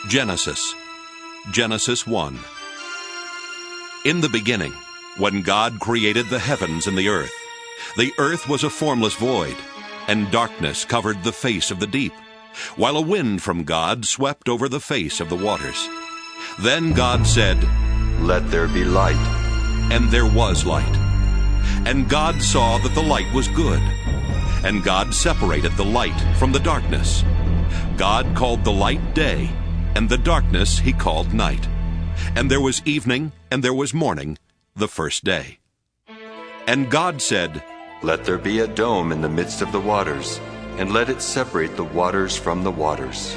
Genesis 1. In the beginning, when God created the heavens and the earth was a formless void, and darkness covered the face of the deep, while a wind from God swept over the face of the waters. Then God said, "Let there be light." And there was light. And God saw that the light was good. And God separated the light from the darkness. God called the light day, and the darkness he called night. And there was evening, and there was morning, the first day. And God said, "Let there be a dome in the midst of the waters, and let it separate the waters from the waters."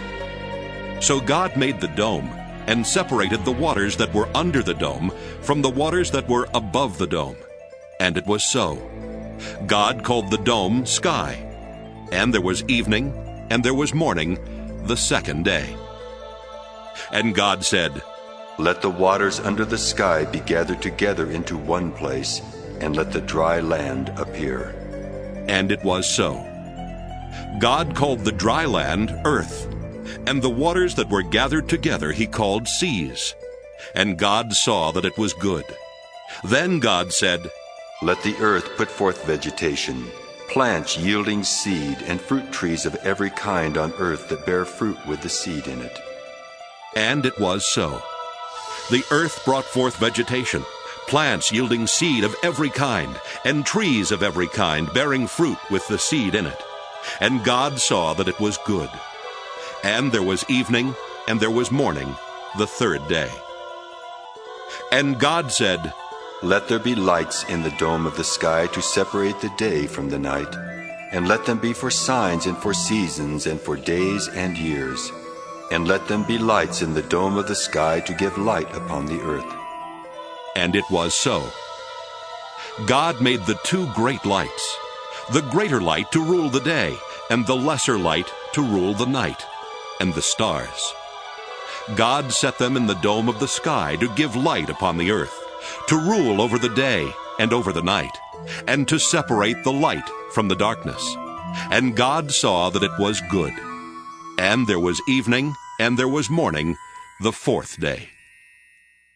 So God made the dome, and separated the waters that were under the dome from the waters that were above the dome. And it was so. God called the dome sky. And there was evening, and there was morning, the second day. And God said, "Let the waters under the sky be gathered together into one place, and let the dry land appear." And it was so. God called the dry land earth, and the waters that were gathered together he called seas. And God saw that it was good. Then God said, "Let the earth put forth vegetation, plants yielding seed, and fruit trees of every kind on earth that bear fruit with the seed in it." And it was so. The earth brought forth vegetation, plants yielding seed of every kind, and trees of every kind bearing fruit with the seed in it. And God saw that it was good. And there was evening, and there was morning, the third day. And God said, "Let there be lights in the dome of the sky to separate the day from the night, and let them be for signs and for seasons and for days and years. And let them be lights in the dome of the sky to give light upon the earth." And it was so. God made the two great lights, the greater light to rule the day, and the lesser light to rule the night, and the stars. God set them in the dome of the sky to give light upon the earth, to rule over the day and over the night, and to separate the light from the darkness. And God saw that it was good. And there was evening, and there was morning, the fourth day.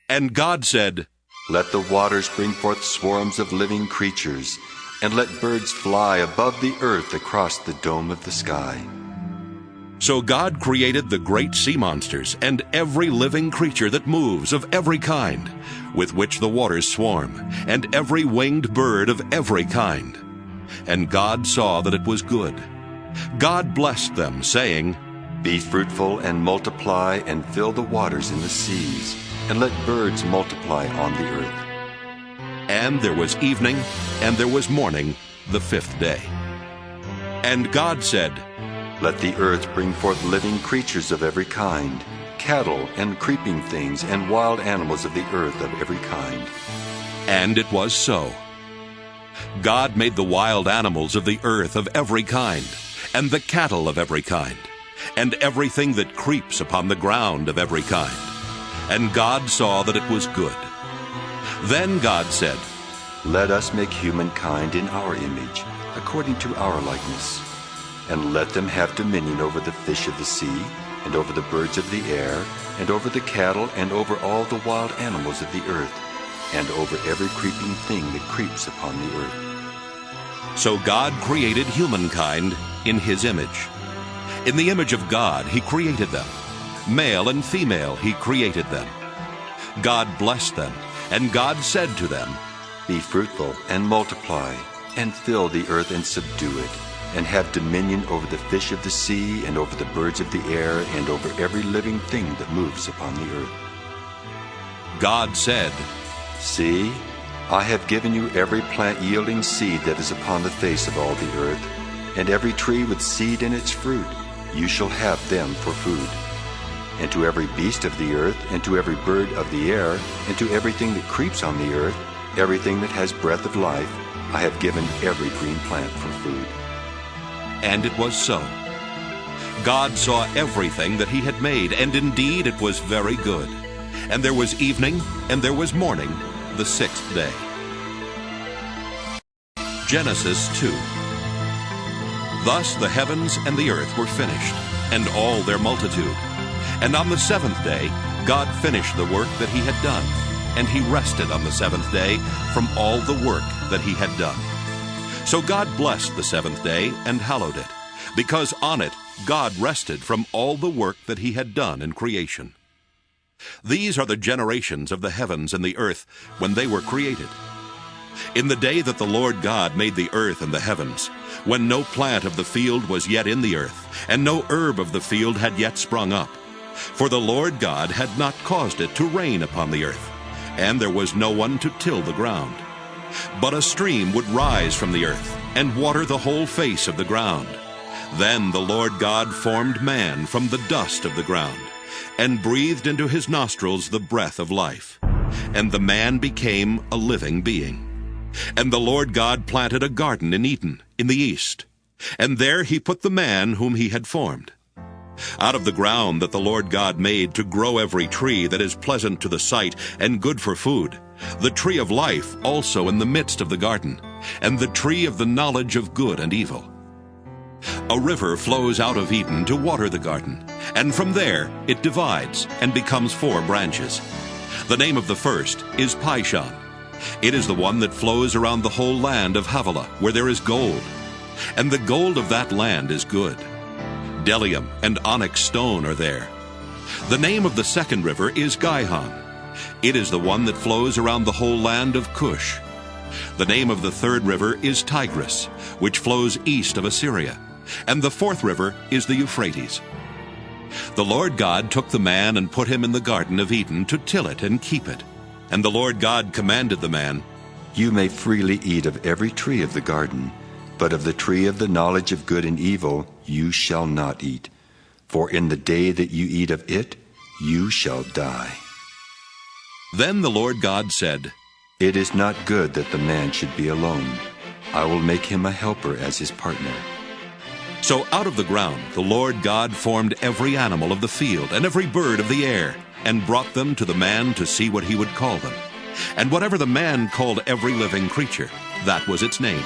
And God said, "Let the waters bring forth swarms of living creatures, and let birds fly above the earth across the dome of the sky." So God created the great sea monsters and every living creature that moves of every kind, with which the waters swarm, and every winged bird of every kind. And God saw that it was good. God blessed them, saying, "Be fruitful and multiply, and fill the waters in the seas, and let birds multiply on the earth." And there was evening, and there was morning, the fifth day. And God said, "Let the earth bring forth living creatures of every kind, cattle and creeping things, and wild animals of the earth of every kind." And it was so. God made the wild animals of the earth of every kind, and the cattle of every kind, and everything that creeps upon the ground of every kind. And God saw that it was good. Then God said, "Let us make humankind in our image, according to our likeness. And let them have dominion over the fish of the sea, and over the birds of the air, and over the cattle, and over all the wild animals of the earth, and over every creeping thing that creeps upon the earth." So God created humankind in his image. In the image of God he created them. Male and female he created them. God blessed them, and God said to them, "Be fruitful and multiply, and fill the earth and subdue it, and have dominion over the fish of the sea, and over the birds of the air, and over every living thing that moves upon the earth." God said, "See, I have given you every plant yielding seed that is upon the face of all the earth, and every tree with seed in its fruit. You shall have them for food. And to every beast of the earth, and to every bird of the air, and to everything that creeps on the earth, everything that has breath of life, I have given every green plant for food." And it was so. God saw everything that he had made, and indeed it was very good. And there was evening, and there was morning, the sixth day. Genesis 2. Thus the heavens and the earth were finished, and all their multitude. And on the seventh day, God finished the work that he had done, and he rested on the seventh day from all the work that he had done. So God blessed the seventh day and hallowed it, because on it God rested from all the work that he had done in creation. These are the generations of the heavens and the earth when they were created. In the day that the Lord God made the earth and the heavens, when no plant of the field was yet in the earth, and no herb of the field had yet sprung up, for the Lord God had not caused it to rain upon the earth, and there was no one to till the ground. But a stream would rise from the earth, and water the whole face of the ground. Then the Lord God formed man from the dust of the ground, and breathed into his nostrils the breath of life. And the man became a living being. And the Lord God planted a garden in Eden, in the east, and there he put the man whom he had formed. Out of the ground that the Lord God made to grow every tree that is pleasant to the sight and good for food, the tree of life also in the midst of the garden, and the tree of the knowledge of good and evil. A river flows out of Eden to water the garden, and from there it divides and becomes 4 branches. The name of the first is Pishon. It is the one that flows around the whole land of Havilah, where there is gold. And the gold of that land is good. Bdellium and onyx stone are there. The name of the second river is Gihon. It is the one that flows around the whole land of Cush. The name of the third river is Tigris, which flows east of Assyria. And the fourth river is the Euphrates. The Lord God took the man and put him in the garden of Eden to till it and keep it. And the Lord God commanded the man, You may freely eat of every tree of the garden, but of the tree of the knowledge of good and evil you shall not eat. For in the day that you eat of it, you shall die. Then the Lord God said, It is not good that the man should be alone. I will make him a helper as his partner. So out of the ground the Lord God formed every animal of the field and every bird of the air, and brought them to the man to see what he would call them. And whatever the man called every living creature, that was its name.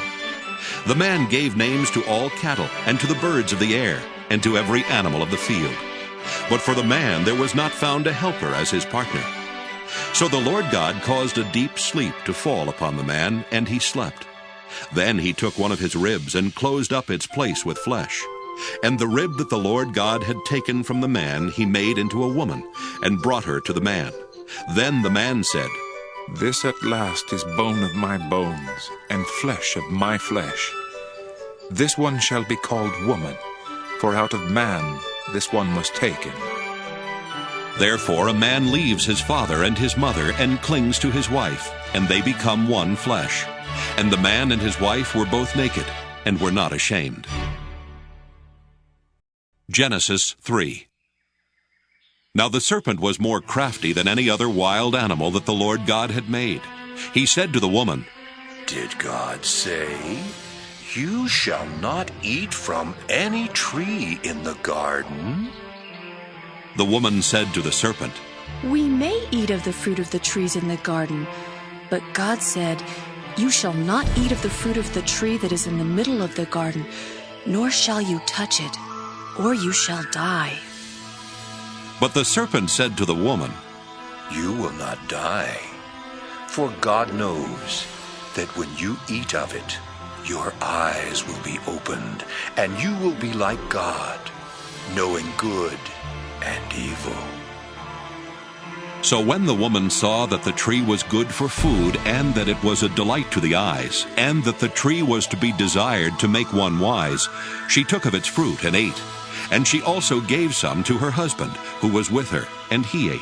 The man gave names to all cattle, and to the birds of the air, and to every animal of the field. But for the man there was not found a helper as his partner. So the Lord God caused a deep sleep to fall upon the man, and he slept. Then he took one of his ribs and closed up its place with flesh. And the rib that the Lord God had taken from the man he made into a woman, and brought her to the man. Then the man said, This at last is bone of my bones, and flesh of my flesh. This one shall be called woman, for out of man this one was taken. Therefore a man leaves his father and his mother, and clings to his wife, and they become one flesh. And the man and his wife were both naked, and were not ashamed. Genesis 3. Now the serpent was more crafty than any other wild animal that the Lord God had made. He said to the woman, Did God say, You shall not eat from any tree in the garden? The woman said to the serpent, We may eat of the fruit of the trees in the garden, but God said, You shall not eat of the fruit of the tree that is in the middle of the garden, nor shall you touch it, or you shall die. But the serpent said to the woman, You will not die, for God knows that when you eat of it, your eyes will be opened, and you will be like God, knowing good and evil. So when the woman saw that the tree was good for food, and that it was a delight to the eyes, and that the tree was to be desired to make one wise, she took of its fruit and ate. And she also gave some to her husband, who was with her, and he ate.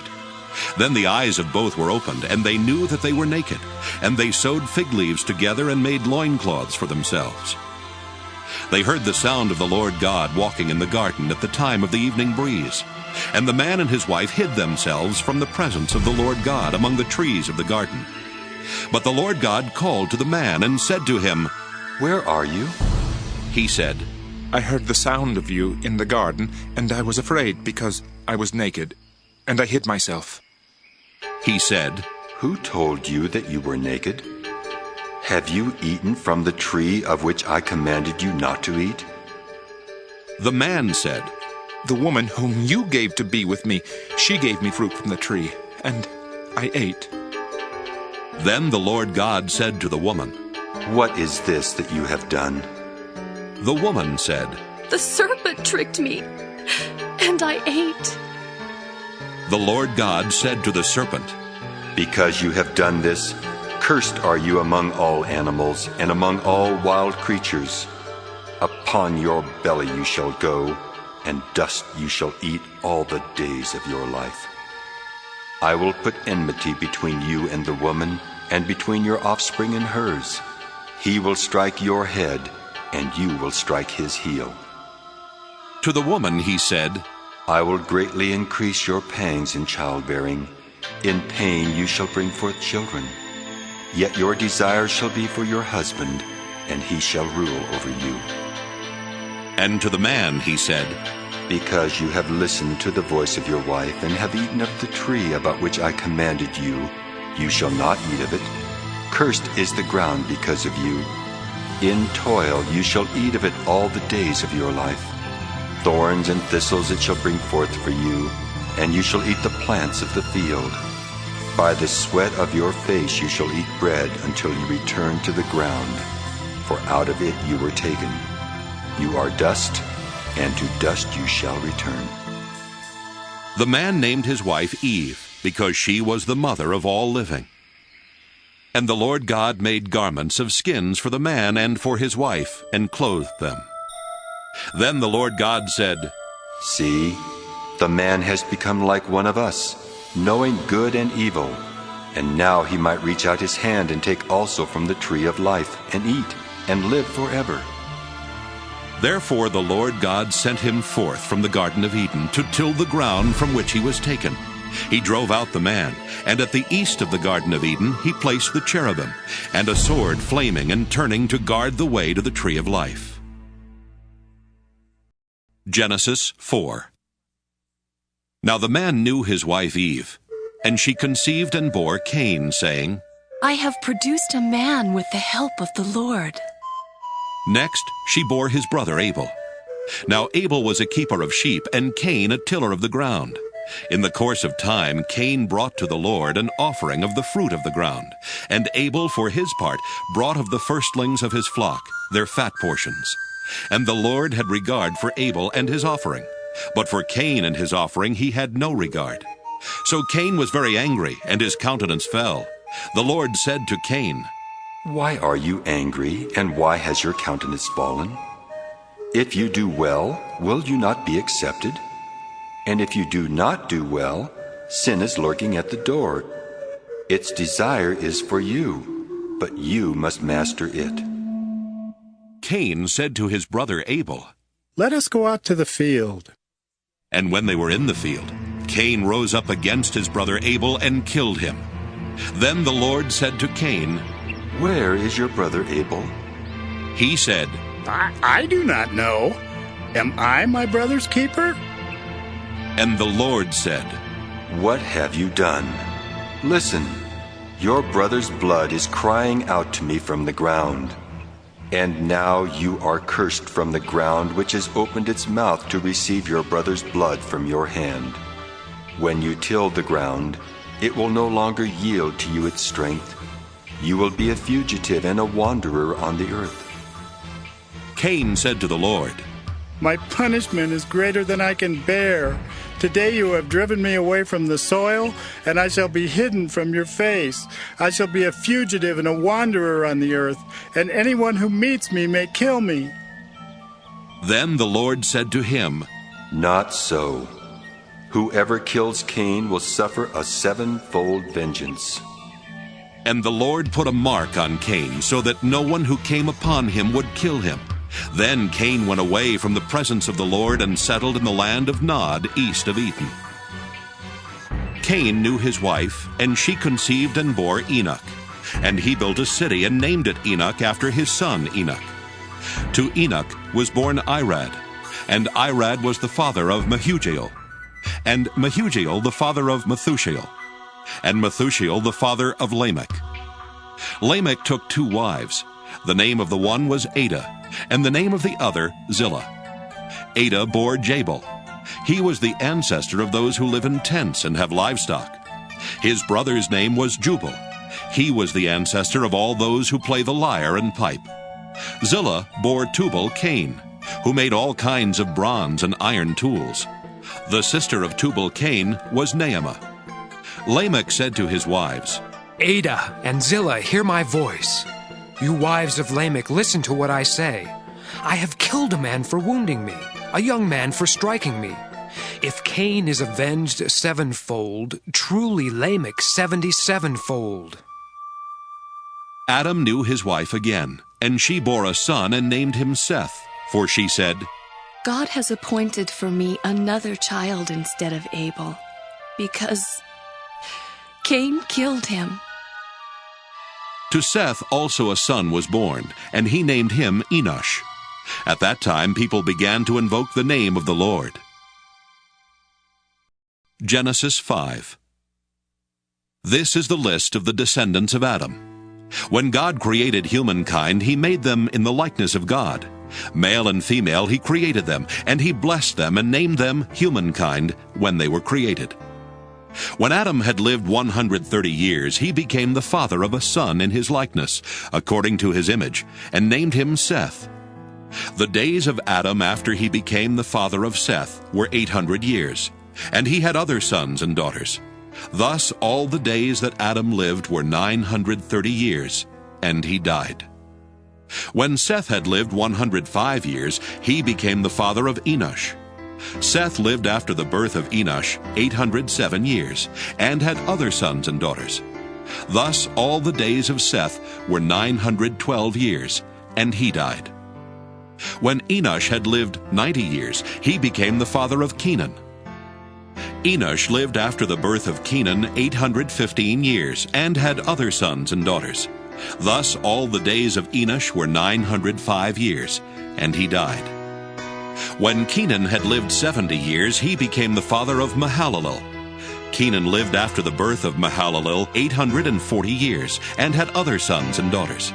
Then the eyes of both were opened, and they knew that they were naked. And they sewed fig leaves together and made loincloths for themselves. They heard the sound of the Lord God walking in the garden at the time of the evening breeze. And the man and his wife hid themselves from the presence of the Lord God among the trees of the garden. But the Lord God called to the man and said to him, Where are you? He said, I heard the sound of you in the garden, and I was afraid because I was naked, and I hid myself. He said, Who told you that you were naked? Have you eaten from the tree of which I commanded you not to eat? The man said, The woman whom you gave to be with me, she gave me fruit from the tree, and I ate. Then the Lord God said to the woman, What is this that you have done? The woman said, The serpent tricked me, and I ate. The Lord God said to the serpent, Because you have done this, cursed are you among all animals and among all wild creatures. Upon your belly you shall go, and dust you shall eat all the days of your life. I will put enmity between you and the woman, and between your offspring and hers. He will strike your head, and you will strike his heel. To the woman he said, I will greatly increase your pangs in childbearing. In pain you shall bring forth children. Yet your desire shall be for your husband, and he shall rule over you. And to the man he said, Because you have listened to the voice of your wife, and have eaten of the tree about which I commanded you, you shall not eat of it. Cursed is the ground because of you. In toil you shall eat of it all the days of your life. Thorns and thistles it shall bring forth for you, and you shall eat the plants of the field. By the sweat of your face you shall eat bread until you return to the ground, for out of it you were taken. You are dust, and to dust you shall return. The man named his wife Eve, because she was the mother of all living. And the Lord God made garments of skins for the man and for his wife, and clothed them. Then the Lord God said, See, the man has become like one of us, knowing good and evil. And now he might reach out his hand and take also from the tree of life, and eat, and live forever. Therefore the Lord God sent him forth from the Garden of Eden to till the ground from which he was taken. He drove out the man, and at the east of the Garden of Eden he placed the cherubim, and a sword flaming and turning to guard the way to the tree of life. Genesis 4. Now the man knew his wife Eve, and she conceived and bore Cain, saying, I have produced a man with the help of the Lord. Next she bore his brother Abel. Now Abel was a keeper of sheep, and Cain a tiller of the ground. In the course of time Cain brought to the Lord an offering of the fruit of the ground, and Abel for his part brought of the firstlings of his flock, their fat portions. And the Lord had regard for Abel and his offering, but for Cain and his offering he had no regard. So Cain was very angry, and his countenance fell. The Lord said to Cain, Why are you angry, and why has your countenance fallen? If you do well, will you not be accepted? And if you do not do well, sin is lurking at the door. Its desire is for you, but you must master it. Cain said to his brother Abel, Let us go out to the field. And when they were in the field, Cain rose up against his brother Abel and killed him. Then the Lord said to Cain, Where is your brother Abel? He said, I do not know. Am I my brother's keeper? And the Lord said, What have you done? Listen, your brother's blood is crying out to me from the ground. And now you are cursed from the ground, which has opened its mouth to receive your brother's blood from your hand. When you till the ground, it will no longer yield to you its strength. You will be a fugitive and a wanderer on the earth. Cain said to the Lord, My punishment is greater than I can bear. Today you have driven me away from the soil, and I shall be hidden from your face. I shall be a fugitive and a wanderer on the earth, and anyone who meets me may kill me. Then the Lord said to him, Not so. Whoever kills Cain will suffer a sevenfold vengeance. And the Lord put a mark on Cain, so that no one who came upon him would kill him. Then Cain went away from the presence of the Lord and settled in the land of Nod, east of Eden. Cain knew his wife, and she conceived and bore Enoch. And he built a city and named it Enoch after his son Enoch. To Enoch was born Irad, and Irad was the father of Mehujael, and Mehujael the father of Methushael, and Methushael the father of Lamech. Lamech took 2 wives. The name of the one was Adah, and the name of the other Zillah. Adah bore Jabal, He was the ancestor of those who live in tents and have livestock. His brother's name was Jubal. He was the ancestor of all those who play the lyre and pipe. Zillah bore Tubal-Cain, who made all kinds of bronze and iron tools. The sister of Tubal-Cain was Naamah. Lamech said to his wives, Ada and Zillah, hear my voice. You wives of Lamech, listen to what I say. I have killed a man for wounding me, a young man for striking me. If Cain is avenged sevenfold, truly Lamech 77-fold. Adam knew his wife again, and she bore a son and named him Seth, for she said, God has appointed for me another child instead of Abel, because Cain killed him. To Seth also a son was born, and he named him Enosh. At that time people began to invoke the name of the Lord. Genesis 5. This is the list of the descendants of Adam. When God created humankind, he made them in the likeness of God. Male and female he created them, and he blessed them and named them humankind when they were created. When Adam had lived 130 years, he became the father of a son in his likeness, according to his image, and named him Seth. The days of Adam after he became the father of Seth were 800 years, and he had other sons and daughters. Thus all the days that Adam lived were 930 years, and he died. When Seth had lived 105 years, he became the father of Enosh. Seth lived after the birth of Enosh 807 years, and had other sons and daughters. Thus all the days of Seth were 912 years, and he died. When Enosh had lived 90 years, he became the father of Kenan. Enosh lived after the birth of Kenan 815 years, and had other sons and daughters. Thus all the days of Enosh were 905 years, and he died. When Kenan had lived 70 years, he became the father of Mahalalel. Kenan lived after the birth of Mahalalel 840 years, and had other sons and daughters.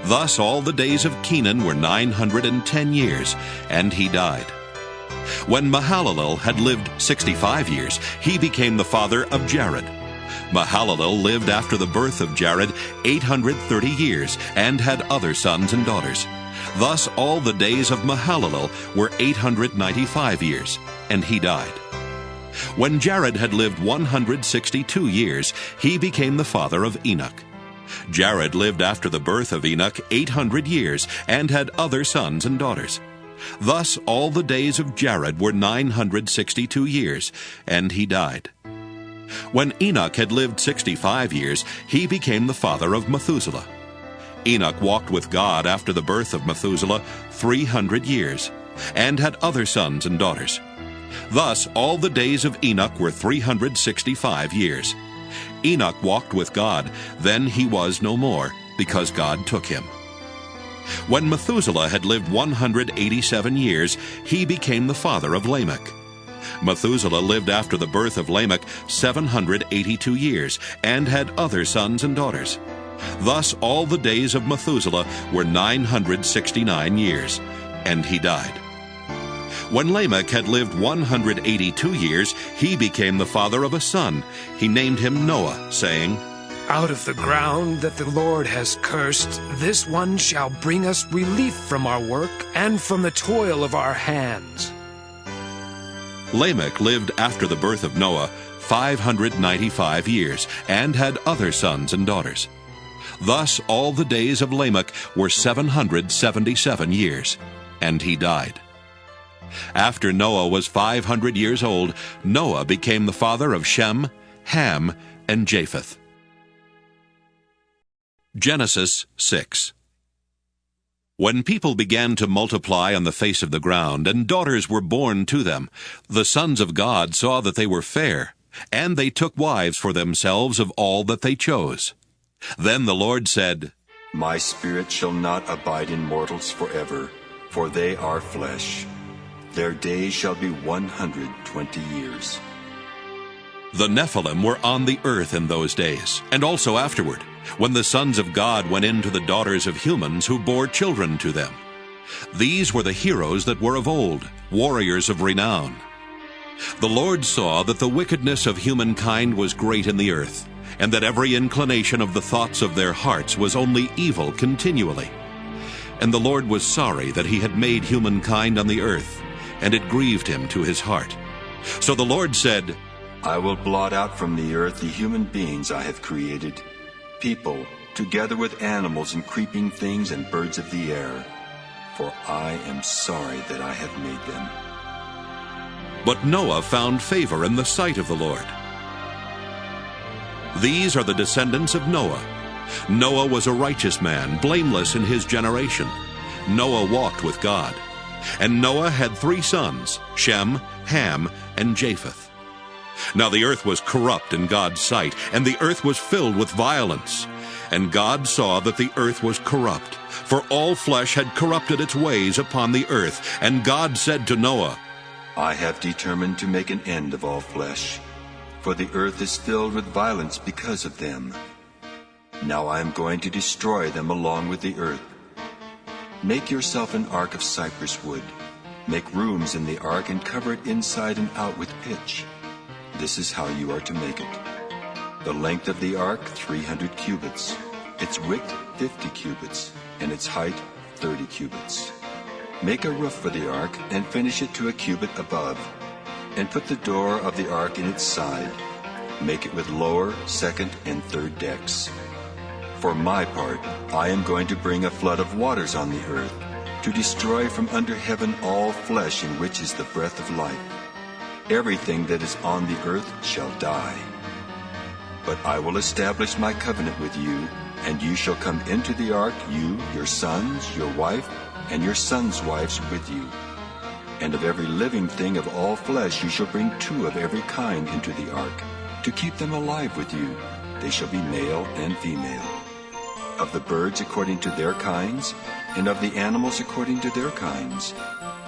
Thus all the days of Kenan were 910 years, and he died. When Mahalalel had lived 65 years, he became the father of Jared. Mahalalel lived after the birth of Jared 830 years, and had other sons and daughters. Thus all the days of Mahalalel were 895 years, and he died. When Jared had lived 162 years, he became the father of Enoch. Jared lived after the birth of Enoch 800 years, and had other sons and daughters. Thus all the days of Jared were 962 years, and he died. When Enoch had lived 65 years, he became the father of Methuselah. Enoch walked with God after the birth of Methuselah 300 years, and had other sons and daughters. Thus all the days of Enoch were 365 years. Enoch walked with God, then he was no more, because God took him. When Methuselah had lived 187 years, he became the father of Lamech. Methuselah lived after the birth of Lamech 782 years, and had other sons and daughters. Thus all the days of Methuselah were 969 years, and he died. When Lamech had lived 182 years, he became the father of a son. He named him Noah, saying, Out of the ground that the Lord has cursed, this one shall bring us relief from our work and from the toil of our hands. Lamech lived after the birth of Noah 595 years, and had other sons and daughters. Thus all the days of Lamech were 777 years, and he died. After Noah was 500 years old, Noah became the father of Shem, Ham, and Japheth. Genesis 6. When people began to multiply on the face of the ground, and daughters were born to them, the sons of God saw that they were fair, and they took wives for themselves of all that they chose. Then the Lord said, My spirit shall not abide in mortals forever, for they are flesh. Their days shall be 120 years. The Nephilim were on the earth in those days, and also afterward, when the sons of God went in to the daughters of humans who bore children to them. These were the heroes that were of old, warriors of renown. The Lord saw that the wickedness of humankind was great in the earth, and that every inclination of the thoughts of their hearts was only evil continually. And the Lord was sorry that he had made humankind on the earth, and it grieved him to his heart. So the Lord said, I will blot out from the earth the human beings I have created, people, together with animals and creeping things and birds of the air, for I am sorry that I have made them. But Noah found favor in the sight of the Lord. These are the descendants of Noah. Noah was a righteous man, blameless in his generation. Noah walked with God. And Noah had 3 sons, Shem, Ham, and Japheth. Now the earth was corrupt in God's sight, and the earth was filled with violence. And God saw that the earth was corrupt, for all flesh had corrupted its ways upon the earth. And God said to Noah, I have determined to make an end of all flesh, for the earth is filled with violence because of them. Now I am going to destroy them along with the earth. Make yourself an ark of cypress wood. Make rooms in the ark and cover it inside and out with pitch. This is how you are to make it. The length of the ark, 300 cubits. Its width, 50 cubits. And its height, 30 cubits. Make a roof for the ark and finish it to a cubit above. And put the door of the ark in its side. Make it with lower, second, and third decks. For my part, I am going to bring a flood of waters on the earth, to destroy from under heaven all flesh in which is the breath of life. Everything that is on the earth shall die. But I will establish my covenant with you, and you shall come into the ark, you, your sons, your wife, and your sons' wives with you. And of every living thing of all flesh you shall bring 2 of every kind into the ark, to keep them alive with you. They shall be male and female. Of the birds according to their kinds, and of the animals according to their kinds.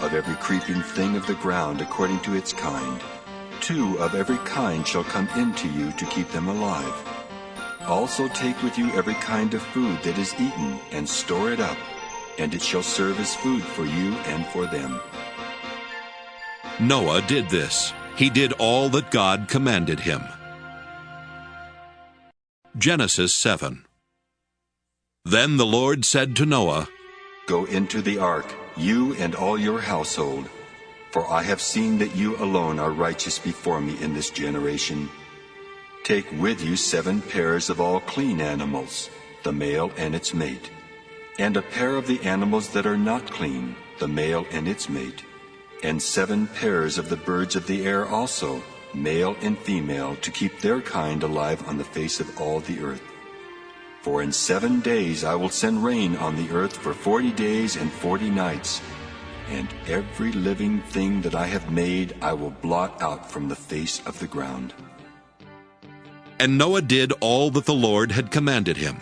Of every creeping thing of the ground according to its kind. 2 of every kind shall come into you to keep them alive. Also take with you every kind of food that is eaten, and store it up, and it shall serve as food for you and for them. Noah did this. He did all that God commanded him. Genesis 7. Then the Lord said to Noah, Go into the ark, you and all your household, for I have seen that you alone are righteous before me in this generation. Take with you 7 pairs of all clean animals, the male and its mate, and a pair of the animals that are not clean, the male and its mate, and 7 pairs of the birds of the air also, male and female, to keep their kind alive on the face of all the earth. For in 7 days I will send rain on the earth for 40 days and 40 nights, and every living thing that I have made I will blot out from the face of the ground. And Noah did all that the Lord had commanded him.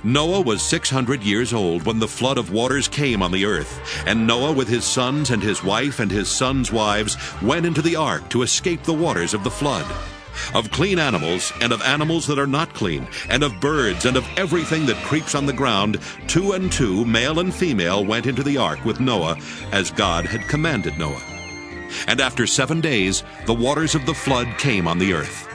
Noah was 600 years old when the flood of waters came on the earth, and Noah with his sons and his wife and his sons' wives went into the ark to escape the waters of the flood. Of clean animals, and of animals that are not clean, and of birds, and of everything that creeps on the ground, 2 and 2, male and female, went into the ark with Noah, as God had commanded Noah. And after 7 days, the waters of the flood came on the earth.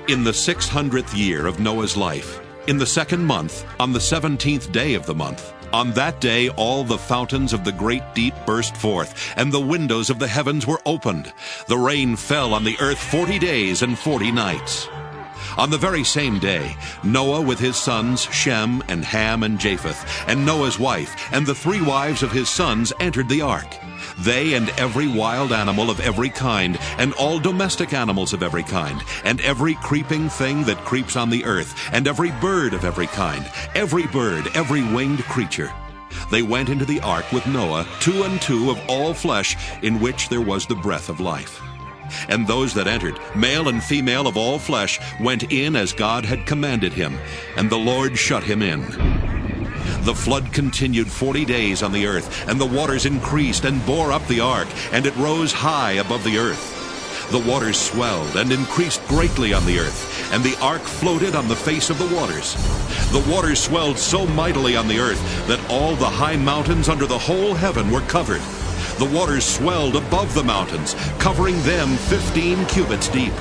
In the 600th year of Noah's life, in the 2nd month, on the 17th day of the month, on that day all the fountains of the great deep burst forth, and the windows of the heavens were opened. The rain fell on the earth 40 days and 40 nights. On the very same day, Noah with his sons Shem and Ham and Japheth, and Noah's wife, and the 3 wives of his sons entered the ark. They and every wild animal of every kind, and all domestic animals of every kind, and every creeping thing that creeps on the earth, and every bird of every kind, every bird, every winged creature. They went into the ark with Noah, 2 and 2 of all flesh, in which there was the breath of life. And those that entered, male and female of all flesh, went in as God had commanded him, and the Lord shut him in. The flood continued 40 days on the earth, and the waters increased and bore up the ark, and it rose high above the earth. The waters swelled and increased greatly on the earth, and the ark floated on the face of the waters. The waters swelled so mightily on the earth that all the high mountains under the whole heaven were covered. The waters swelled above the mountains, covering them 15 cubits deep.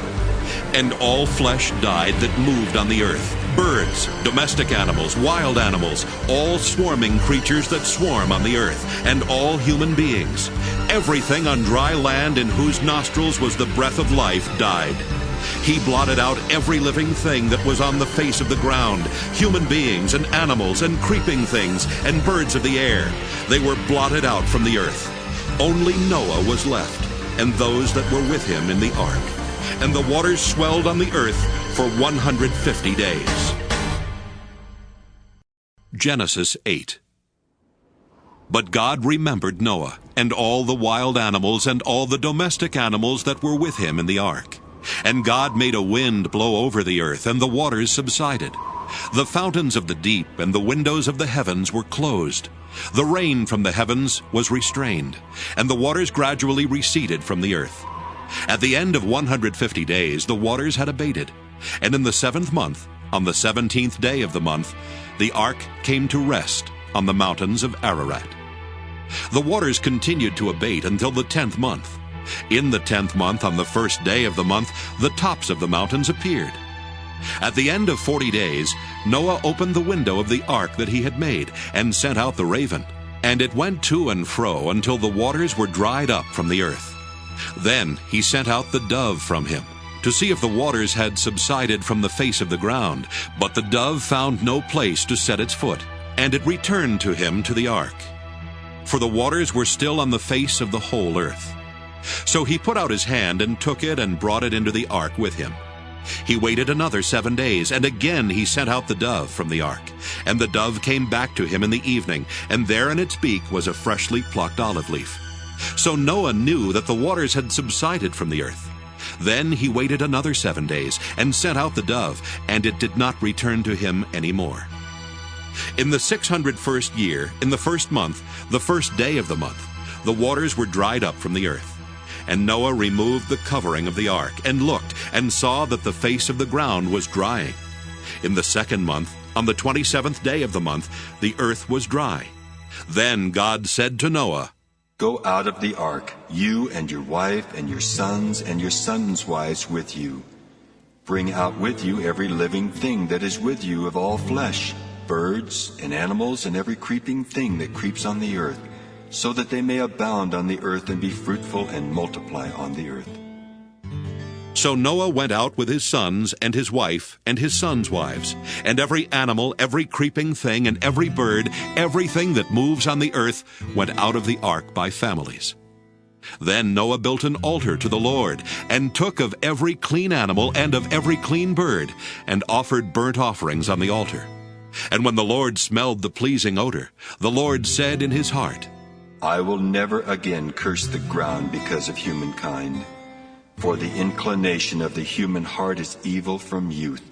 And all flesh died that moved on the earth, birds, domestic animals, wild animals, all swarming creatures that swarm on the earth, and all human beings. Everything on dry land in whose nostrils was the breath of life died. He blotted out every living thing that was on the face of the ground, human beings and animals and creeping things and birds of the air. They were blotted out from the earth. Only Noah was left, and those that were with him in the ark. And the waters swelled on the earth for 150 days. Genesis 8. But God remembered Noah, and all the wild animals and all the domestic animals that were with him in the ark. And God made a wind blow over the earth, and the waters subsided. The fountains of the deep and the windows of the heavens were closed. The rain from the heavens was restrained, and the waters gradually receded from the earth. At the end of 150 days, the waters had abated. And in the 7th month, on the 17th day of the month, the ark came to rest on the mountains of Ararat. The waters continued to abate until the 10th month. In the 10th month, on the 1st day of the month, the tops of the mountains appeared. At the end of 40 days, Noah opened the window of the ark that he had made, and sent out the raven. And it went to and fro until the waters were dried up from the earth. Then he sent out the dove from him, to see if the waters had subsided from the face of the ground. But the dove found no place to set its foot, and it returned to him to the ark. For the waters were still on the face of the whole earth. So he put out his hand and took it and brought it into the ark with him. He waited another 7 days, and again he sent out the dove from the ark. And the dove came back to him in the evening, and there in its beak was a freshly plucked olive leaf. So Noah knew that the waters had subsided from the earth. Then he waited another 7 days, and sent out the dove, and it did not return to him any more. In the 601st year, in the 1st month, the 1st day of the month, the waters were dried up from the earth. And Noah removed the covering of the ark, and looked, and saw that the face of the ground was drying. In the 2nd month, on the 27th day of the month, the earth was dry. Then God said to Noah, Go out of the ark, you and your wife and your sons' wives with you. Bring out with you every living thing that is with you of all flesh, birds and animals and every creeping thing that creeps on the earth, so that they may abound on the earth and be fruitful and multiply on the earth. So Noah went out with his sons and his wife and his sons' wives, and every animal, every creeping thing, and every bird, everything that moves on the earth, went out of the ark by families. Then Noah built an altar to the Lord, and took of every clean animal and of every clean bird, and offered burnt offerings on the altar. And when the Lord smelled the pleasing odor, the Lord said in his heart, I will never again curse the ground because of humankind. For the inclination of the human heart is evil from youth.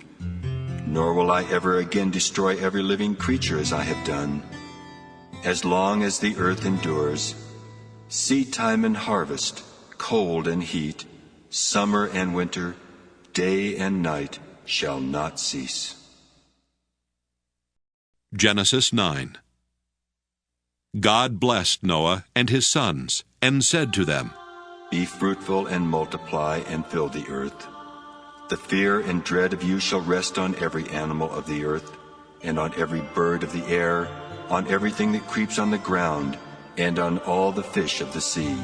Nor will I ever again destroy every living creature as I have done. As long as the earth endures, seed time and harvest, cold and heat, summer and winter, day and night shall not cease. Genesis 9. God blessed Noah and his sons, and said to them, Be fruitful and multiply and fill the earth. The fear and dread of you shall rest on every animal of the earth, and on every bird of the air, on everything that creeps on the ground, and on all the fish of the sea.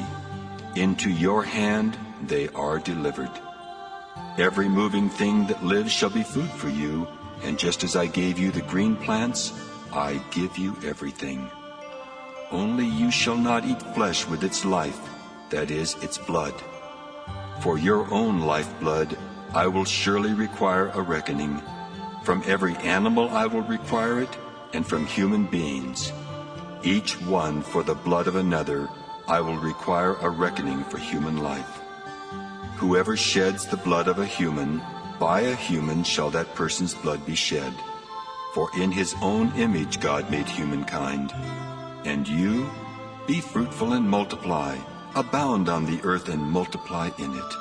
Into your hand they are delivered. Every moving thing that lives shall be food for you, and just as I gave you the green plants, I give you everything. Only you shall not eat flesh with its life, that is, its blood. For your own lifeblood I will surely require a reckoning. From every animal I will require it, and from human beings. Each one for the blood of another I will require a reckoning for human life. Whoever sheds the blood of a human, by a human shall that person's blood be shed. For in his own image God made humankind. And you, be fruitful and multiply, abound on the earth and multiply in it.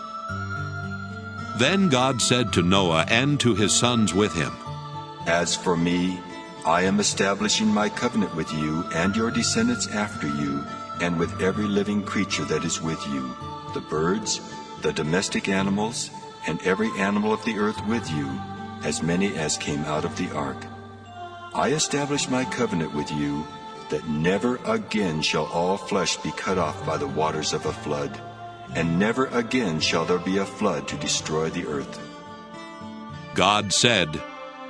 Then God said to Noah and to his sons with him, As for me, I am establishing my covenant with you and your descendants after you, and with every living creature that is with you, the birds, the domestic animals, and every animal of the earth with you, as many as came out of the ark. I establish my covenant with you, that never again shall all flesh be cut off by the waters of a flood, and never again shall there be a flood to destroy the earth. God said,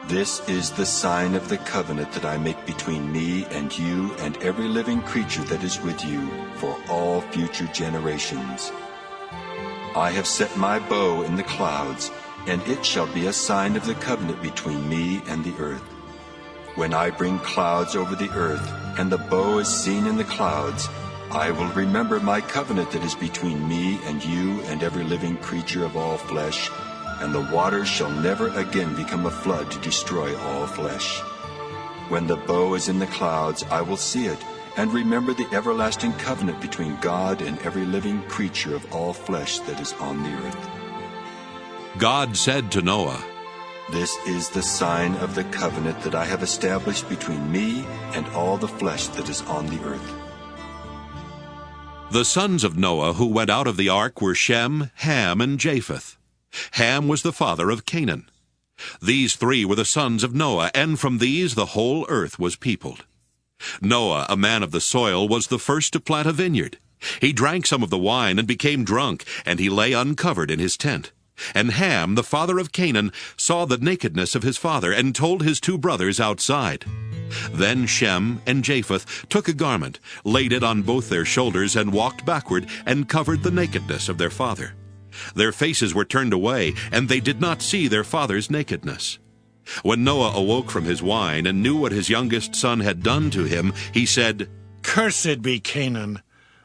This is the sign of the covenant that I make between me and you and every living creature that is with you for all future generations. I have set my bow in the clouds, and it shall be a sign of the covenant between me and the earth. When I bring clouds over the earth, and the bow is seen in the clouds, I will remember my covenant that is between me and you and every living creature of all flesh, and the waters shall never again become a flood to destroy all flesh. When the bow is in the clouds, I will see it, and remember the everlasting covenant between God and every living creature of all flesh that is on the earth. God said to Noah, This is the sign of the covenant that I have established between me and all the flesh that is on the earth. The sons of Noah who went out of the ark were Shem, Ham, and Japheth. Ham was the father of Canaan. These three were the sons of Noah, and from these the whole earth was peopled. Noah, a man of the soil, was the first to plant a vineyard. He drank some of the wine and became drunk, and he lay uncovered in his tent. And Ham, the father of Canaan, saw the nakedness of his father, and told his two brothers outside. Then Shem and Japheth took a garment, laid it on both their shoulders, and walked backward, and covered the nakedness of their father. Their faces were turned away, and they did not see their father's nakedness. When Noah awoke from his wine, and knew what his youngest son had done to him, he said, Cursed be Canaan,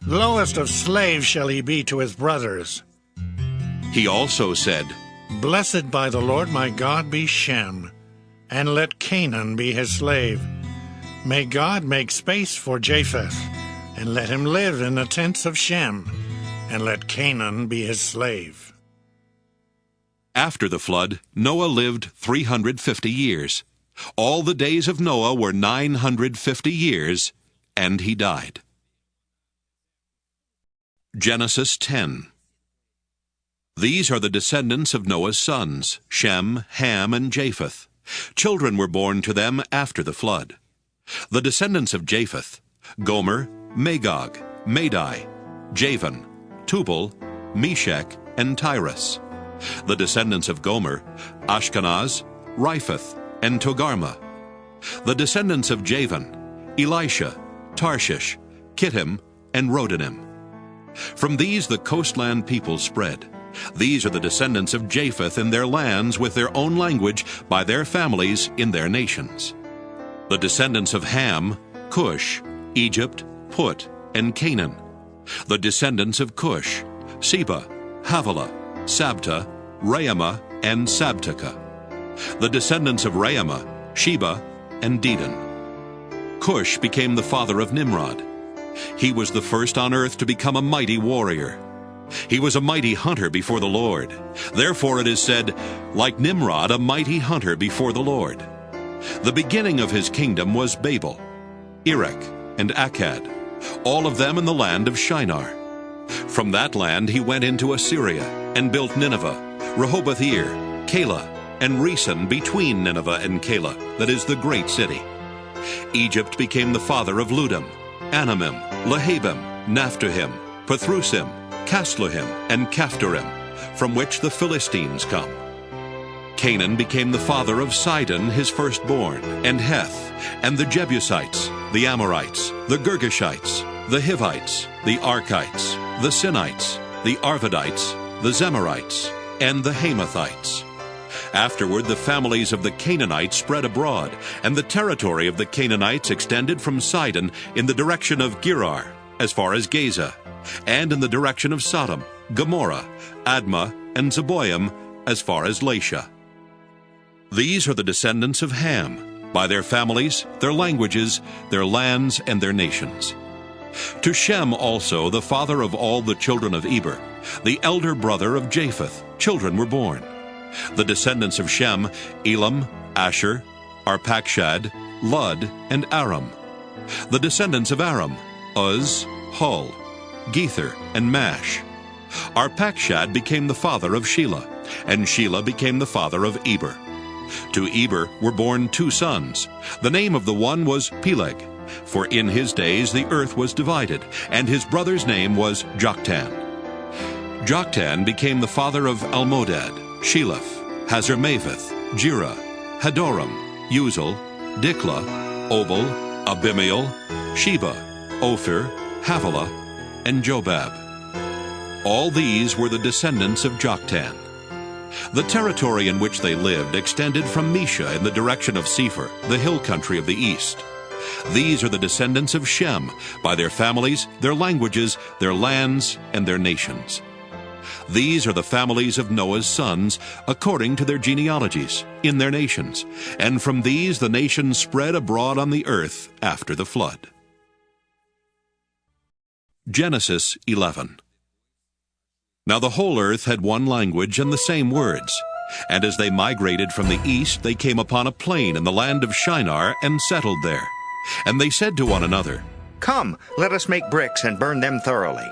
lowest of slaves shall he be to his brothers. He also said, Blessed by the Lord my God be Shem, and let Canaan be his slave. May God make space for Japheth, and let him live in the tents of Shem, and let Canaan be his slave. After the flood, Noah lived 350 years. All the days of Noah were 950 years, and he died. Genesis 10. These are the descendants of Noah's sons, Shem, Ham, and Japheth. Children were born to them after the flood. The descendants of Japheth: Gomer, Magog, Madai, Javan, Tubal, Meshech, and Tyrus. The descendants of Gomer: Ashkenaz, Riphath, and Togarmah. The descendants of Javan: Elisha, Tarshish, Kittim, and Rodanim. From these the coastland peoples spread. These are the descendants of Japheth in their lands with their own language by their families in their nations. The descendants of Ham: Cush, Egypt, Put, and Canaan. The descendants of Cush: Seba, Havilah, Sabta, Raamah, and Sabteka. The descendants of Raamah: Sheba and Dedan. Cush became the father of Nimrod. He was the first on earth to become a mighty warrior. He was a mighty hunter before the Lord. Therefore it is said, like Nimrod, a mighty hunter before the Lord. The beginning of his kingdom was Babel, Erech, and Akkad, all of them in the land of Shinar. From that land he went into Assyria, and built Nineveh, Rehoboth-ir, Calah, and Resen between Nineveh and Calah, that is the great city. Egypt became the father of Ludum, Anamim, Lehabim, Naphtuhim, Pathrusim, Casluhim, and Caphtorim, from which the Philistines come. Canaan became the father of Sidon, his firstborn, and Heth, and the Jebusites, the Amorites, the Girgashites, the Hivites, the Arkites, the Sinites, the Arvadites, the Zemarites, and the Hamathites. Afterward the families of the Canaanites spread abroad, and the territory of the Canaanites extended from Sidon in the direction of Gerar, as far as Gaza, and in the direction of Sodom, Gomorrah, Admah, and Zeboim, as far as Lasha. These are the descendants of Ham, by their families, their languages, their lands, and their nations. To Shem also, the father of all the children of Eber, the elder brother of Japheth, children were born. The descendants of Shem: Elam, Asher, Arpachshad, Lud, and Aram. The descendants of Aram: Uz, Hul, Gether, and Mash. Arpachshad became the father of Shelah, and Shelah became the father of Eber. To Eber were born 2 sons. The name of the one was Peleg, for in his days the earth was divided, and his brother's name was Joktan. Joktan became the father of Almodad, Sheleph, Hazarmaveth, Jerah, Hadoram, Uzal, Diklah, Obal, Abimael, Sheba, Ophir, Havilah, and Jobab. All these were the descendants of Joktan. The territory in which they lived extended from Mesha in the direction of Sephir, the hill country of the east. These are the descendants of Shem, by their families, their languages, their lands, and their nations. These are the families of Noah's sons, according to their genealogies, in their nations, and from these the nations spread abroad on the earth after the flood. Genesis 11. Now the whole earth had one language and the same words. And as they migrated from the east, they came upon a plain in the land of Shinar and settled there. And they said to one another, Come, let us make bricks and burn them thoroughly.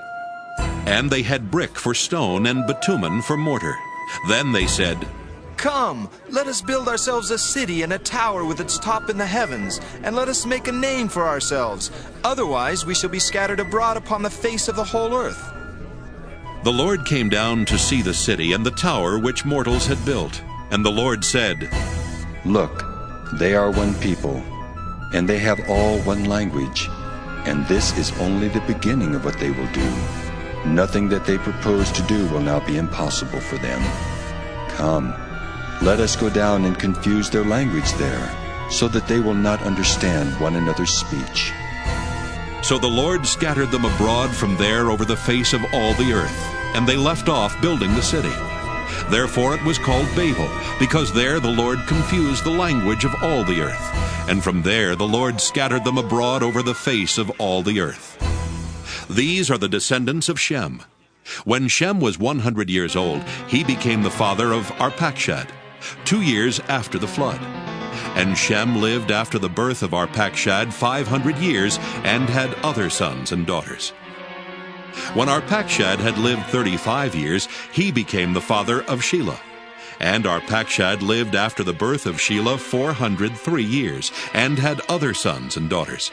And they had brick for stone and bitumen for mortar. Then they said, Come, let us build ourselves a city and a tower with its top in the heavens, and let us make a name for ourselves. Otherwise we shall be scattered abroad upon the face of the whole earth. The Lord came down to see the city and the tower which mortals had built. And the Lord said, Look, they are one people, and they have all one language, and this is only the beginning of what they will do. Nothing that they propose to do will now be impossible for them. Come, let us go down and confuse their language there, so that they will not understand one another's speech. So the Lord scattered them abroad from there over the face of all the earth, and they left off building the city. Therefore it was called Babel, because there the Lord confused the language of all the earth. And from there the Lord scattered them abroad over the face of all the earth. These are the descendants of Shem. When Shem was 100 years old, he became the father of Arpachshad, 2 years after the flood. And Shem lived after the birth of Arpachshad 500 years, and had other sons and daughters. When Arpachshad had lived 35 years, he became the father of Shelah. And Arpachshad lived after the birth of Shelah 403 years, and had other sons and daughters.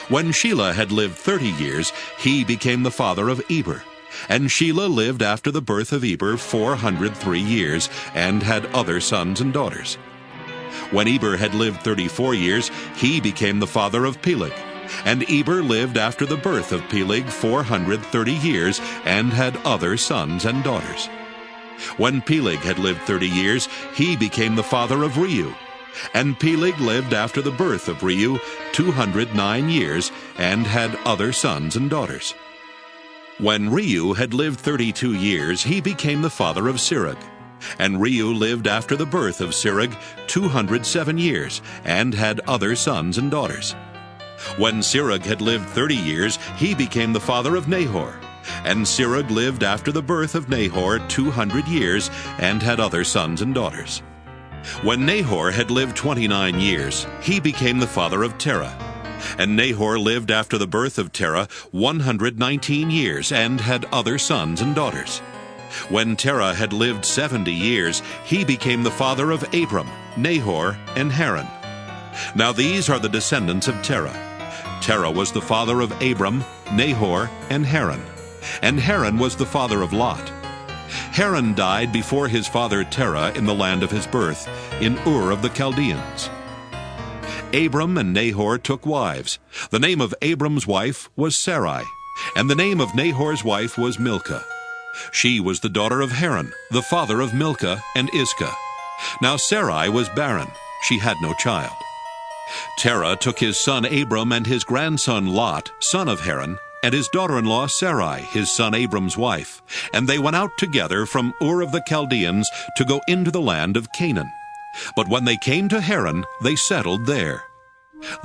When Shelah had lived 30 years, he became the father of Eber. And Shelah lived after the birth of Eber 403 years, and had other sons and daughters. When Eber had lived 34 years, he became the father of Peleg. And Eber lived after the birth of Peleg 430 years, and had other sons and daughters. When Peleg had lived 30 years, he became the father of Reu. And Peleg lived after the birth of Reu 209 years, and had other sons and daughters. When Reu had lived 32 years, he became the father of Sirach. And Reu lived after the birth of Sirach 207 years, and had other sons and daughters. When Sirach had lived 30 years, he became the father of Nahor. And Sirach lived after the birth of Nahor 200 years, and had other sons and daughters. When Nahor had lived 29 years, he became the father of Terah. And Nahor lived after the birth of Terah 119 years, and had other sons and daughters. When Terah had lived 70 years, he became the father of Abram, Nahor, and Haran. Now these are the descendants of Terah. Terah was the father of Abram, Nahor, and Haran. And Haran was the father of Lot. Haran died before his father Terah in the land of his birth, in Ur of the Chaldeans. Abram and Nahor took wives. The name of Abram's wife was Sarai, and the name of Nahor's wife was Milcah. She was the daughter of Haran, the father of Milcah and Iscah. Now Sarai was barren; she had no child. Terah took his son Abram and his grandson Lot, son of Haran, and his daughter-in-law Sarai, his son Abram's wife, and they went out together from Ur of the Chaldeans to go into the land of Canaan. But when they came to Haran, they settled there.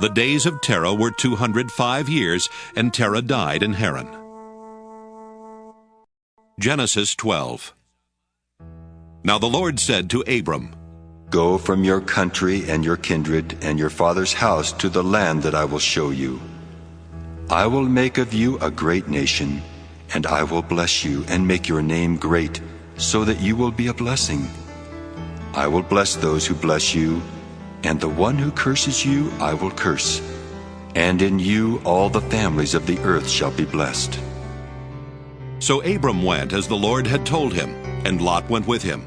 The days of Terah were 205 years, and Terah died in Haran. Genesis 12. Now the Lord said to Abram, Go from your country and your kindred and your father's house to the land that I will show you. I will make of you a great nation, and I will bless you and make your name great, so that you will be a blessing. I will bless those who bless you, and the one who curses you I will curse. And in you all the families of the earth shall be blessed. So Abram went as the Lord had told him, and Lot went with him.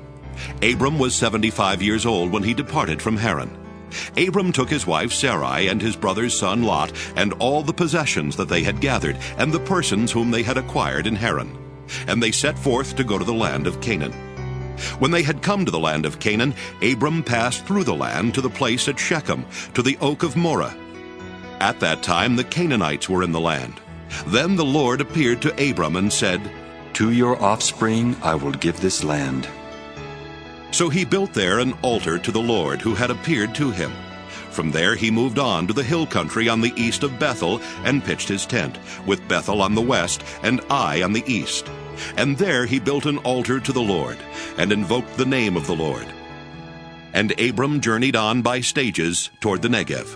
Abram was 75 years old when he departed from Haran. Abram took his wife Sarai and his brother's son Lot, and all the possessions that they had gathered, and the persons whom they had acquired in Haran. And they set forth to go to the land of Canaan. When they had come to the land of Canaan, Abram passed through the land to the place at Shechem, to the oak of Moreh. At that time the Canaanites were in the land. Then the Lord appeared to Abram and said, To your offspring I will give this land. So he built there an altar to the Lord who had appeared to him. From there he moved on to the hill country on the east of Bethel and pitched his tent, with Bethel on the west and Ai on the east. And there he built an altar to the Lord, and invoked the name of the Lord. And Abram journeyed on by stages toward the Negev.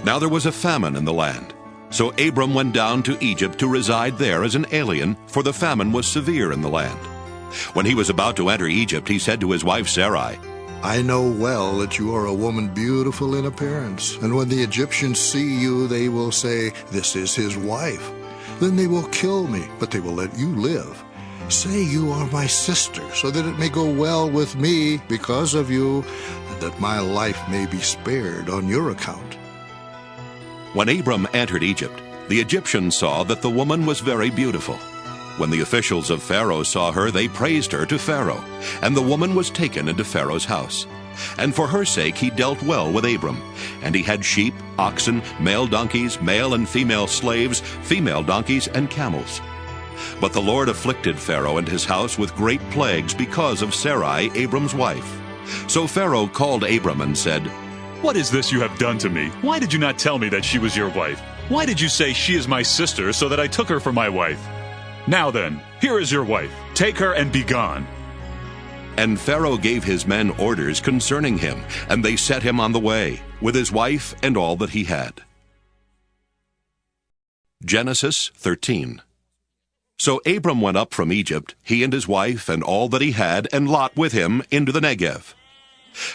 Now there was a famine in the land. So Abram went down to Egypt to reside there as an alien, for the famine was severe in the land. When he was about to enter Egypt, he said to his wife Sarai, I know well that you are a woman beautiful in appearance, and when the Egyptians see you, they will say, This is his wife. Then they will kill me, but they will let you live. Say you are my sister, so that it may go well with me because of you, and that my life may be spared on your account. When Abram entered Egypt, the Egyptians saw that the woman was very beautiful. When the officials of Pharaoh saw her, they praised her to Pharaoh, and the woman was taken into Pharaoh's house. And for her sake he dealt well with Abram, and he had sheep, oxen, male donkeys, male and female slaves, female donkeys, and camels. But the Lord afflicted Pharaoh and his house with great plagues because of Sarai, Abram's wife. So Pharaoh called Abram and said, What is this you have done to me? Why did you not tell me that she was your wife? Why did you say she is my sister, so that I took her for my wife? Now then, here is your wife. Take her and be gone. And Pharaoh gave his men orders concerning him, and they set him on the way, with his wife and all that he had. Genesis 13. So Abram went up from Egypt, he and his wife and all that he had, and Lot with him, into the Negev.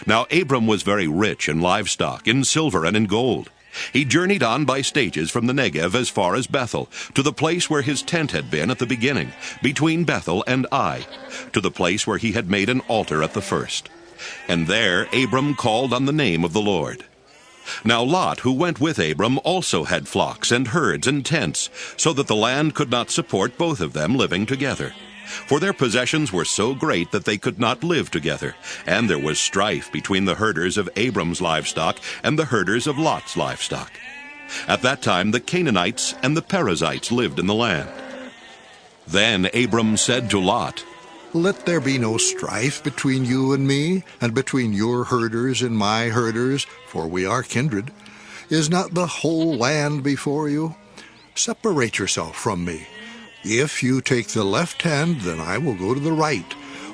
Now Abram was very rich in livestock, in silver and in gold. He journeyed on by stages from the Negev as far as Bethel, to the place where his tent had been at the beginning, between Bethel and Ai, to the place where he had made an altar at the first. And there Abram called on the name of the Lord. Now Lot, who went with Abram, also had flocks and herds and tents, so that the land could not support both of them living together. For their possessions were so great that they could not live together, and there was strife between the herders of Abram's livestock and the herders of Lot's livestock. At that time the Canaanites and the Perizzites lived in the land. Then Abram said to Lot, Let there be no strife between you and me, and between your herders and my herders, for we are kindred. Is not the whole land before you? Separate yourself from me. If you take the left hand, then I will go to the right.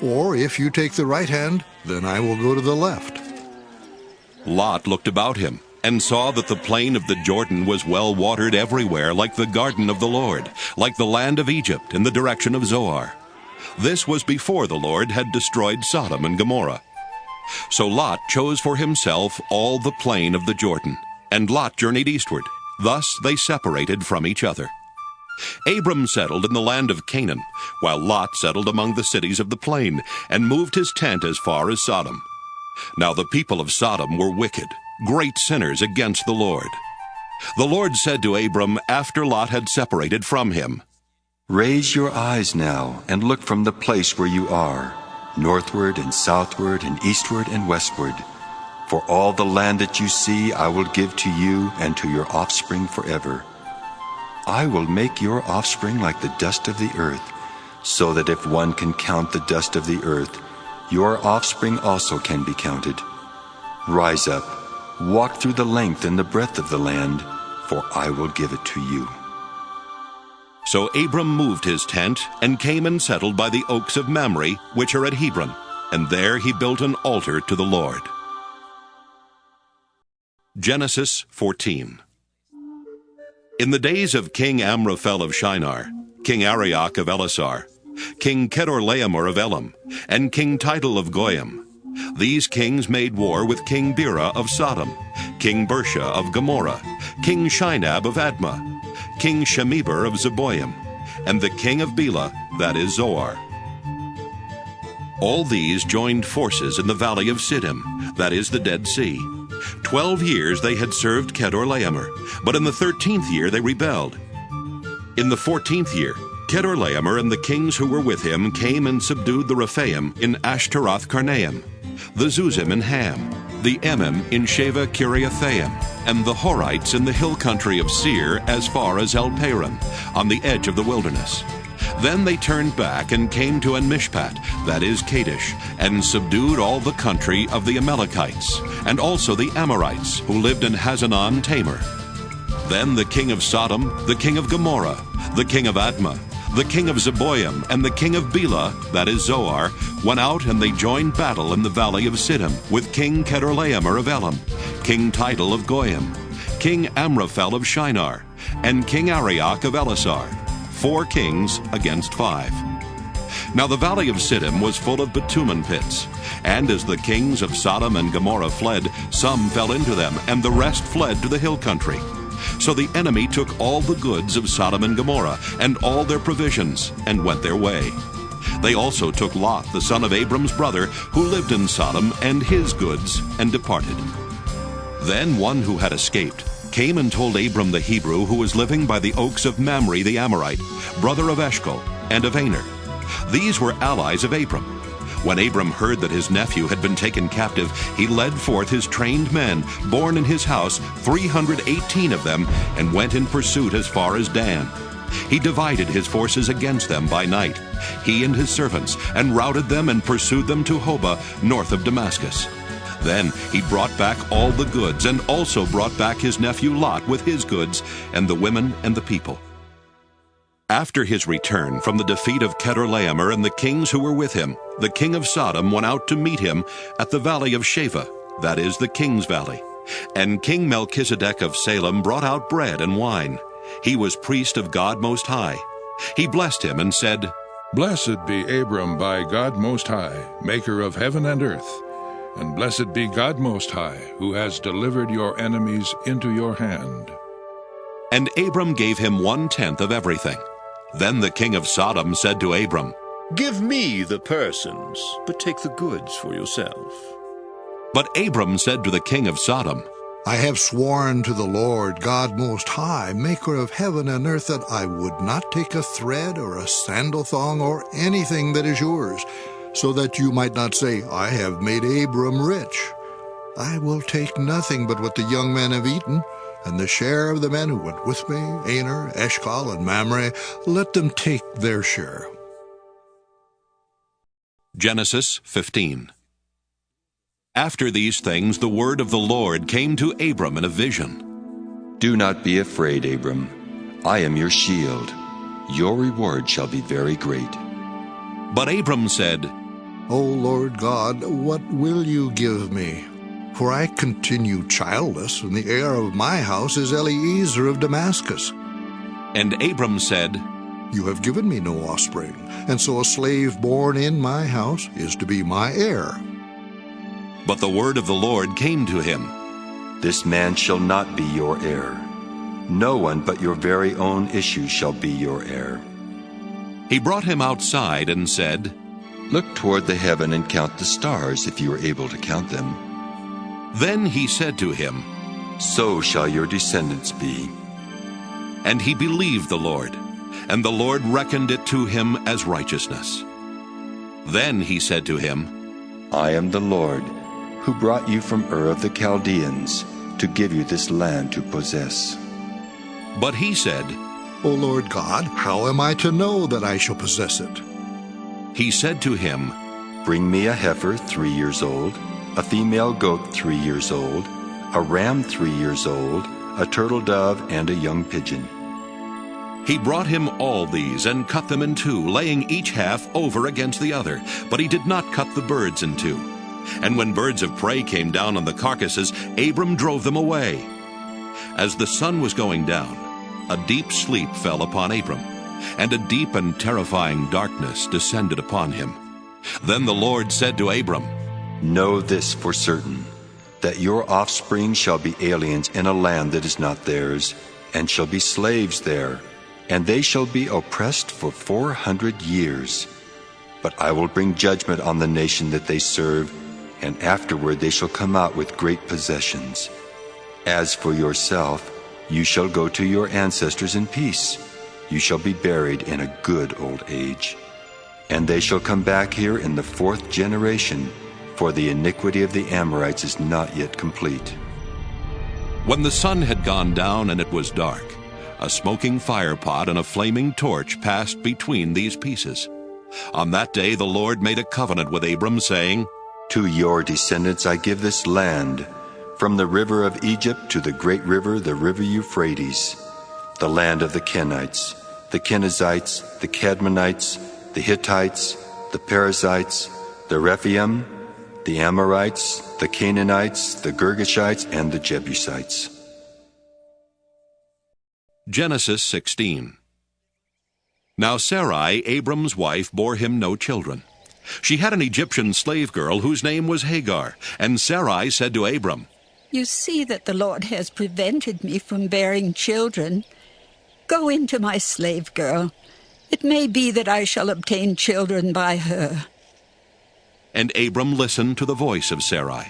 Or if you take the right hand, then I will go to the left. Lot looked about him, and saw that the plain of the Jordan was well watered everywhere, like the garden of the Lord, like the land of Egypt in the direction of Zoar. This was before the Lord had destroyed Sodom and Gomorrah. So Lot chose for himself all the plain of the Jordan, and Lot journeyed eastward. Thus they separated from each other. Abram settled in the land of Canaan, while Lot settled among the cities of the plain, and moved his tent as far as Sodom. Now the people of Sodom were wicked, great sinners against the Lord. The Lord said to Abram after Lot had separated from him, Raise your eyes now, and look from the place where you are, northward and southward and eastward and westward. For all the land that you see I will give to you and to your offspring forever. I will make your offspring like the dust of the earth, so that if one can count the dust of the earth, your offspring also can be counted. Rise up, walk through the length and the breadth of the land, for I will give it to you. So Abram moved his tent, and came and settled by the oaks of Mamre, which are at Hebron, and there he built an altar to the Lord. Genesis 14. In the days of King Amraphel of Shinar, King Arioch of Elasar, King Kedorlaomer of Elam, and King Tidal of Goyim, these kings made war with King Bera of Sodom, King Bersha of Gomorrah, King Shinab of Admah, King Shemeber of Zeboim, and the king of Bela, that is Zoar. All these joined forces in the valley of Siddim, that is the Dead Sea. 12 years they had served Kedorlaomer, but in the 13th year they rebelled. In the 14th year, Kedorlaomer and the kings who were with him came and subdued the Rephaim in Ashtaroth Karnaim, the Zuzim in Ham, the Emim in Sheva Kiriathaim, and the Horites in the hill country of Seir as far as El Paran, on the edge of the wilderness. Then they turned back and came to En-Mishpat, that is Kadesh, and subdued all the country of the Amalekites, and also the Amorites, who lived in Hazanon Tamar. Then the king of Sodom, the king of Gomorrah, the king of Admah, the king of Zeboim, and the king of Bela, that is Zoar, went out and they joined battle in the valley of Siddim with King Kedorlaomer of Elam, King Tidal of Goyim, King Amraphel of Shinar, and King Arioch of Elasar, 4 kings against 5. Now the valley of Siddim was full of bitumen pits, and as the kings of Sodom and Gomorrah fled, some fell into them, and the rest fled to the hill country. So the enemy took all the goods of Sodom and Gomorrah, and all their provisions, and went their way. They also took Lot, the son of Abram's brother, who lived in Sodom, and his goods, and departed. Then one who had escaped came and told Abram the Hebrew, who was living by the oaks of Mamre the Amorite, brother of Eshcol, and of Aner. These were allies of Abram. When Abram heard that his nephew had been taken captive, he led forth his trained men, born in his house, 318 of them, and went in pursuit as far as Dan. He divided his forces against them by night, he and his servants, and routed them and pursued them to Hobah, north of Damascus. Then he brought back all the goods, and also brought back his nephew Lot with his goods, and the women and the people. After his return from the defeat of Kedorlaomer and the kings who were with him, the king of Sodom went out to meet him at the valley of Sheva, that is the king's valley. And King Melchizedek of Salem brought out bread and wine. He was priest of God Most High. He blessed him and said, Blessed be Abram by God Most High, maker of heaven and earth. And blessed be God Most High, who has delivered your enemies into your hand. And Abram gave him 1/10 of everything. Then the king of Sodom said to Abram, Give me the persons, but take the goods for yourself. But Abram said to the king of Sodom, I have sworn to the Lord God Most High, maker of heaven and earth, that I would not take a thread or a sandal thong or anything that is yours, so that you might not say, I have made Abram rich. I will take nothing but what the young men have eaten, and the share of the men who went with me, Aner, Eshcol, and Mamre, let them take their share. Genesis 15. After these things the word of the Lord came to Abram in a vision. Do not be afraid, Abram. I am your shield. Your reward shall be very great. But Abram said, O Lord God, what will you give me? For I continue childless, and the heir of my house is Eliezer of Damascus. And Abram said, You have given me no offspring, and so a slave born in my house is to be my heir. But the word of the Lord came to him. This man shall not be your heir. No one but your very own issue shall be your heir. He brought him outside and said, Look toward the heaven and count the stars, if you are able to count them. Then he said to him, So shall your descendants be. And he believed the Lord, and the Lord reckoned it to him as righteousness. Then he said to him, I am the Lord, who brought you from Ur of the Chaldeans, to give you this land to possess. But he said, O Lord God, how am I to know that I shall possess it? He said to him, Bring me a heifer 3 years old, a female goat 3 years old, a ram 3 years old, a turtle dove, and a young pigeon. He brought him all these and cut them in two, laying each half over against the other. But he did not cut the birds in two. And when birds of prey came down on the carcasses, Abram drove them away. As the sun was going down, a deep sleep fell upon Abram, and a deep and terrifying darkness descended upon him. Then the Lord said to Abram, Know this for certain, that your offspring shall be aliens in a land that is not theirs, and shall be slaves there, and they shall be oppressed for 400 years. But I will bring judgment on the nation that they serve, and afterward they shall come out with great possessions. As for yourself, you shall go to your ancestors in peace. You shall be buried in a good old age. And they shall come back here in the 4th generation, for the iniquity of the Amorites is not yet complete. When the sun had gone down and it was dark, a smoking firepot and a flaming torch passed between these pieces. On that day the Lord made a covenant with Abram, saying, To your descendants I give this land, from the river of Egypt to the great river, the river Euphrates, the land of the Kenites, the Kenizzites, the Cadmonites, the Hittites, the Perizzites, the Rephaim, the Amorites, the Canaanites, the Girgashites, and the Jebusites. Genesis 16. Now Sarai, Abram's wife, bore him no children. She had an Egyptian slave girl whose name was Hagar, and Sarai said to Abram, You see that the Lord has prevented me from bearing children. Go into my slave girl. It may be that I shall obtain children by her. And Abram listened to the voice of Sarai.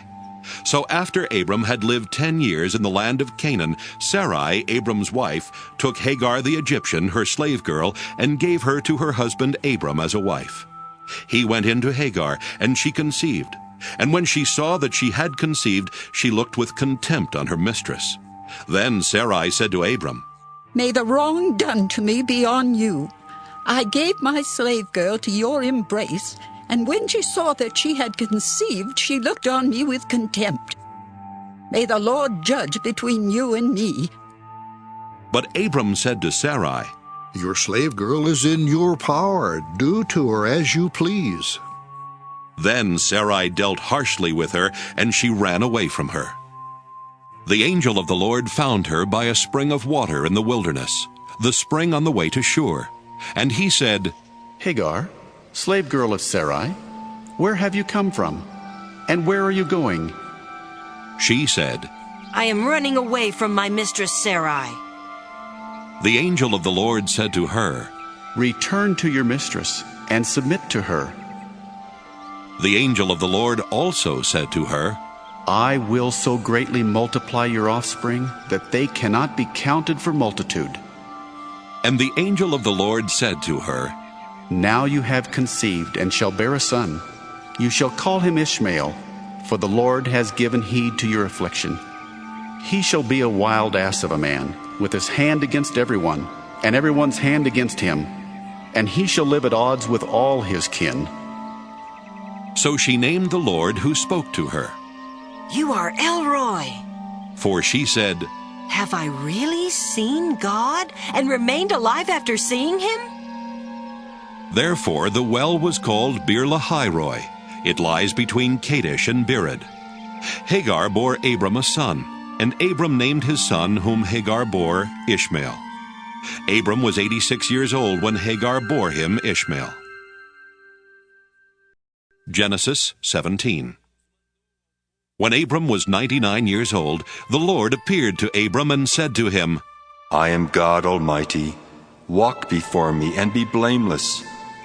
So after Abram had lived 10 years in the land of Canaan, Sarai, Abram's wife, took Hagar the Egyptian, her slave girl, and gave her to her husband Abram as a wife. He went in to Hagar, and she conceived. And when she saw that she had conceived, she looked with contempt on her mistress. Then Sarai said to Abram, May the wrong done to me be on you. I gave my slave girl to your embrace, and when she saw that she had conceived, she looked on me with contempt. May the Lord judge between you and me. But Abram said to Sarai, Your slave girl is in your power. Do to her as you please. Then Sarai dealt harshly with her, and she ran away from her. The angel of the Lord found her by a spring of water in the wilderness, the spring on the way to Shur. And he said, Hagar, slave girl of Sarai, where have you come from? And where are you going? She said, I am running away from my mistress Sarai. The angel of the Lord said to her, Return to your mistress, and submit to her. The angel of the Lord also said to her, I will so greatly multiply your offspring that they cannot be counted for multitude. And the angel of the Lord said to her, Now you have conceived and shall bear a son. You shall call him Ishmael, for the Lord has given heed to your affliction. He shall be a wild ass of a man, with his hand against everyone, and everyone's hand against him, and he shall live at odds with all his kin. So she named the Lord who spoke to her. You are Elroy. For she said, Have I really seen God and remained alive after seeing him? Therefore the well was called Beer-lahai-roi. It lies between Kadesh and Bered. Hagar bore Abram a son, and Abram named his son whom Hagar bore Ishmael. Abram was 86 years old when Hagar bore him Ishmael. Genesis 17. When Abram was 99 years old, the Lord appeared to Abram and said to him, I am God Almighty. Walk before me and be blameless,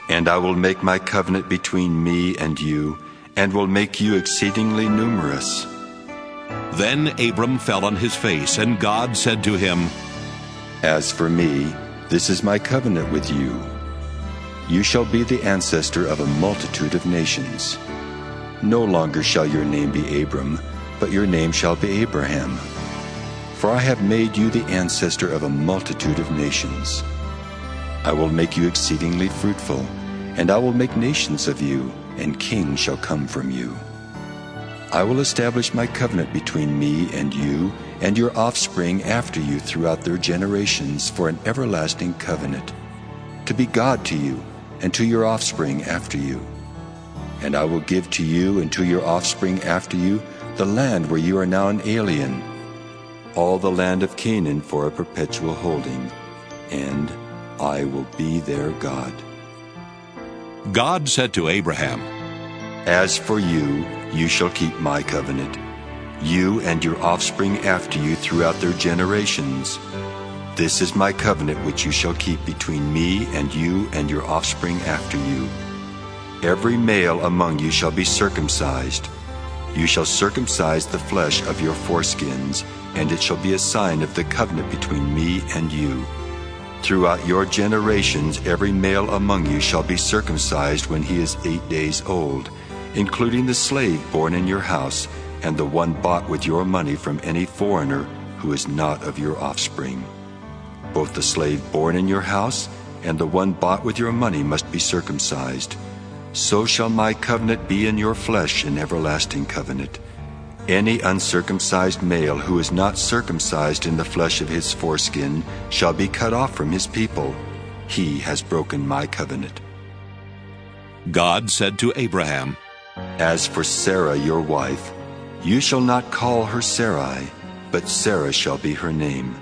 and I will make my covenant between me and you, and will make you exceedingly numerous. Then Abram fell on his face, and God said to him, As for me, this is my covenant with you. You shall be the ancestor of a multitude of nations. No longer shall your name be Abram, but your name shall be Abraham. For I have made you the ancestor of a multitude of nations. I will make you exceedingly fruitful, and I will make nations of you, and kings shall come from you. I will establish my covenant between me and you, and your offspring after you throughout their generations for an everlasting covenant, to be God to you, and to your offspring after you. And I will give to you and to your offspring after you the land where you are now an alien, all the land of Canaan for a perpetual holding, and I will be their God. God said to Abraham, As for you, you shall keep my covenant, you and your offspring after you throughout their generations. This is my covenant which you shall keep between me and you and your offspring after you. Every male among you shall be circumcised. You shall circumcise the flesh of your foreskins, and it shall be a sign of the covenant between me and you. Throughout your generations, every male among you shall be circumcised when he is 8 days old, including the slave born in your house, and the one bought with your money from any foreigner who is not of your offspring. Both the slave born in your house and the one bought with your money must be circumcised. So shall my covenant be in your flesh, an everlasting covenant. Any uncircumcised male who is not circumcised in the flesh of his foreskin shall be cut off from his people. He has broken my covenant. God said to Abraham, As for Sarah your wife, you shall not call her Sarai, but Sarah shall be her name.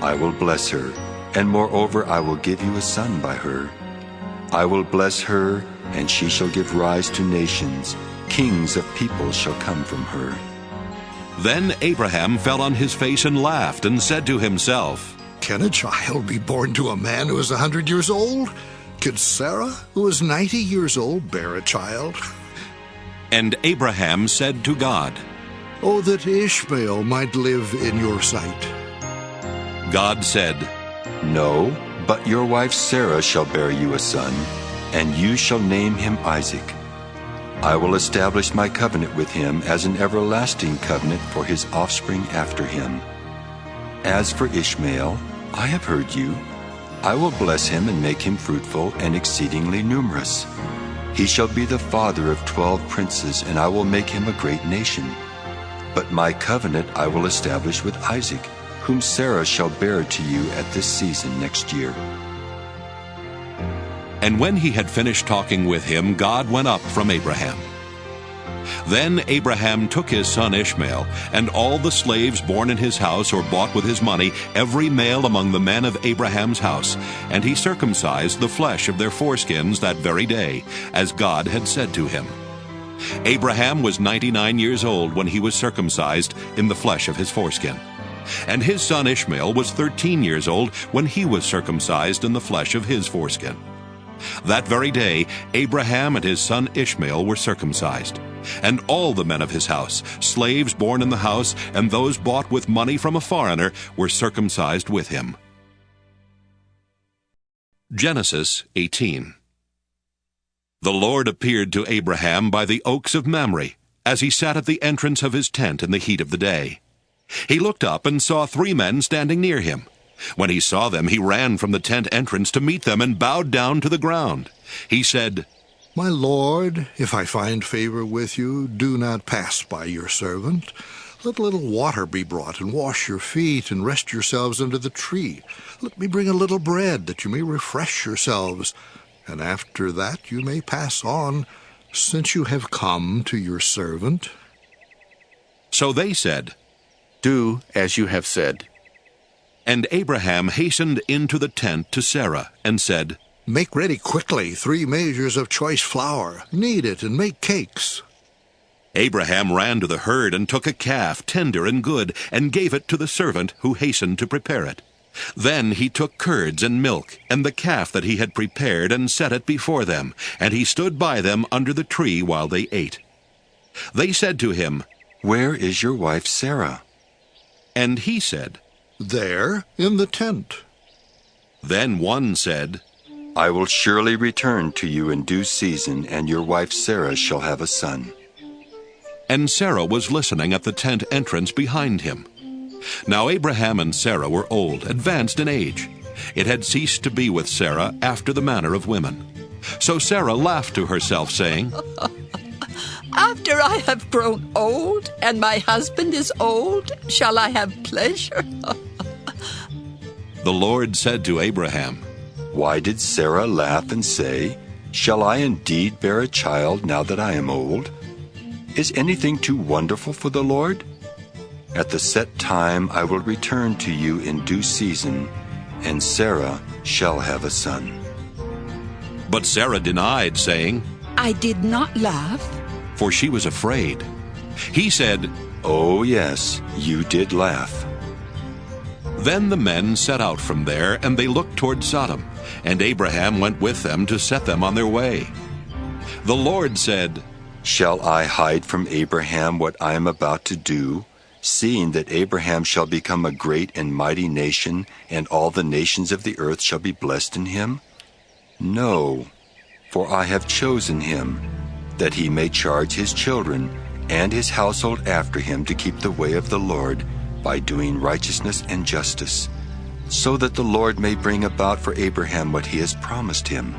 I will bless her, and moreover I will give you a son by her. I will bless her, and she shall give rise to nations. Kings of peoples shall come from her. Then Abraham fell on his face and laughed, and said to himself, Can a child be born to a man who is 100 years old? Can Sarah, who is 90 years old, bear a child? And Abraham said to God, Oh, that Ishmael might live in your sight. God said, No, but your wife Sarah shall bear you a son, and you shall name him Isaac. I will establish my covenant with him as an everlasting covenant for his offspring after him. As for Ishmael, I have heard you. I will bless him and make him fruitful and exceedingly numerous. He shall be the father of 12 princes, and I will make him a great nation. But my covenant I will establish with Isaac, whom Sarah shall bear to you at this season next year. And when he had finished talking with him, God went up from Abraham. Then Abraham took his son Ishmael, and all the slaves born in his house or bought with his money, every male among the men of Abraham's house, and he circumcised the flesh of their foreskins that very day, as God had said to him. Abraham was 99 years old when he was circumcised in the flesh of his foreskin. And his son Ishmael was 13 years old when he was circumcised in the flesh of his foreskin. That very day Abraham and his son Ishmael were circumcised. And all the men of his house, slaves born in the house, and those bought with money from a foreigner, were circumcised with him. Genesis 18. The Lord appeared to Abraham by the oaks of Mamre, as he sat at the entrance of his tent in the heat of the day. He looked up and saw 3 men standing near him. When he saw them, he ran from the tent entrance to meet them and bowed down to the ground. He said, My Lord, if I find favor with you, do not pass by your servant. Let a little water be brought, and wash your feet, and rest yourselves under the tree. Let me bring a little bread, that you may refresh yourselves, and after that you may pass on, since you have come to your servant. So they said, Do as you have said. And Abraham hastened into the tent to Sarah, and said, Make ready quickly 3 measures of choice flour. Knead it and make cakes. Abraham ran to the herd and took a calf, tender and good, and gave it to the servant who hastened to prepare it. Then he took curds and milk, and the calf that he had prepared, and set it before them, and he stood by them under the tree while they ate. They said to him, Where is your wife Sarah? And he said, There, in the tent. Then one said, I will surely return to you in due season, and your wife Sarah shall have a son. And Sarah was listening at the tent entrance behind him. Now Abraham and Sarah were old, advanced in age. It had ceased to be with Sarah after the manner of women. So Sarah laughed to herself, saying, After I have grown old, and my husband is old, shall I have pleasure? The Lord said to Abraham, Why did Sarah laugh and say, Shall I indeed bear a child now that I am old? Is anything too wonderful for the Lord? At the set time I will return to you in due season, and Sarah shall have a son. But Sarah denied, saying, I did not laugh. For she was afraid. He said, Oh, yes, you did laugh. Then the men set out from there, and they looked toward Sodom, and Abraham went with them to set them on their way. The Lord said, Shall I hide from Abraham what I am about to do, seeing that Abraham shall become a great and mighty nation, and all the nations of the earth shall be blessed in him? No, for I have chosen him, that he may charge his children and his household after him to keep the way of the Lord by doing righteousness and justice, so that the Lord may bring about for Abraham what he has promised him.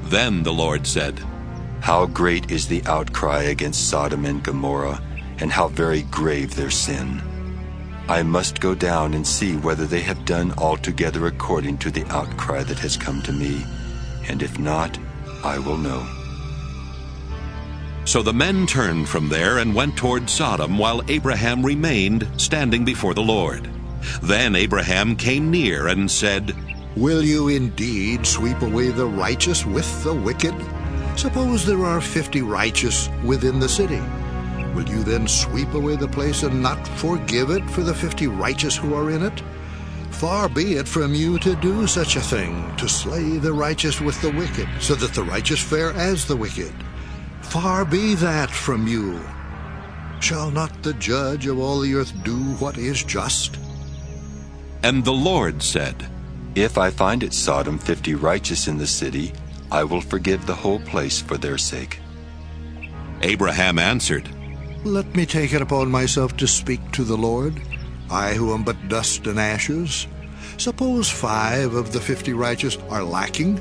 Then the Lord said, How great is the outcry against Sodom and Gomorrah, and how very grave their sin. I must go down and see whether they have done altogether according to the outcry that has come to me, and if not, I will know. So the men turned from there and went toward Sodom, while Abraham remained standing before the Lord. Then Abraham came near and said, Will you indeed sweep away the righteous with the wicked? Suppose there are 50 righteous within the city. Will you then sweep away the place and not forgive it for the 50 righteous who are in it? Far be it from you to do such a thing, to slay the righteous with the wicked, so that the righteous fare as the wicked. Far be that from you. Shall not the judge of all the earth do what is just? And the Lord said, If I find at Sodom 50 righteous in the city, I will forgive the whole place for their sake. Abraham answered, Let me take it upon myself to speak to the Lord, I who am but dust and ashes. Suppose 5 of the 50 righteous are lacking.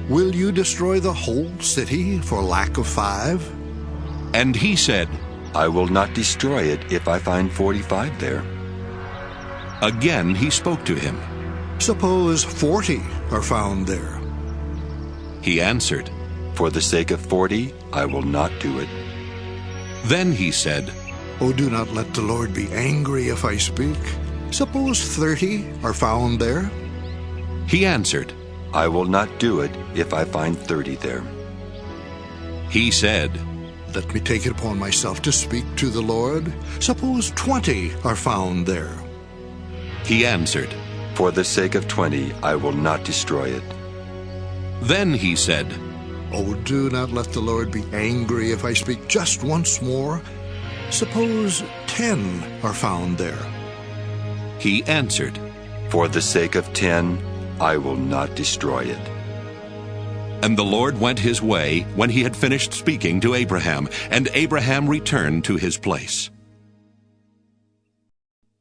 Will you destroy the whole city for lack of 5? And he said, I will not destroy it if I find 45 there. Again he spoke to him. Suppose 40 are found there. He answered, For the sake of 40, I will not do it. Then he said, Oh, do not let the Lord be angry if I speak. Suppose 30 are found there. He answered, I will not do it if I find 30 there. He said, Let me take it upon myself to speak to the Lord. Suppose 20 are found there. He answered, For the sake of 20, I will not destroy it. Then he said, Oh, do not let the Lord be angry if I speak just once more. Suppose 10 are found there. He answered, For the sake of 10, I will not destroy it. And the Lord went his way when he had finished speaking to Abraham, and Abraham returned to his place.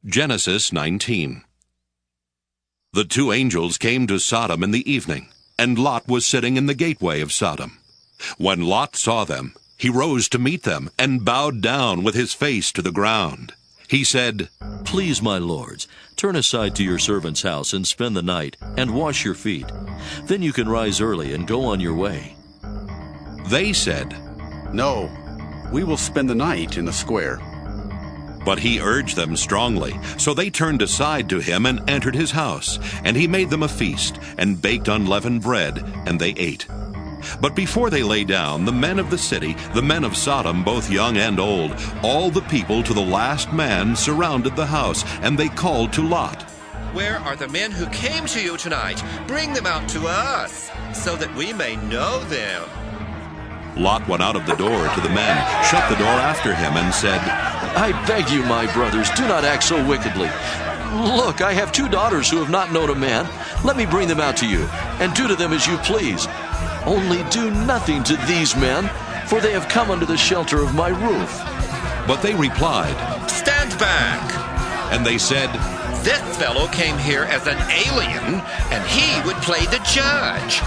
Genesis 19. The 2 angels came to Sodom in the evening, and Lot was sitting in the gateway of Sodom. When Lot saw them, he rose to meet them, and bowed down with his face to the ground. He said, Please, my lords, turn aside to your servant's house and spend the night, and wash your feet. Then you can rise early and go on your way. They said, No, we will spend the night in the square. But he urged them strongly, so they turned aside to him and entered his house. And he made them a feast, and baked unleavened bread, and they ate. But before they lay down, the men of the city, the men of Sodom, both young and old, all the people to the last man, surrounded the house, and they called to Lot. Where are the men who came to you tonight? Bring them out to us, so that we may know them. Lot went out of the door to the men, shut the door after him, and said, I beg you, my brothers, do not act so wickedly. Look, I have 2 daughters who have not known a man. Let me bring them out to you, and do to them as you please. Only do nothing to these men, for they have come under the shelter of my roof. But they replied, Stand back! And they said, This fellow came here as an alien, and he would play the judge.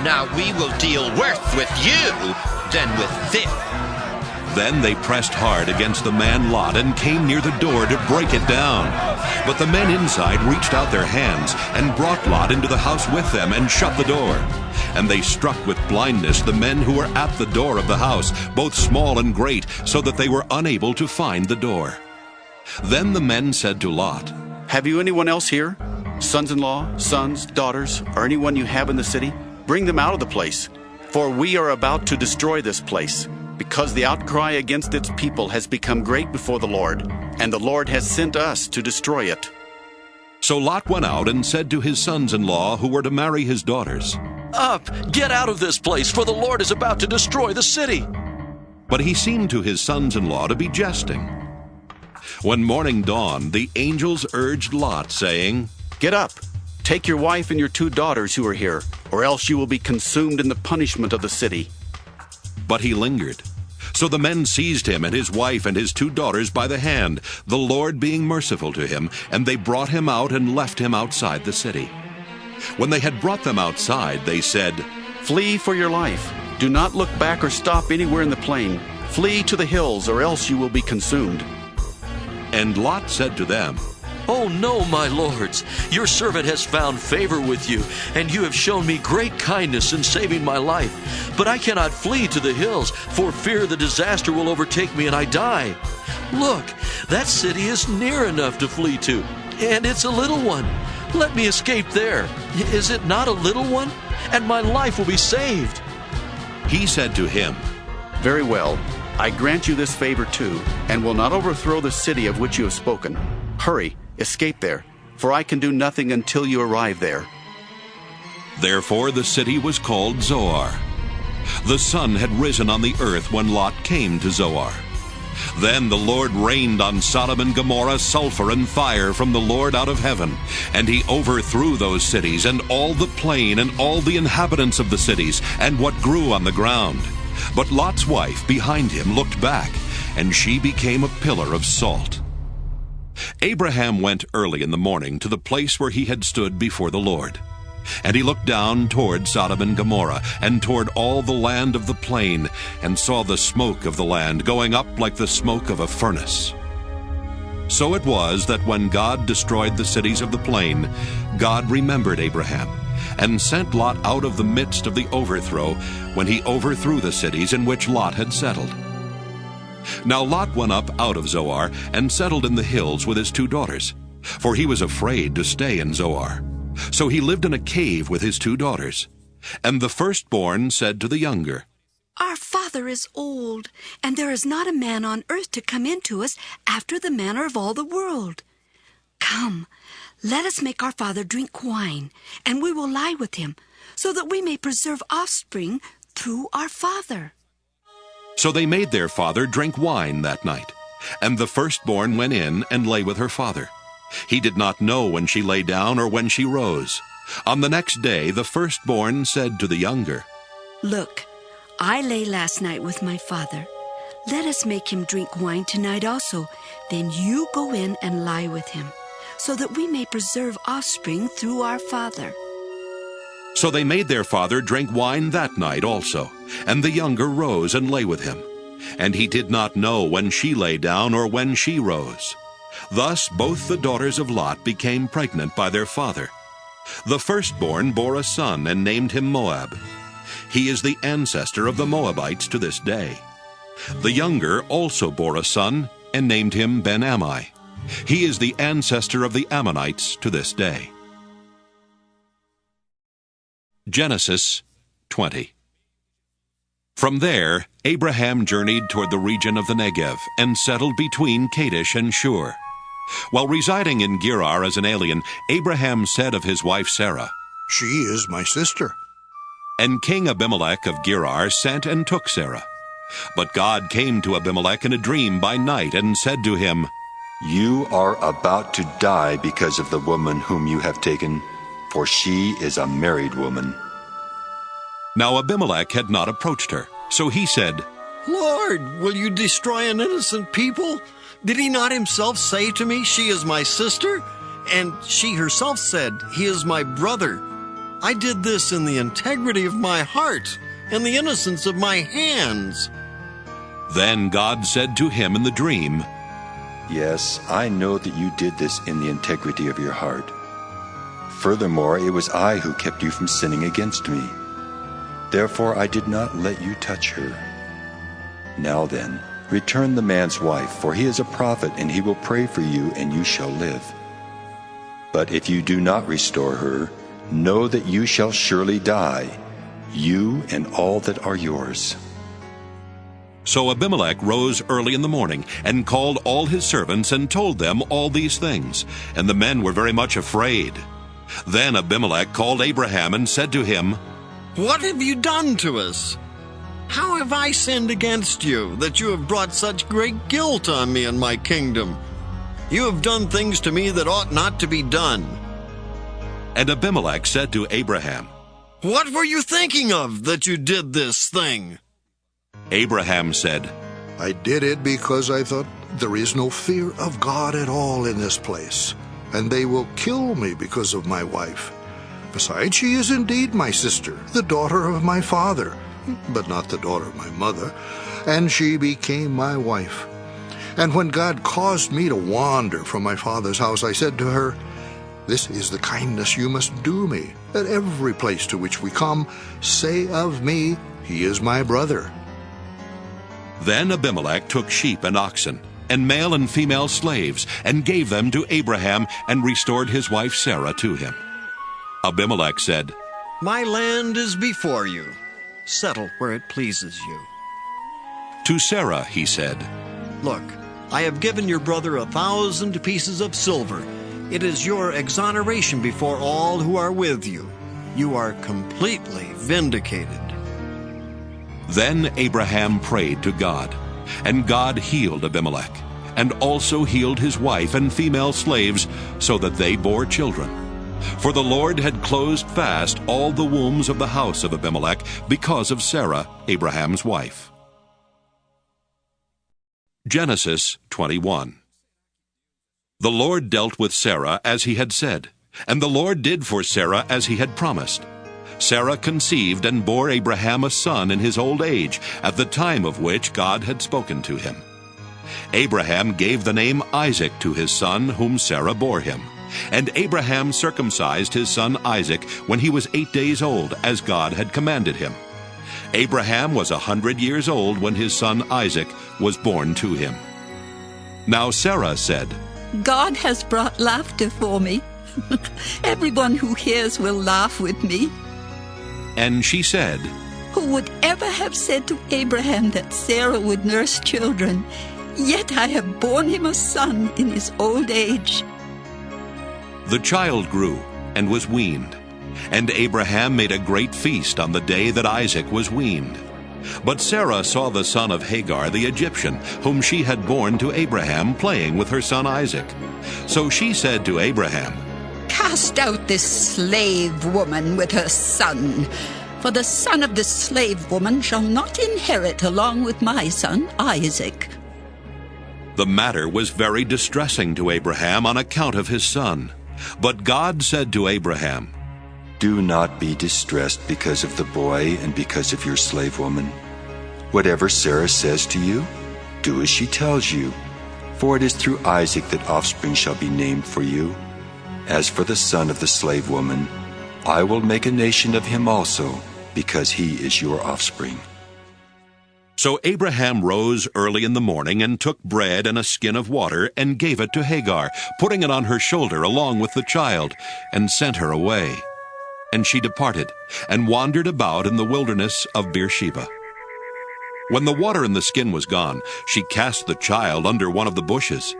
Now we will deal worse with you than with this. Then they pressed hard against the man Lot and came near the door to break it down. But the men inside reached out their hands and brought Lot into the house with them and shut the door. And they struck with blindness the men who were at the door of the house, both small and great, so that they were unable to find the door. Then the men said to Lot, Have you anyone else here? Sons-in-law, sons, daughters, or anyone you have in the city, bring them out of the place. For we are about to destroy this place, because the outcry against its people has become great before the Lord, and the Lord has sent us to destroy it. So Lot went out and said to his sons-in-law who were to marry his daughters, Up, get out of this place, for the Lord is about to destroy the city. But he seemed to his sons-in-law to be jesting. When morning dawned, the angels urged Lot, saying, Get up, take your wife and your 2 daughters who are here, or else you will be consumed in the punishment of the city. But he lingered. So the men seized him and his wife and his 2 daughters by the hand, the Lord being merciful to him, and they brought him out and left him outside the city. When they had brought them outside, they said, Flee for your life. Do not look back or stop anywhere in the plain. Flee to the hills, or else you will be consumed. And Lot said to them, Oh no, my lords, your servant has found favor with you, and you have shown me great kindness in saving my life. But I cannot flee to the hills, for fear the disaster will overtake me and I die. Look, that city is near enough to flee to, and it's a little one. Let me escape there. Is it not a little one? And my life will be saved. He said to him, Very well, I grant you this favor too, and will not overthrow the city of which you have spoken. Hurry, escape there, for I can do nothing until you arrive there. Therefore the city was called Zoar. The sun had risen on the earth when Lot came to Zoar. Then the Lord rained on Sodom and Gomorrah sulfur and fire from the Lord out of heaven, and he overthrew those cities, and all the plain, and all the inhabitants of the cities, and what grew on the ground. But Lot's wife behind him looked back, and she became a pillar of salt. Abraham went early in the morning to the place where he had stood before the Lord. And he looked down toward Sodom and Gomorrah, and toward all the land of the plain, and saw the smoke of the land going up like the smoke of a furnace. So it was that when God destroyed the cities of the plain, God remembered Abraham, and sent Lot out of the midst of the overthrow, when he overthrew the cities in which Lot had settled. Now Lot went up out of Zoar, and settled in the hills with his 2 daughters, for he was afraid to stay in Zoar. So he lived in a cave with his 2 daughters. And the firstborn said to the younger, Our father is old, and there is not a man on earth to come in to us after the manner of all the world. Come, let us make our father drink wine, and we will lie with him, so that we may preserve offspring through our father. So they made their father drink wine that night. And the firstborn went in and lay with her father. He did not know when she lay down or when she rose. On the next day the firstborn said to the younger, Look, I lay last night with my father. Let us make him drink wine tonight also. Then you go in and lie with him, so that we may preserve offspring through our father. So they made their father drink wine that night also. And the younger rose and lay with him. And he did not know when she lay down or when she rose. Thus both the daughters of Lot became pregnant by their father. The firstborn bore a son and named him Moab. He is the ancestor of the Moabites to this day. The younger also bore a son and named him Ben-Ammi. He is the ancestor of the Ammonites to this day. Genesis 20. From there, Abraham journeyed toward the region of the Negev and settled between Kadesh and Shur. While residing in Gerar as an alien, Abraham said of his wife Sarah, She is my sister. And King Abimelech of Gerar sent and took Sarah. But God came to Abimelech in a dream by night and said to him, You are about to die because of the woman whom you have taken, for she is a married woman. Now Abimelech had not approached her, so he said, Lord, will you destroy an innocent people? Did he not himself say to me, She is my sister? And she herself said, He is my brother. I did this in the integrity of my heart and the innocence of my hands. Then God said to him in the dream, Yes, I know that you did this in the integrity of your heart. Furthermore, it was I who kept you from sinning against me. Therefore I did not let you touch her. Now then, return the man's wife, for he is a prophet, and he will pray for you, and you shall live. But if you do not restore her, know that you shall surely die, you and all that are yours." So Abimelech rose early in the morning and called all his servants and told them all these things, and the men were very much afraid. Then Abimelech called Abraham and said to him, "What have you done to us? How have I sinned against you, that you have brought such great guilt on me and my kingdom? You have done things to me that ought not to be done." And Abimelech said to Abraham, "What were you thinking of that you did this thing?" Abraham said, "I did it because I thought there is no fear of God at all in this place, and they will kill me because of my wife. Besides, she is indeed my sister, the daughter of my father, but not the daughter of my mother, and she became my wife. And when God caused me to wander from my father's house, I said to her, 'This is the kindness you must do me. At every place to which we come, say of me, he is my brother.'" Then Abimelech took sheep and oxen, and male and female slaves, and gave them to Abraham, and restored his wife Sarah to him. Abimelech said, "My land is before you. Settle where it pleases you." To Sarah he said, "Look, I have given your brother 1,000 pieces of silver. It is your exoneration before all who are with you. You are completely vindicated." Then Abraham prayed to God, and God healed Abimelech, and also healed his wife and female slaves, so that they bore children. For the Lord had closed fast all the wombs of the house of Abimelech because of Sarah, Abraham's wife. Genesis 21. The Lord dealt with Sarah as he had said, and the Lord did for Sarah as he had promised. Sarah conceived and bore Abraham a son in his old age, at the time of which God had spoken to him. Abraham gave the name Isaac to his son, whom Sarah bore him. And Abraham circumcised his son Isaac when he was 8 days old, as God had commanded him. Abraham was 100 years old when his son Isaac was born to him. Now Sarah said, God has brought laughter for me. Everyone who hears will laugh with me. And she said, Who would ever have said to Abraham that Sarah would nurse children? Yet I have borne him a son in his old age. The child grew and was weaned, and Abraham made a great feast on the day that Isaac was weaned. But Sarah saw the son of Hagar the Egyptian, whom she had borne to Abraham, playing with her son Isaac. So she said to Abraham, Cast out this slave woman with her son, for the son of the slave woman shall not inherit along with my son Isaac. The matter was very distressing to Abraham on account of his son. But God said to Abraham, Do not be distressed because of the boy and because of your slave woman. Whatever Sarah says to you, do as she tells you, for it is through Isaac that offspring shall be named for you. As for the son of the slave woman, I will make a nation of him also, because he is your offspring. So Abraham rose early in the morning and took bread and a skin of water and gave it to Hagar, putting it on her shoulder along with the child, and sent her away. And she departed and wandered about in the wilderness of Beersheba. When the water in the skin was gone, she cast the child under one of the bushes.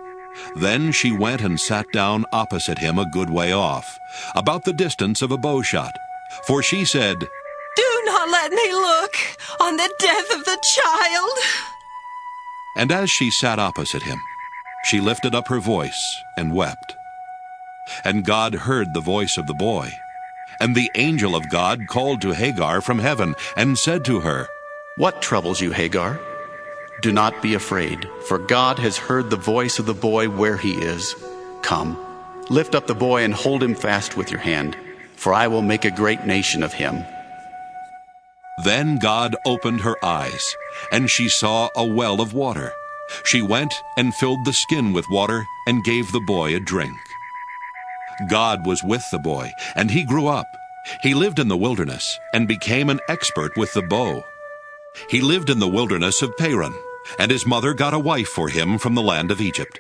Then she went and sat down opposite him a good way off, about the distance of a bow shot. For she said, Do not let me look on the death of the child. And as she sat opposite him, she lifted up her voice and wept. And God heard the voice of the boy. And the angel of God called to Hagar from heaven and said to her, What troubles you, Hagar? Do not be afraid, for God has heard the voice of the boy where he is. Come, lift up the boy and hold him fast with your hand, for I will make a great nation of him. Then God opened her eyes, and she saw a well of water. She went and filled the skin with water and gave the boy a drink. God was with the boy, and he grew up. He lived in the wilderness and became an expert with the bow. He lived in the wilderness of Paran, and his mother got a wife for him from the land of Egypt.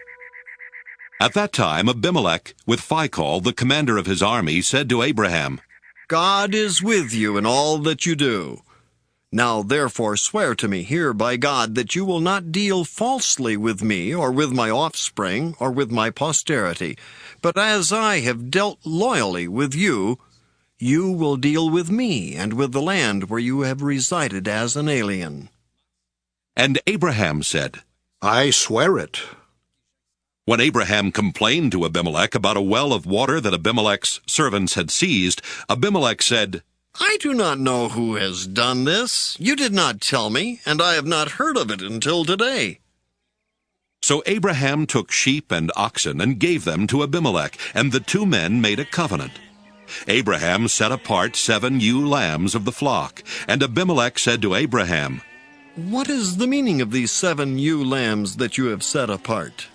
At that time Abimelech, with Phicol, the commander of his army, said to Abraham, God is with you in all that you do. Now therefore swear to me here by God that you will not deal falsely with me, or with my offspring, or with my posterity, but as I have dealt loyally with you, you will deal with me and with the land where you have resided as an alien. And Abraham said, I swear it. When Abraham complained to Abimelech about a well of water that Abimelech's servants had seized, Abimelech said, I do not know who has done this. You did not tell me, and I have not heard of it until today. So Abraham took sheep and oxen and gave them to Abimelech, and the two men made a covenant. Abraham set apart 7 ewe lambs of the flock, and Abimelech said to Abraham, What is the meaning of these 7 ewe lambs that you have set apart?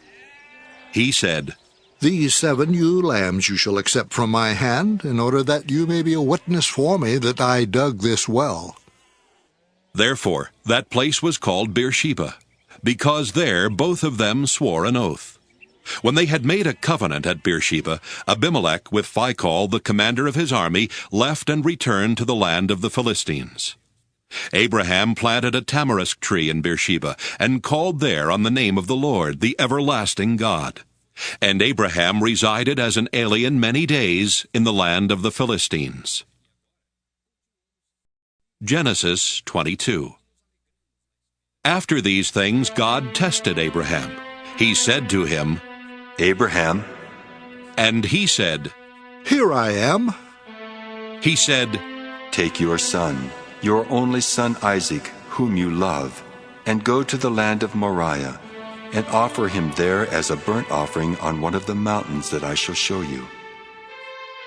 He said, These 7 ewe lambs you shall accept from my hand, in order that you may be a witness for me that I dug this well. Therefore that place was called Beersheba, because there both of them swore an oath. When they had made a covenant at Beersheba, Abimelech, with Phicol, the commander of his army, left and returned to the land of the Philistines. Abraham planted a tamarisk tree in Beersheba, and called there on the name of the Lord, the everlasting God. And Abraham resided as an alien many days in the land of the Philistines. Genesis 22. After these things God tested Abraham. He said to him, Abraham. And he said, Here I am. He said, Take your son, your only son Isaac, whom you love, and go to the land of Moriah, and offer him there as a burnt offering on one of the mountains that I shall show you.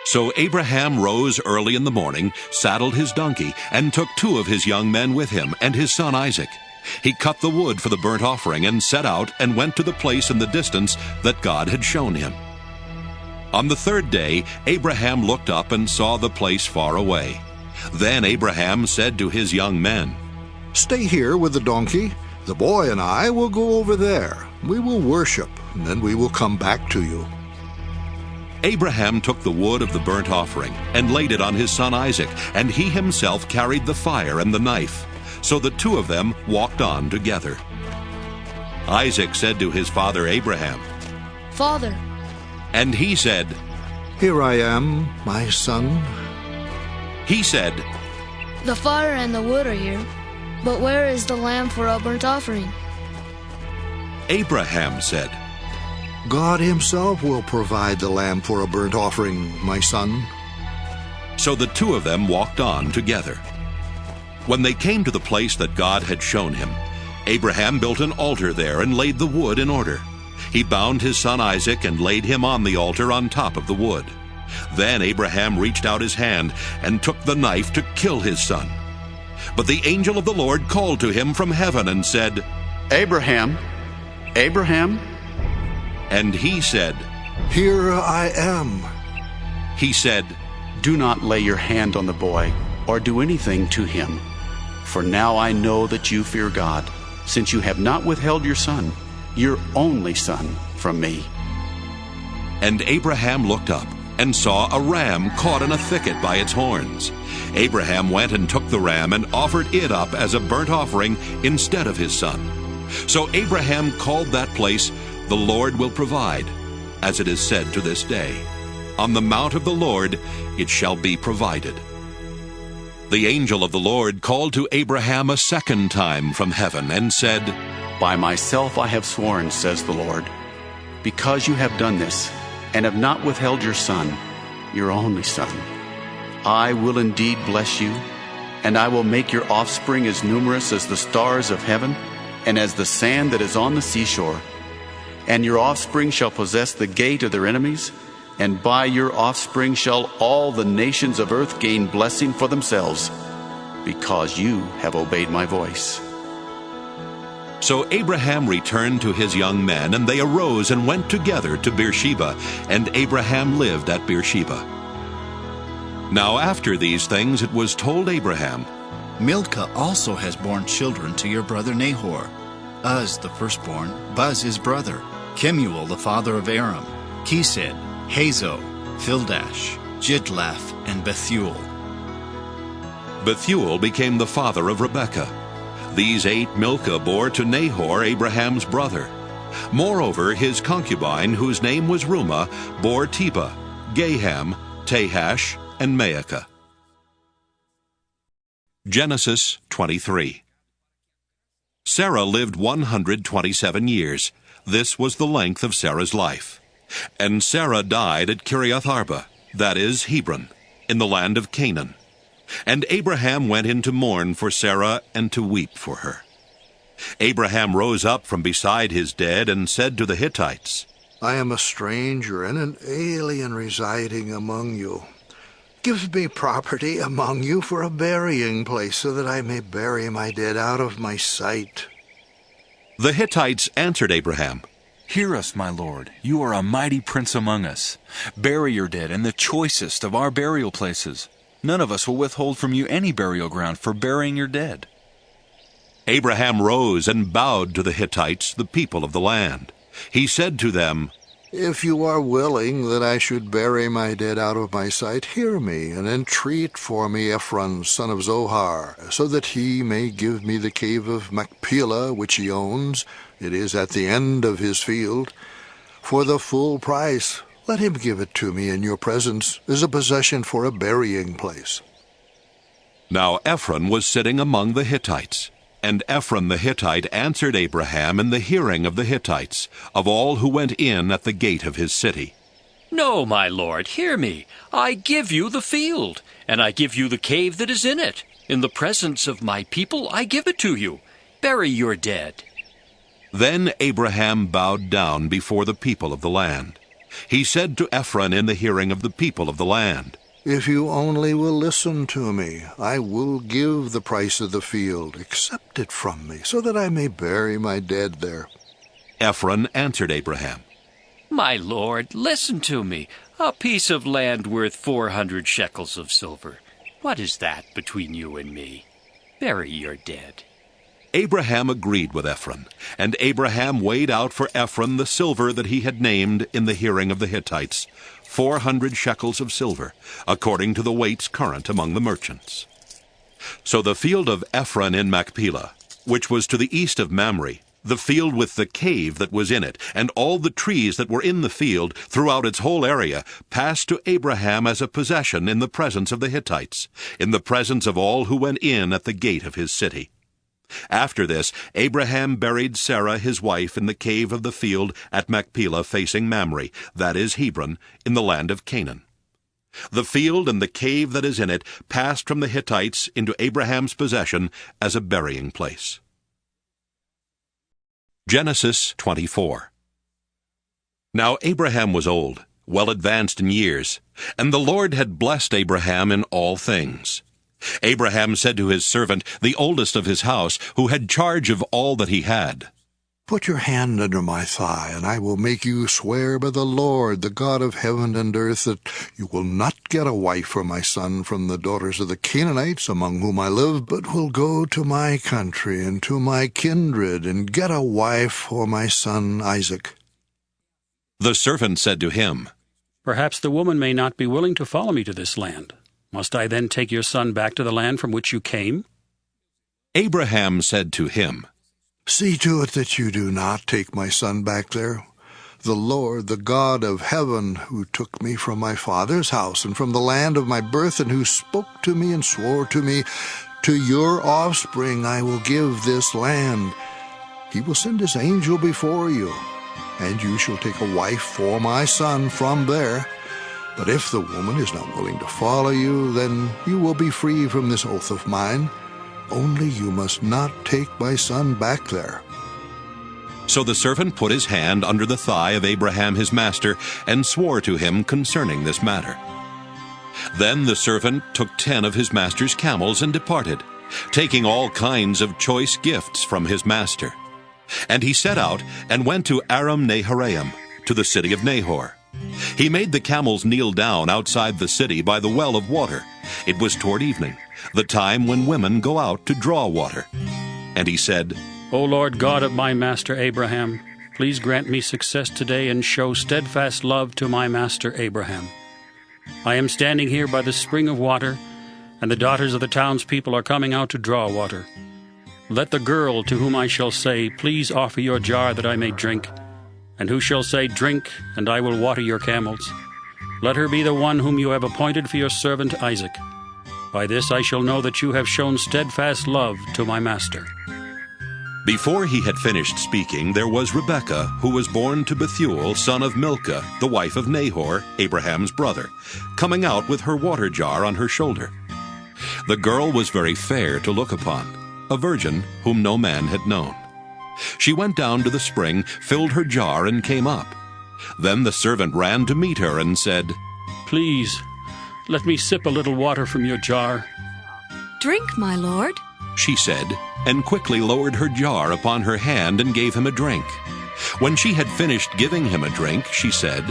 So Abraham rose early in the morning, saddled his donkey, and took 2 of his young men with him, and his son Isaac. He cut the wood for the burnt offering, and set out, and went to the place in the distance that God had shown him. On the 3rd day Abraham looked up and saw the place far away. Then Abraham said to his young men, Stay here with the donkey. The boy and I will go over there. We will worship, and then we will come back to you. Abraham took the wood of the burnt offering, and laid it on his son Isaac, and he himself carried the fire and the knife. So the 2 of them walked on together. Isaac said to his father Abraham, Father. And he said, Here I am, my son. He said, The fire and the wood are here, but where is the lamb for a burnt offering? Abraham said, God himself will provide the lamb for a burnt offering, my son. So the 2 of them walked on together. When they came to the place that God had shown him, Abraham built an altar there and laid the wood in order. He bound his son Isaac and laid him on the altar on top of the wood. Then Abraham reached out his hand and took the knife to kill his son. But the angel of the Lord called to him from heaven and said, Abraham, Abraham. And he said, Here I am. He said, Do not lay your hand on the boy, or do anything to him. For now I know that you fear God, since you have not withheld your son, your only son, from me. And Abraham looked up and saw a ram caught in a thicket by its horns. Abraham went and took the ram and offered it up as a burnt offering instead of his son. So Abraham called that place, The Lord Will Provide, as it is said to this day, On the mount of the Lord it shall be provided. The angel of the Lord called to Abraham a second time from heaven and said, By myself I have sworn, says the Lord, because you have done this, and have not withheld your son, your only son, I will indeed bless you, and I will make your offspring as numerous as the stars of heaven, and as the sand that is on the seashore. And your offspring shall possess the gate of their enemies, and by your offspring shall all the nations of earth gain blessing for themselves, because you have obeyed my voice. So Abraham returned to his young men, and they arose and went together to Beersheba, and Abraham lived at Beersheba. Now after these things it was told Abraham, Milcah also has borne children to your brother Nahor. Uz the firstborn, Buz his brother, Kemuel the father of Aram, Kesed, Hazo, Pildash, Jidlaph, and Bethuel. Bethuel became the father of Rebekah. These 8 Milcah bore to Nahor, Abraham's brother. Moreover, his concubine, whose name was Reumah, bore Tebah, Gaham, Tahash, and Maacah. Genesis 23. Sarah lived 127 years. This was the length of Sarah's life. And Sarah died at Kiriath-arba, that is, Hebron, in the land of Canaan. And Abraham went in to mourn for Sarah and to weep for her. Abraham rose up from beside his dead and said to the Hittites, I am a stranger and an alien residing among you. Give me property among you for a burying place, so that I may bury my dead out of my sight. The Hittites answered Abraham, Hear us, my lord. You are a mighty prince among us. Bury your dead in the choicest of our burial places. None of us will withhold from you any burial ground for burying your dead. Abraham rose and bowed to the Hittites, the people of the land. He said to them, If you are willing that I should bury my dead out of my sight, hear me, and entreat for me Ephron, son of Zohar, so that he may give me the cave of Machpelah, which he owns. It is at the end of his field. For the full price, let him give it to me in your presence, as a possession for a burying place. Now Ephron was sitting among the Hittites. And Ephron the Hittite answered Abraham in the hearing of the Hittites, of all who went in at the gate of his city. No, my lord, hear me. I give you the field, and I give you the cave that is in it. In the presence of my people I give it to you. Bury your dead. Then Abraham bowed down before the people of the land. He said to Ephron in the hearing of the people of the land, If you only will listen to me, I will give the price of the field. Accept it from me, so that I may bury my dead there. Ephron answered Abraham, My lord, listen to me. A piece of land worth 400 shekels of silver. What is that between you and me? Bury your dead. Abraham agreed with Ephron, and Abraham weighed out for Ephron the silver that he had named in the hearing of the Hittites, 400 shekels of silver, according to the weights current among the merchants. So the field of Ephron in Machpelah, which was to the east of Mamre, the field with the cave that was in it, and all the trees that were in the field throughout its whole area, passed to Abraham as a possession in the presence of the Hittites, in the presence of all who went in at the gate of his city. After this, Abraham buried Sarah his wife in the cave of the field at Machpelah facing Mamre, that is Hebron, in the land of Canaan. The field and the cave that is in it passed from the Hittites into Abraham's possession as a burying place. Genesis 24. Now Abraham was old, well advanced in years, and the Lord had blessed Abraham in all things. Abraham said to his servant, the oldest of his house, who had charge of all that he had, Put your hand under my thigh, and I will make you swear by the Lord, the God of heaven and earth, that you will not get a wife for my son from the daughters of the Canaanites among whom I live, but will go to my country and to my kindred, and get a wife for my son Isaac. The servant said to him, Perhaps the woman may not be willing to follow me to this land. Must I then take your son back to the land from which you came? Abraham said to him, See to it that you do not take my son back there. The Lord, the God of heaven, who took me from my father's house and from the land of my birth, and who spoke to me and swore to me, To your offspring I will give this land. He will send his angel before you, and you shall take a wife for my son from there. But if the woman is not willing to follow you, then you will be free from this oath of mine. Only you must not take my son back there. So the servant put his hand under the thigh of Abraham his master, and swore to him concerning this matter. Then the servant took 10 of his master's camels and departed, taking all kinds of choice gifts from his master. And he set out and went to Aram Naharaim, to the city of Nahor. He made the camels kneel down outside the city by the well of water. It was toward evening, the time when women go out to draw water. And he said, O Lord God of my master Abraham, please grant me success today and show steadfast love to my master Abraham. I am standing here by the spring of water, and the daughters of the townspeople are coming out to draw water. Let the girl to whom I shall say, please offer your jar that I may drink, and who shall say, drink, and I will water your camels. Let her be the one whom you have appointed for your servant Isaac. By this I shall know that you have shown steadfast love to my master." Before he had finished speaking, there was Rebekah, who was born to Bethuel, son of Milcah, the wife of Nahor, Abraham's brother, coming out with her water jar on her shoulder. The girl was very fair to look upon, a virgin whom no man had known. She went down to the spring, filled her jar, and came up. Then the servant ran to meet her and said, "Please, let me sip a little water from your jar." "Drink, my lord," she said, and quickly lowered her jar upon her hand and gave him a drink. When she had finished giving him a drink, she said,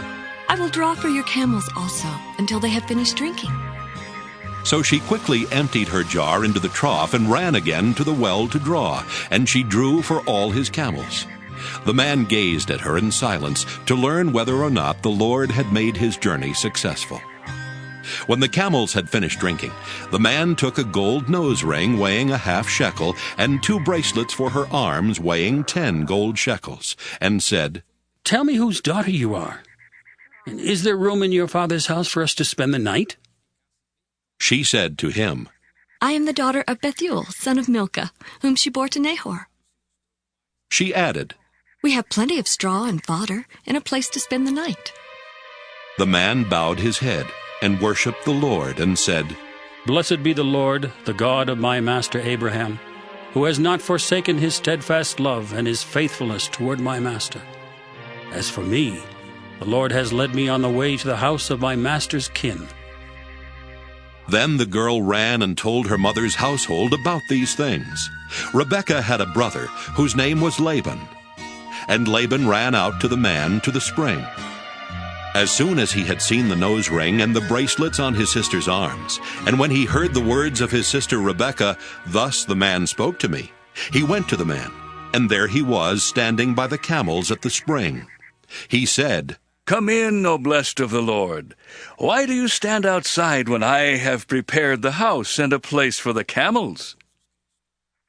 "I will draw for your camels also, until they have finished drinking." So she quickly emptied her jar into the trough and ran again to the well to draw, and she drew for all his camels. The man gazed at her in silence to learn whether or not the Lord had made his journey successful. When the camels had finished drinking, the man took a gold nose ring weighing a half shekel and 2 bracelets for her arms weighing 10 gold shekels, and said, "Tell me whose daughter you are. And is there room in your father's house for us to spend the night?" She said to him, "I am the daughter of Bethuel, son of Milcah, whom she bore to Nahor." She added, "We have plenty of straw and fodder, and a place to spend the night." The man bowed his head and worshipped the Lord and said, "Blessed be the Lord, the God of my master Abraham, who has not forsaken his steadfast love and his faithfulness toward my master. As for me, the Lord has led me on the way to the house of my master's kin." Then the girl ran and told her mother's household about these things. Rebekah had a brother whose name was Laban, and Laban ran out to the man to the spring. As soon as he had seen the nose ring and the bracelets on his sister's arms, and when he heard the words of his sister Rebekah, "Thus the man spoke to me," he went to the man, and there he was standing by the camels at the spring. He said, "Come in, O blessed of the Lord. Why do you stand outside when I have prepared the house and a place for the camels?"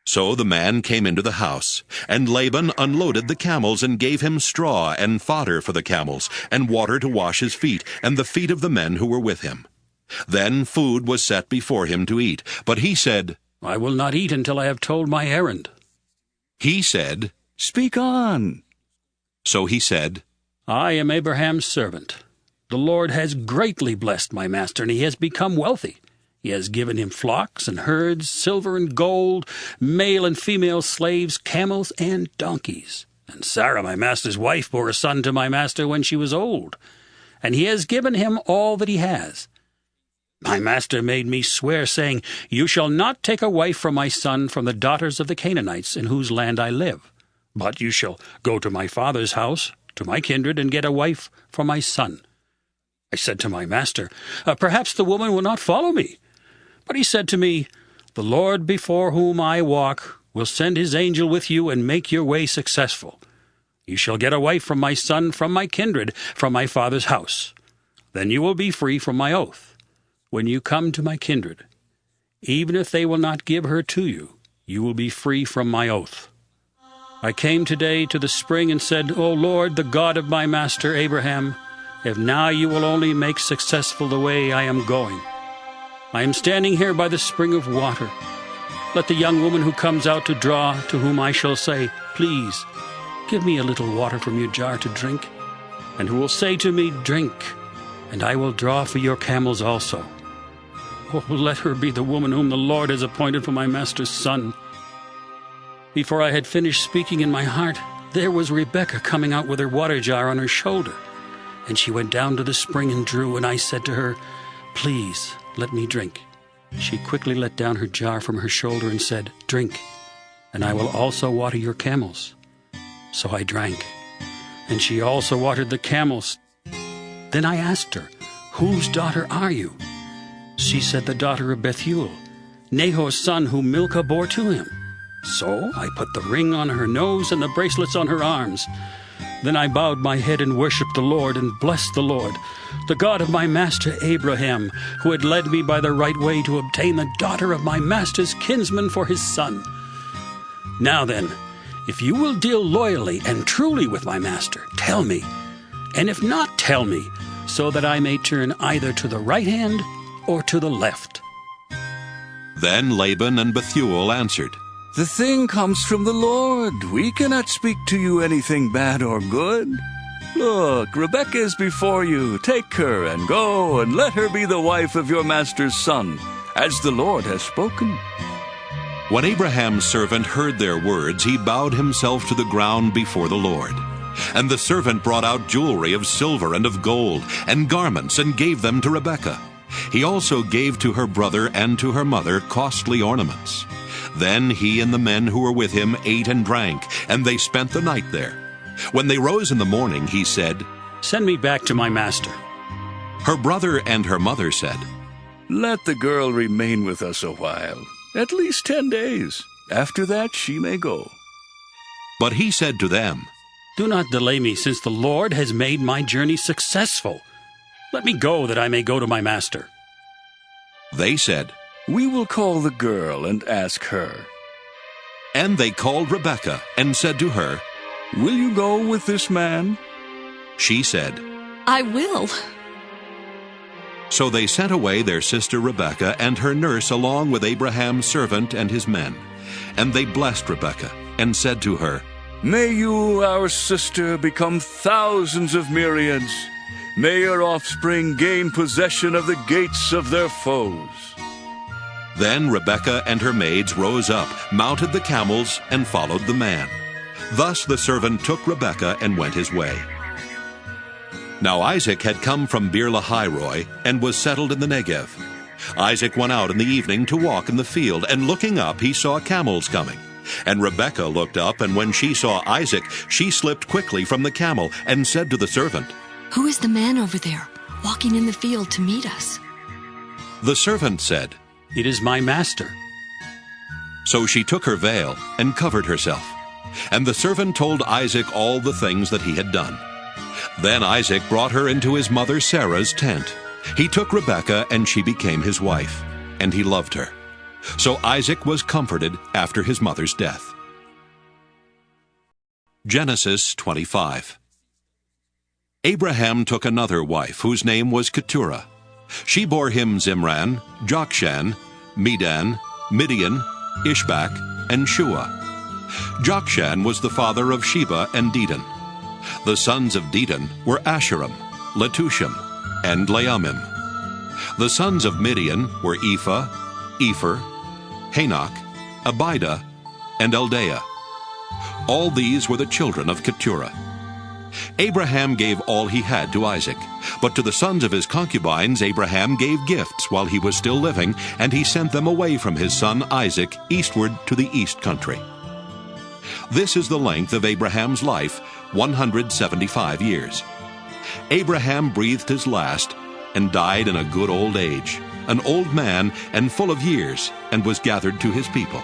So the man came into the house, and Laban unloaded the camels and gave him straw and fodder for the camels, and water to wash his feet and the feet of the men who were with him. Then food was set before him to eat, but he said, "I will not eat until I have told my errand." He said, "Speak on." So he said, "I am Abraham's servant. The Lord has greatly blessed my master, and he has become wealthy. He has given him flocks and herds, silver and gold, male and female slaves, camels and donkeys. And Sarah, my master's wife, bore a son to my master when she was old. And he has given him all that he has. My master made me swear, saying, 'You shall not take a wife for my son from the daughters of the Canaanites in whose land I live. But you shall go to my father's house, to my kindred, and get a wife for my son.' I said to my master, 'Perhaps the woman will not follow me.' But he said to me, 'The Lord before whom I walk will send his angel with you and make your way successful. You shall get a wife from my son, from my kindred, from my father's house. Then you will be free from my oath. When you come to my kindred, even if they will not give her to you, you will be free from my oath. I came today to the spring and said, O Lord, the God of my master Abraham, if now you will only make successful the way I am going. I am standing here by the spring of water. Let the young woman who comes out to draw, to whom I shall say, Please, give me a little water from your jar to drink, and who will say to me, Drink, and I will draw for your camels also. Oh, let her be the woman whom the Lord has appointed for my master's son.' Before I had finished speaking in my heart, there was Rebekah coming out with her water jar on her shoulder. And she went down to the spring and drew, and I said to her, Please, let me drink. She quickly let down her jar from her shoulder and said, Drink, and I will also water your camels. So I drank, and she also watered the camels. Then I asked her, Whose daughter are you? She said, The daughter of Bethuel, Nahor's son, whom Milcah bore to him. So I put the ring on her nose and the bracelets on her arms. Then I bowed my head and worshipped the Lord and blessed the Lord, the God of my master Abraham, who had led me by the right way to obtain the daughter of my master's kinsman for his son. Now then, if you will deal loyally and truly with my master, tell me, and if not, tell me, so that I may turn either to the right hand or to the left." Then Laban and Bethuel answered, "The thing comes from the Lord. We cannot speak to you anything bad or good. Look, Rebekah is before you. Take her and go and let her be the wife of your master's son, as the Lord has spoken." When Abraham's servant heard their words, he bowed himself to the ground before the Lord. And the servant brought out jewelry of silver and of gold, and garments, and gave them to Rebekah. He also gave to her brother and to her mother costly ornaments. Then he and the men who were with him ate and drank, and they spent the night there. When they rose in the morning, he said, "Send me back to my master." Her brother and her mother said, "Let the girl remain with us a while, at least 10 days. After that she may go." But he said to them, "Do not delay me, since the Lord has made my journey successful. Let me go, that I may go to my master." They said, "We will call the girl and ask her." And they called Rebekah and said to her, "Will you go with this man?" She said, "I will." So they sent away their sister Rebekah and her nurse along with Abraham's servant and his men. And they blessed Rebekah and said to her, "May you, our sister, become thousands of myriads. May your offspring gain possession of the gates of their foes." Then Rebekah and her maids rose up, mounted the camels, and followed the man. Thus the servant took Rebekah and went his way. Now Isaac had come from Beer-lahai-roi and was settled in the Negev. Isaac went out in the evening to walk in the field, and looking up he saw camels coming. And Rebekah looked up, and when she saw Isaac, she slipped quickly from the camel and said to the servant, "Who is the man over there, walking in the field to meet us?" The servant said, "It is my master." So she took her veil and covered herself. And the servant told Isaac all the things that he had done. Then Isaac brought her into his mother Sarah's tent. He took Rebekah, and she became his wife, and he loved her. So Isaac was comforted after his mother's death. Genesis 25. Abraham took another wife, whose name was Keturah. She bore him Zimran, Jokshan, Medan, Midian, Ishbak, and Shua. Jokshan was the father of Sheba and Dedan. The sons of Dedan were Asherim, Letushim, and Leamim. The sons of Midian were Ephah, Epher, Hanok, Abida, and Eldaah. All these were the children of Keturah. Abraham gave all he had to Isaac, but to the sons of his concubines Abraham gave gifts while he was still living, and he sent them away from his son Isaac eastward to the east country. This is the length of Abraham's life, 175 years. Abraham breathed his last and died in a good old age, an old man and full of years, and was gathered to his people.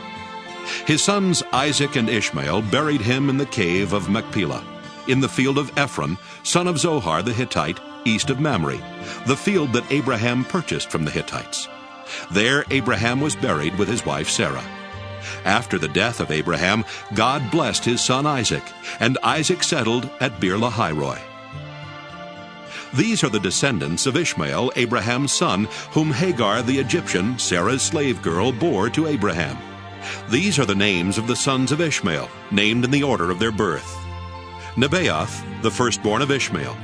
His sons Isaac and Ishmael buried him in the cave of Machpelah, in the field of Ephron, son of Zohar the Hittite, east of Mamre, the field that Abraham purchased from the Hittites. There Abraham was buried with his wife Sarah. After the death of Abraham, God blessed his son Isaac, and Isaac settled at Beer-lahai-roi. These are the descendants of Ishmael, Abraham's son, whom Hagar the Egyptian, Sarah's slave girl, bore to Abraham. These are the names of the sons of Ishmael, named in the order of their birth: Nebaioth, the firstborn of Ishmael,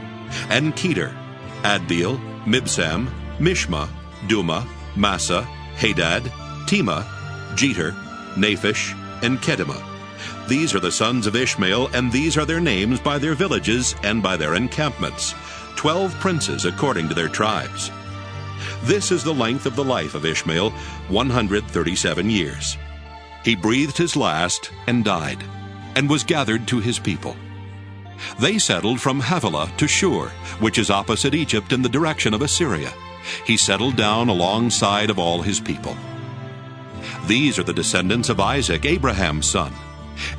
and Kedar, Adbeel, Mibsam, Mishma, Duma, Massa, Hadad, Tema, Jeter, Naphish, and Kedemah. These are the sons of Ishmael, and these are their names by their villages and by their encampments, 12 princes according to their tribes. This is the length of the life of Ishmael, 137 years. He breathed his last and died, and was gathered to his people. They settled from Havilah to Shur, which is opposite Egypt in the direction of Assyria. He settled down alongside of all his people. These are the descendants of Isaac, Abraham's son.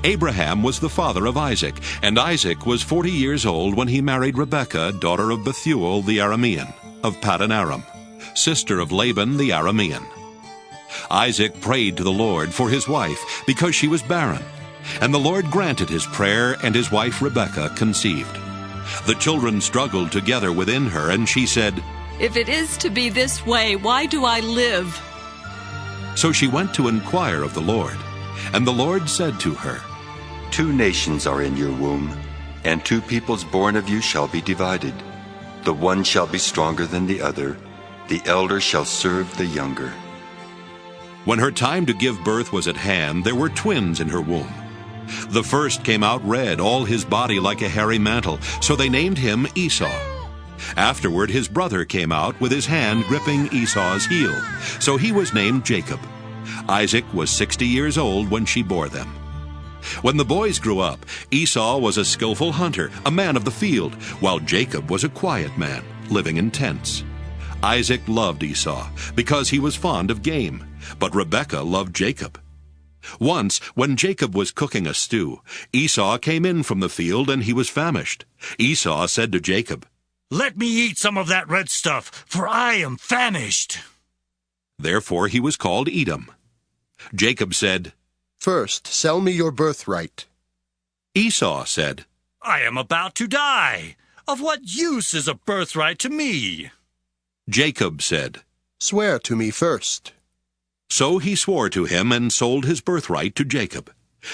Abraham was the father of Isaac, and Isaac was 40 years old when he married Rebekah, daughter of Bethuel the Aramean, of Padan Aram, sister of Laban the Aramean. Isaac prayed to the Lord for his wife, because she was barren. And the Lord granted his prayer, and his wife Rebekah conceived. The children struggled together within her, and she said, "If it is to be this way, why do I live?" So she went to inquire of the Lord. And the Lord said to her, 2 nations are in your womb, and 2 peoples born of you shall be divided. The one shall be stronger than the other. The elder shall serve the younger. When her time to give birth was at hand, there were twins in her womb. The first came out red, all his body like a hairy mantle, so they named him Esau. Afterward his brother came out with his hand gripping Esau's heel, so he was named Jacob. Isaac was 60 years old when she bore them. When the boys grew up, Esau was a skillful hunter, a man of the field, while Jacob was a quiet man, living in tents. Isaac loved Esau because he was fond of game, but Rebekah loved Jacob. Once, when Jacob was cooking a stew, Esau came in from the field and he was famished. Esau said to Jacob, "Let me eat some of that red stuff, for I am famished." Therefore he was called Edom. Jacob said, "First, sell me your birthright." Esau said, "I am about to die. Of what use is a birthright to me?" Jacob said, "Swear to me first." So he swore to him and sold his birthright to Jacob.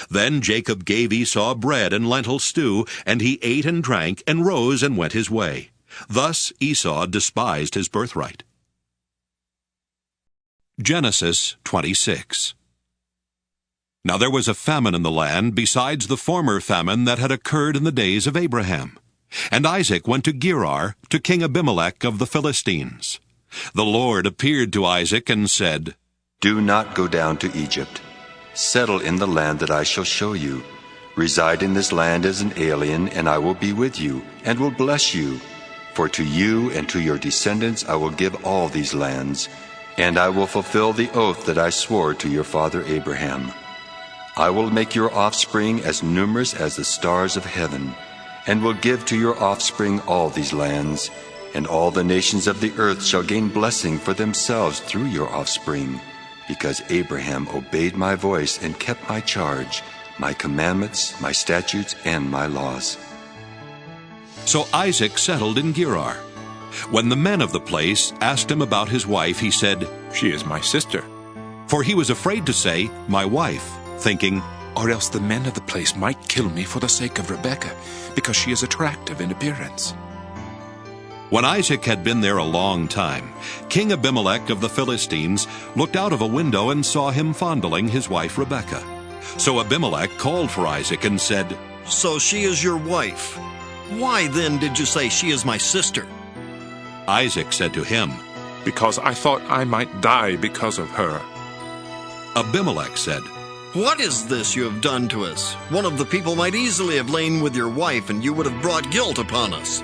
Then Jacob gave Esau bread and lentil stew, and he ate and drank, and rose and went his way. Thus Esau despised his birthright. Genesis 26. Now there was a famine in the land, besides the former famine that had occurred in the days of Abraham. And Isaac went to Gerar, to King Abimelech of the Philistines. The Lord appeared to Isaac and said, Do not go down to Egypt. Settle in the land that I shall show you. Reside in this land as an alien, and I will be with you, and will bless you. For to you and to your descendants I will give all these lands, and I will fulfill the oath that I swore to your father Abraham. I will make your offspring as numerous as the stars of heaven, and will give to your offspring all these lands, and all the nations of the earth shall gain blessing for themselves through your offspring, because Abraham obeyed my voice and kept my charge, my commandments, my statutes, and my laws. So Isaac settled in Gerar. When the men of the place asked him about his wife, he said, She is my sister. For he was afraid to say, my wife, thinking, Or else the men of the place might kill me for the sake of Rebekah, because she is attractive in appearance. When Isaac had been there a long time, King Abimelech of the Philistines looked out of a window and saw him fondling his wife Rebekah. So Abimelech called for Isaac and said, So she is your wife. Why then did you say she is my sister? Isaac said to him, Because I thought I might die because of her. Abimelech said, What is this you have done to us? One of the people might easily have lain with your wife, and you would have brought guilt upon us.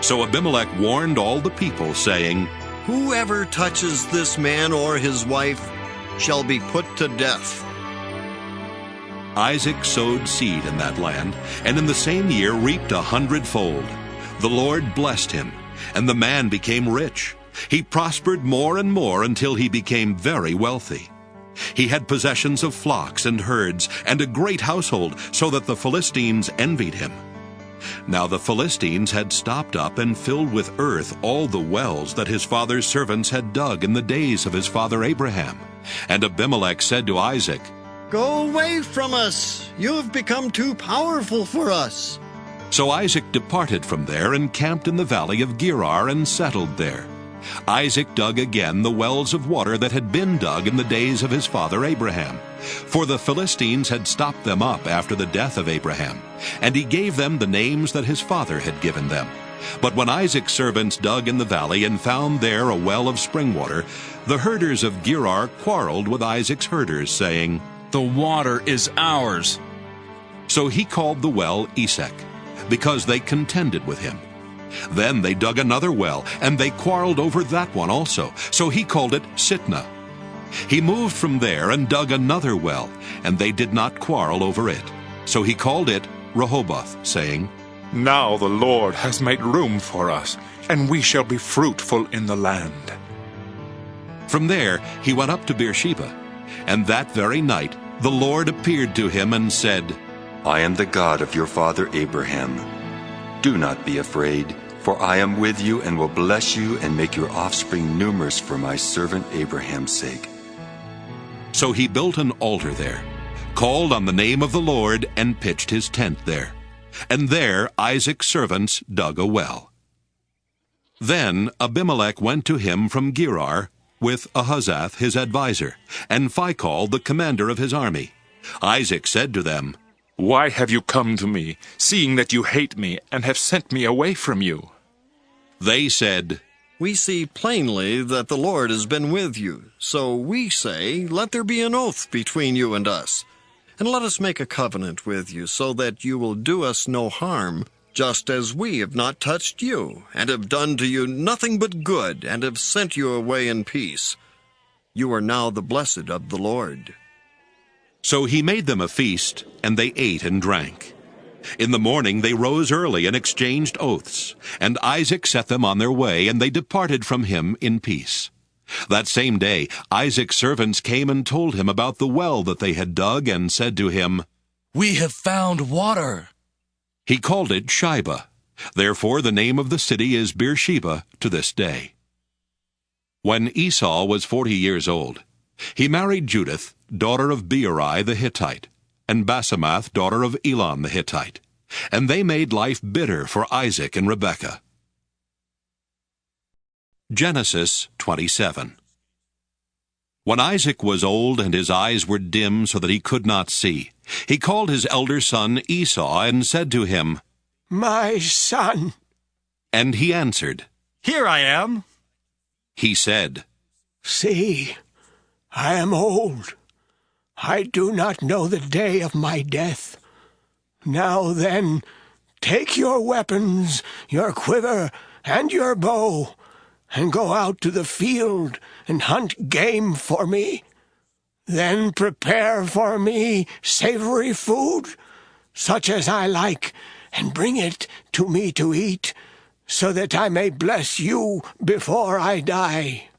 So Abimelech warned all the people, saying, Whoever touches this man or his wife shall be put to death. Isaac sowed seed in that land, and in the same year reaped 100-fold. The Lord blessed him, and the man became rich. He prospered more and more until he became very wealthy. He had possessions of flocks and herds, and a great household, so that the Philistines envied him. Now the Philistines had stopped up and filled with earth all the wells that his father's servants had dug in the days of his father Abraham. And Abimelech said to Isaac, Go away from us! You have become too powerful for us. So Isaac departed from there and camped in the valley of Gerar and settled there. Isaac dug again the wells of water that had been dug in the days of his father Abraham. For the Philistines had stopped them up after the death of Abraham, and he gave them the names that his father had given them. But when Isaac's servants dug in the valley and found there a well of spring water, the herders of Gerar quarreled with Isaac's herders, saying, The water is ours. So he called the well Esek, because they contended with him. Then they dug another well, and they quarreled over that one also. So he called it Sitnah. He moved from there and dug another well, and they did not quarrel over it. So he called it Rehoboth, saying, Now the Lord has made room for us, and we shall be fruitful in the land. From there he went up to Beersheba, and that very night the Lord appeared to him and said, I am the God of your father Abraham. Do not be afraid, for I am with you and will bless you and make your offspring numerous for my servant Abraham's sake. So he built an altar there, called on the name of the Lord, and pitched his tent there. And there Isaac's servants dug a well. Then Abimelech went to him from Gerar with Ahuzzath his adviser, and Phicol the commander of his army. Isaac said to them, Why have you come to me, seeing that you hate me and have sent me away from you? They said, We see plainly that the Lord has been with you. So we say, let there be an oath between you and us. And let us make a covenant with you, so that you will do us no harm, just as we have not touched you, and have done to you nothing but good, and have sent you away in peace. You are now the blessed of the Lord. So he made them a feast, and they ate and drank. In the morning they rose early and exchanged oaths, and Isaac set them on their way, and they departed from him in peace. That same day Isaac's servants came and told him about the well that they had dug, and said to him, We have found water. He called it Shibah. Therefore the name of the city is Beersheba to this day. When Esau was 40 years old, he married Judith, daughter of Beeri the Hittite, and Basemath, daughter of Elon the Hittite. And they made life bitter for Isaac and Rebekah. Genesis 27. When Isaac was old and his eyes were dim so that he could not see, he called his elder son Esau and said to him, My son. And he answered, Here I am. He said, See, I am old. I do not know the day of my death. Now then, take your weapons, your quiver, and your bow, and go out to the field and hunt game for me. Then prepare for me savory food, such as I like, and bring it to me to eat, so that I may bless you before I die.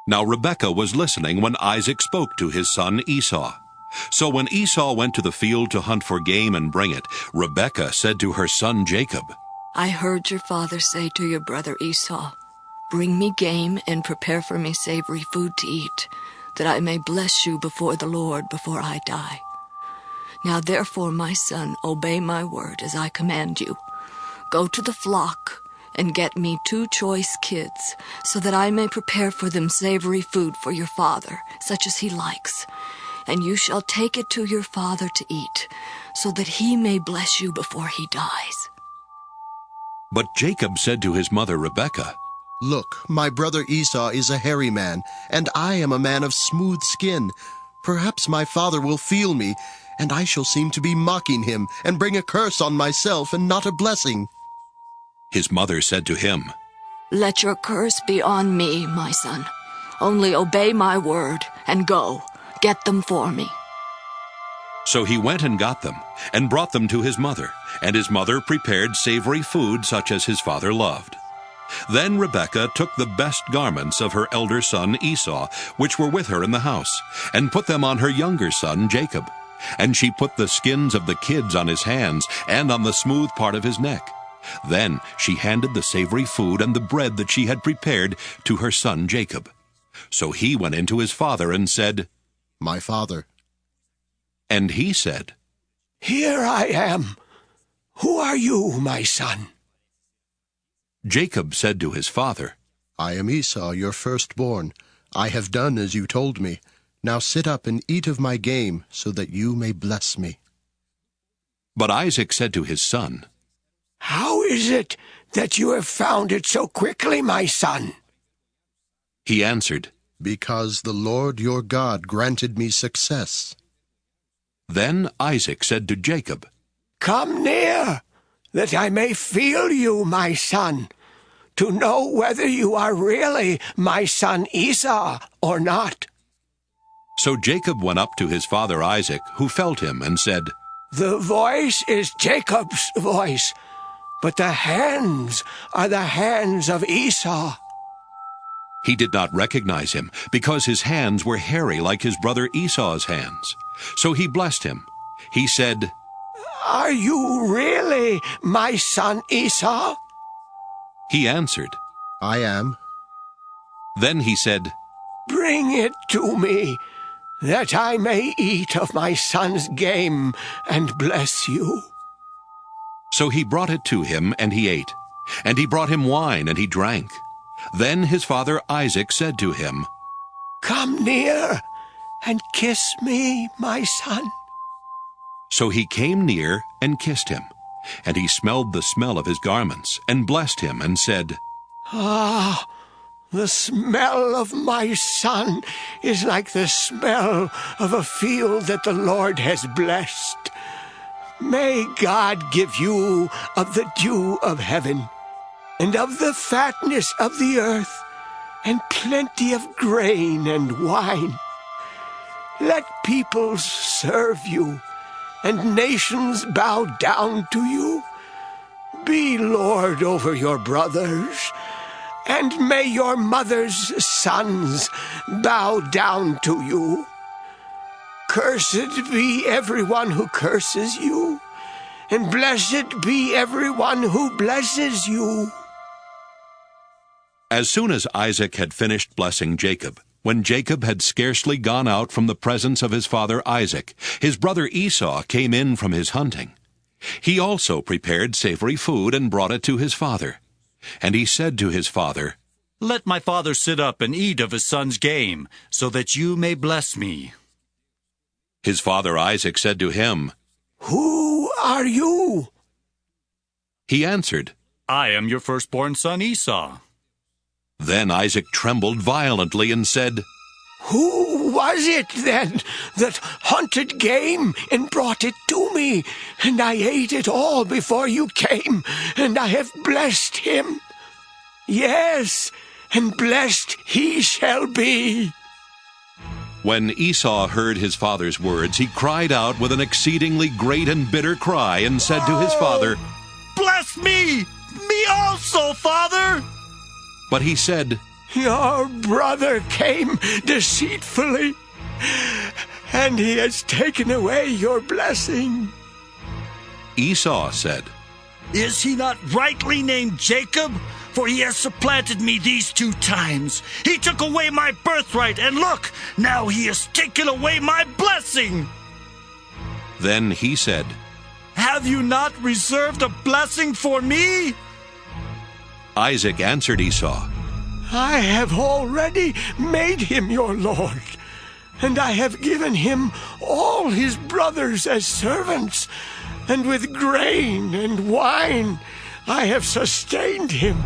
Now Rebekah was listening when Isaac spoke to his son Esau. So when Esau went to the field to hunt for game and bring it, Rebekah said to her son Jacob, I heard your father say to your brother Esau, Bring me game and prepare for me savory food to eat, that I may bless you before the Lord before I die. Now therefore, my son, obey my word as I command you. Go to the flock and get me 2 choice kids, so that I may prepare for them savory food for your father, such as he likes. And you shall take it to your father to eat, so that he may bless you before he dies. But Jacob said to his mother Rebekah, Look, my brother Esau is a hairy man, and I am a man of smooth skin. Perhaps my father will feel me, and I shall seem to be mocking him, and bring a curse on myself and not a blessing. His mother said to him, Let your curse be on me, my son. Only obey my word, and go, get them for me. So he went and got them, and brought them to his mother, and his mother prepared savory food such as his father loved. Then Rebekah took the best garments of her elder son Esau, which were with her in the house, and put them on her younger son Jacob. And she put the skins of the kids on his hands and on the smooth part of his neck. Then she handed the savory food and the bread that she had prepared to her son Jacob. So he went in to his father and said, My father. And he said, Here I am. Who are you, my son? Jacob said to his father, I am Esau, your firstborn. I have done as you told me. Now sit up and eat of my game, so that you may bless me. But Isaac said to his son, How is it that you have found it so quickly, my son? He answered, Because the Lord your God granted me success. Then Isaac said to Jacob, Come near, that I may feel you, my son. to know whether you are really my son Esau or not." So Jacob went up to his father Isaac, who felt him, and said, "The voice is Jacob's voice, but the hands are the hands of Esau." He did not recognize him, because his hands were hairy like his brother Esau's hands. So he blessed him. He said, "Are you really my son Esau?" He answered, "I am." Then he said, "Bring it to me, that I may eat of my son's game and bless you." So he brought it to him, and he ate. And he brought him wine, and he drank. Then his father Isaac said to him, "Come near and kiss me, my son." So he came near and kissed him. And he smelled the smell of his garments, and blessed him, and said, "Ah, the smell of my son is like the smell of a field that the Lord has blessed. May God give you of the dew of heaven, and of the fatness of the earth, and plenty of grain and wine. Let peoples serve you, and nations bow down to you. Be Lord over your brothers, and may your mother's sons bow down to you. Cursed be everyone who curses you, and blessed be everyone who blesses you." As soon as Isaac had finished blessing Jacob, when Jacob had scarcely gone out from the presence of his father Isaac, his brother Esau came in from his hunting. He also prepared savory food and brought it to his father. And he said to his father, "Let my father sit up and eat of his son's game, so that you may bless me." His father Isaac said to him, "Who are you?" He answered, "I am your firstborn son Esau." Then Isaac trembled violently and said, "Who was it then that hunted game and brought it to me? And I ate it all before you came, and I have blessed him. Yes, and blessed he shall be." When Esau heard his father's words, he cried out with an exceedingly great and bitter cry, and said to his father, "Bless me! Me also, father!" But he said, "Your brother came deceitfully, and he has taken away your blessing." Esau said, "Is he not rightly named Jacob? For he has supplanted me these 2 times. He took away my birthright, and look, now he has taken away my blessing." Then he said, "Have you not reserved a blessing for me?" Isaac answered Esau, "I have already made him your lord, and I have given him all his brothers as servants, and with grain and wine I have sustained him.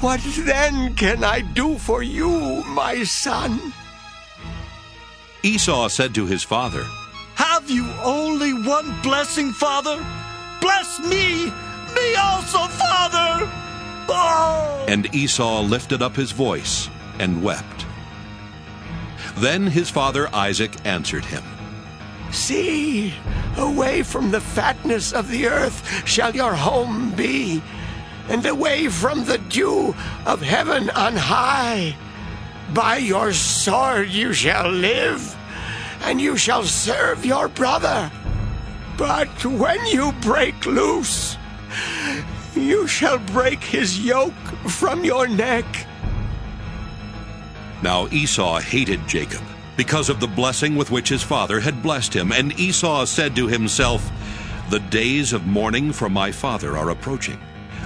What then can I do for you, my son?" Esau said to his father, "Have you only one blessing, father? Bless me! Me also, father!" Oh! And Esau lifted up his voice and wept. Then his father Isaac answered him, "See, away from the fatness of the earth shall your home be, and away from the dew of heaven on high. By your sword you shall live, and you shall serve your brother. But when you break loose, you shall break his yoke from your neck." Now Esau hated Jacob, because of the blessing with which his father had blessed him. And Esau said to himself, "The days of mourning for my father are approaching.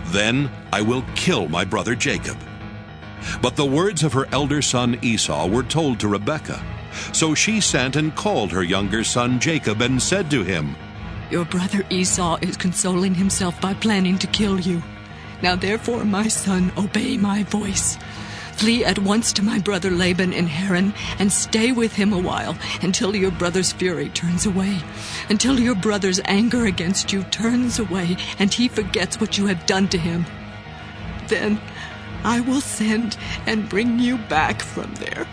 Then I will kill my brother Jacob." But the words of her elder son Esau were told to Rebekah. So she sent and called her younger son Jacob, and said to him, "Your brother Esau is consoling himself by planning to kill you. Now therefore, my son, obey my voice. Flee at once to my brother Laban in Haran, and stay with him a while, until your brother's fury turns away, until your brother's anger against you turns away, and he forgets what you have done to him. Then I will send and bring you back from there.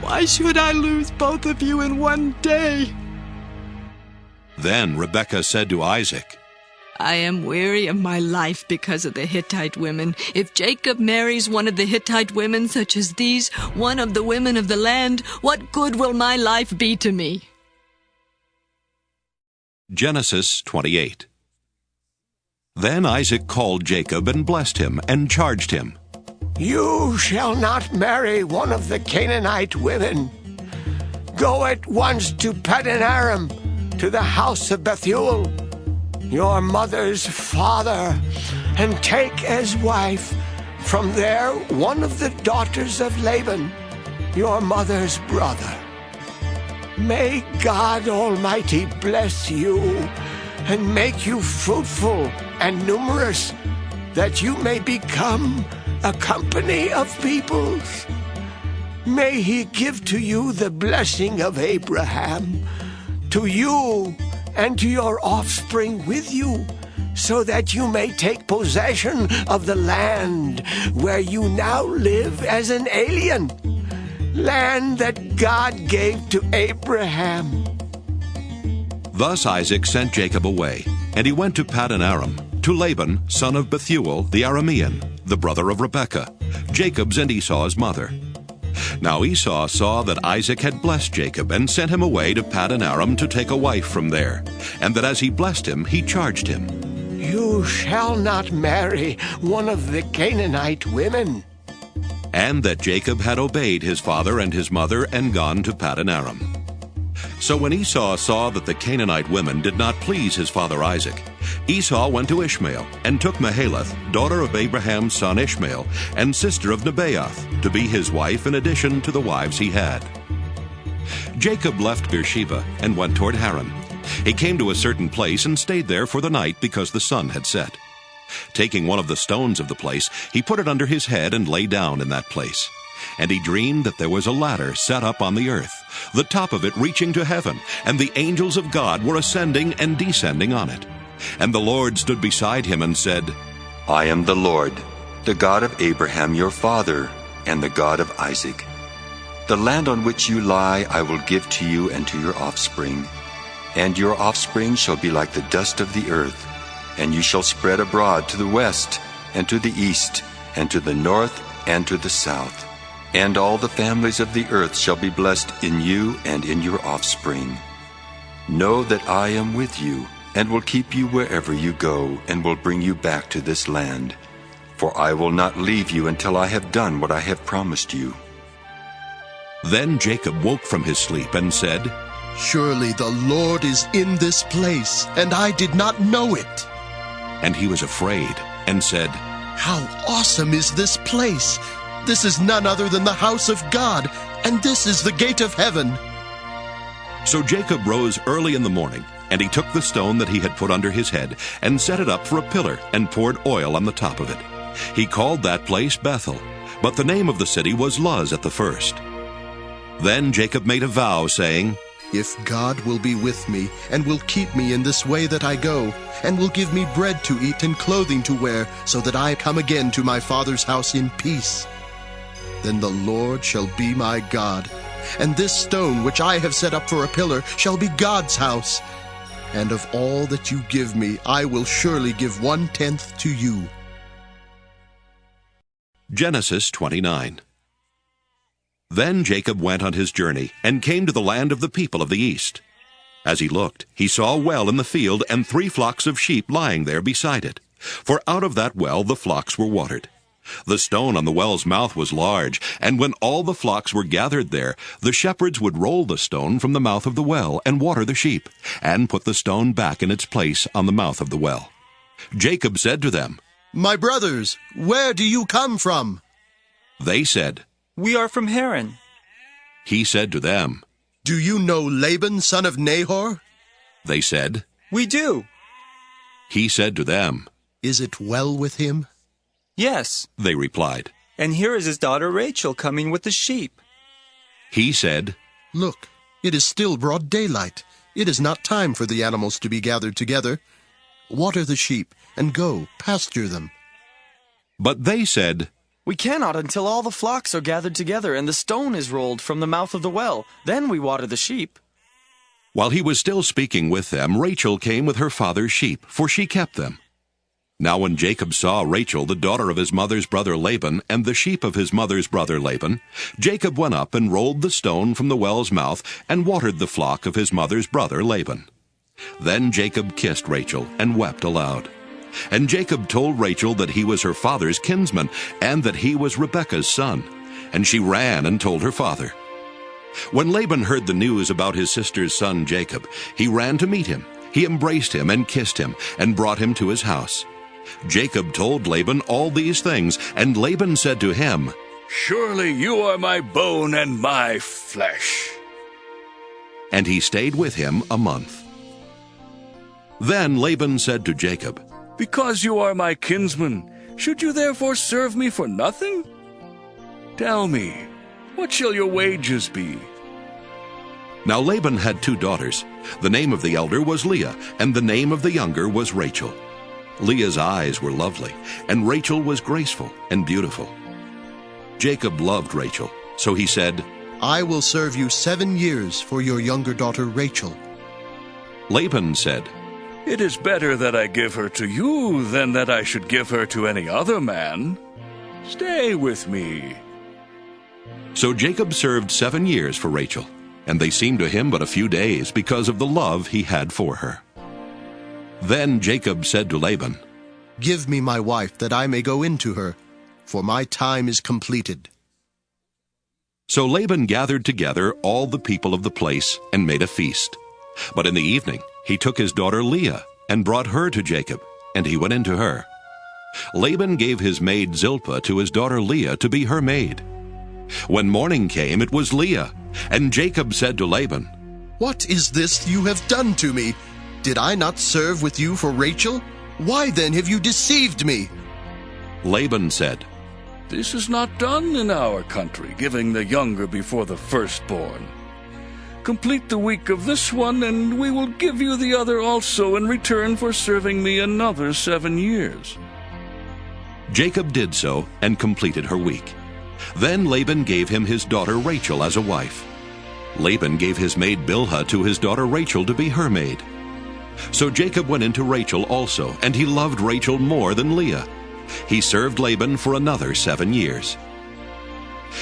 Why should I lose both of you in one day? Then Rebekah said to Isaac, I am weary of my life because of the Hittite women. If Jacob marries one of the Hittite women, such as these, one of the women of the land, what good will my life be to me? Genesis 28. Then Isaac called Jacob and blessed him and charged him, You shall not marry one of the Canaanite women. Go at once to Padan Aram, to the house of Bethuel, your mother's father, and take as wife from there one of the daughters of Laban, your mother's brother. May God Almighty bless you and make you fruitful and numerous, that you may become a company of peoples. May he give to you the blessing of Abraham, to you and to your offspring with you, so that you may take possession of the land where you now live as an alien, land that God gave to Abraham. Thus Isaac sent Jacob away, and he went to Padan Aram, to Laban, son of Bethuel the Aramean, the brother of Rebekah, Jacob's and Esau's mother. Now Esau saw that Isaac had blessed Jacob, and sent him away to Padan Aram to take a wife from there, and that as he blessed him, he charged him, You shall not marry one of the Canaanite women. And that Jacob had obeyed his father and his mother and gone to Padan Aram. So when Esau saw that the Canaanite women did not please his father Isaac, Esau went to Ishmael, and took Mahalath, daughter of Abraham's son Ishmael, and sister of Nebaioth, to be his wife in addition to the wives he had. Jacob left Beersheba and went toward Haran. He came to a certain place and stayed there for the night because the sun had set. Taking one of the stones of the place, he put it under his head and lay down in that place. And he dreamed that there was a ladder set up on the earth, the top of it reaching to heaven, and the angels of God were ascending and descending on it. And the Lord stood beside him and said, I am the Lord, the God of Abraham your father, and the God of Isaac. The land on which you lie I will give to you and to your offspring, and your offspring shall be like the dust of the earth, and you shall spread abroad to the west, and to the east, and to the north, and to the south. And all the families of the earth shall be blessed in you and in your offspring. Know that I am with you, and will keep you wherever you go, and will bring you back to this land. For I will not leave you until I have done what I have promised you. Then Jacob woke from his sleep and said, Surely the Lord is in this place, and I did not know it. And he was afraid, and said, How awesome is this place! This is none other than the house of God, and this is the gate of heaven. So Jacob rose early in the morning, and he took the stone that he had put under his head, and set it up for a pillar, and poured oil on the top of it. He called that place Bethel, but the name of the city was Luz at the first. Then Jacob made a vow, saying, If God will be with me, and will keep me in this way that I go, and will give me bread to eat and clothing to wear, so that I come again to my father's house in peace, then the Lord shall be my God, and this stone which I have set up for a pillar shall be God's house. And of all that you give me, I will surely give 1/10 to you. Genesis 29. Then Jacob went on his journey, and came to the land of the people of the east. As he looked, he saw a well in the field, and 3 flocks of sheep lying there beside it. For out of that well the flocks were watered. The stone on the well's mouth was large, and when all the flocks were gathered there, the shepherds would roll the stone from the mouth of the well, and water the sheep, and put the stone back in its place on the mouth of the well. Jacob said to them, My brothers, where do you come from? They said, We are from Haran. He said to them, Do you know Laban, son of Nahor? They said, We do. He said to them, Is it well with him? Yes, they replied. And here is his daughter Rachel coming with the sheep. He said, Look, it is still broad daylight. It is not time for the animals to be gathered together. Water the sheep, and go, pasture them. But they said, We cannot until all the flocks are gathered together and the stone is rolled from the mouth of the well. Then we water the sheep. While he was still speaking with them, Rachel came with her father's sheep, for she kept them. Now when Jacob saw Rachel, the daughter of his mother's brother Laban, and the sheep of his mother's brother Laban, Jacob went up and rolled the stone from the well's mouth and watered the flock of his mother's brother Laban. Then Jacob kissed Rachel and wept aloud. And Jacob told Rachel that he was her father's kinsman, and that he was Rebekah's son. And she ran and told her father. When Laban heard the news about his sister's son Jacob, he ran to meet him. He embraced him and kissed him, and brought him to his house. Jacob told Laban all these things, and Laban said to him, Surely you are my bone and my flesh. And he stayed with him a month. Then Laban said to Jacob, Because you are my kinsman, should you therefore serve me for nothing? Tell me, what shall your wages be? Now Laban had 2 daughters. The name of the elder was Leah, and the name of the younger was Rachel. Leah's eyes were lovely, and Rachel was graceful and beautiful. Jacob loved Rachel, so he said, I will serve you 7 years for your younger daughter Rachel. Laban said, It is better that I give her to you than that I should give her to any other man. Stay with me. So Jacob served 7 years for Rachel, and they seemed to him but a few days because of the love he had for her. Then Jacob said to Laban, Give me my wife, that I may go in to her, for my time is completed. So Laban gathered together all the people of the place and made a feast. But in the evening he took his daughter Leah and brought her to Jacob, and he went in to her. Laban gave his maid Zilpah to his daughter Leah to be her maid. When morning came, it was Leah, and Jacob said to Laban, What is this you have done to me? Did I not serve with you for Rachel? Why then have you deceived me? Laban said, This is not done in our country, giving the younger before the firstborn. Complete the week of this one, and we will give you the other also in return for serving me another 7 years. Jacob did so and completed her week. Then Laban gave him his daughter Rachel as a wife. Laban gave his maid Bilhah to his daughter Rachel to be her maid. So Jacob went into Rachel also, and he loved Rachel more than Leah. He served Laban for another 7 years.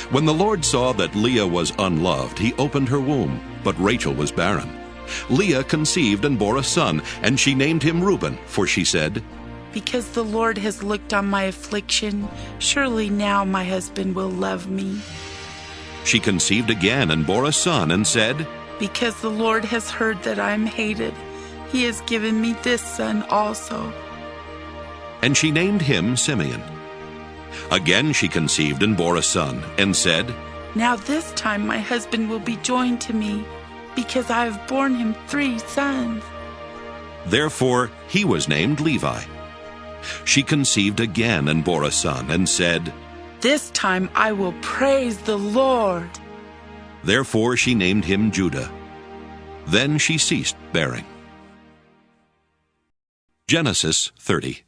When the Lord saw that Leah was unloved, he opened her womb, but Rachel was barren. Leah conceived and bore a son, and she named him Reuben, for she said, Because the Lord has looked on my affliction, surely now my husband will love me. She conceived again and bore a son, and said, Because the Lord has heard that I am hated, he has given me this son also. And she named him Simeon. Again she conceived and bore a son, and said, Now this time my husband will be joined to me, because I have borne him 3 sons. Therefore he was named Levi. She conceived again and bore a son, and said, This time I will praise the Lord. Therefore she named him Judah. Then she ceased bearing. Genesis 30.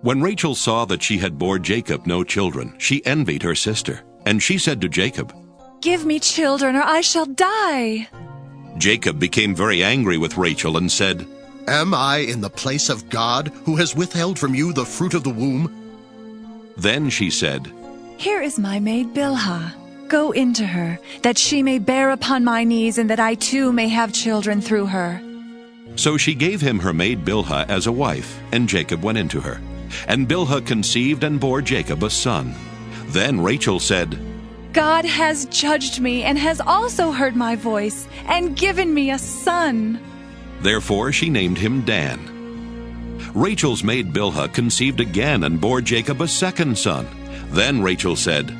When Rachel saw that she had bore Jacob no children, she envied her sister, and she said to Jacob, Give me children, or I shall die. Jacob became very angry with Rachel and said, Am I in the place of God, who has withheld from you the fruit of the womb? Then she said, Here is my maid Bilhah. Go into her, that she may bear upon my knees, and that I too may have children through her. So she gave him her maid Bilhah as a wife, and Jacob went into her. And Bilhah conceived and bore Jacob a son. Then Rachel said, God has judged me, and has also heard my voice, and given me a son. Therefore she named him Dan. Rachel's maid Bilhah conceived again and bore Jacob a second son. Then Rachel said,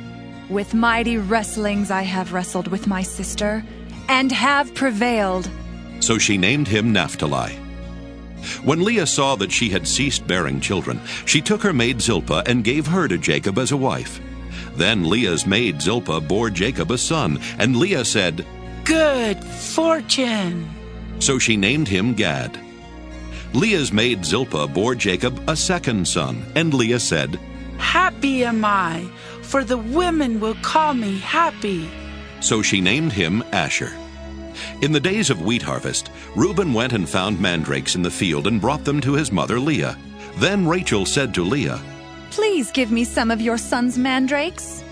With mighty wrestlings I have wrestled with my sister, and have prevailed. So she named him Naphtali. When Leah saw that she had ceased bearing children, she took her maid Zilpah and gave her to Jacob as a wife. Then Leah's maid Zilpah bore Jacob a son, and Leah said, Good fortune. So she named him Gad. Leah's maid Zilpah bore Jacob a second son, and Leah said, Happy am I, for the women will call me happy. So she named him Asher. In the days of wheat harvest, Reuben went and found mandrakes in the field and brought them to his mother Leah. Then Rachel said to Leah, Please give me some of your son's mandrakes.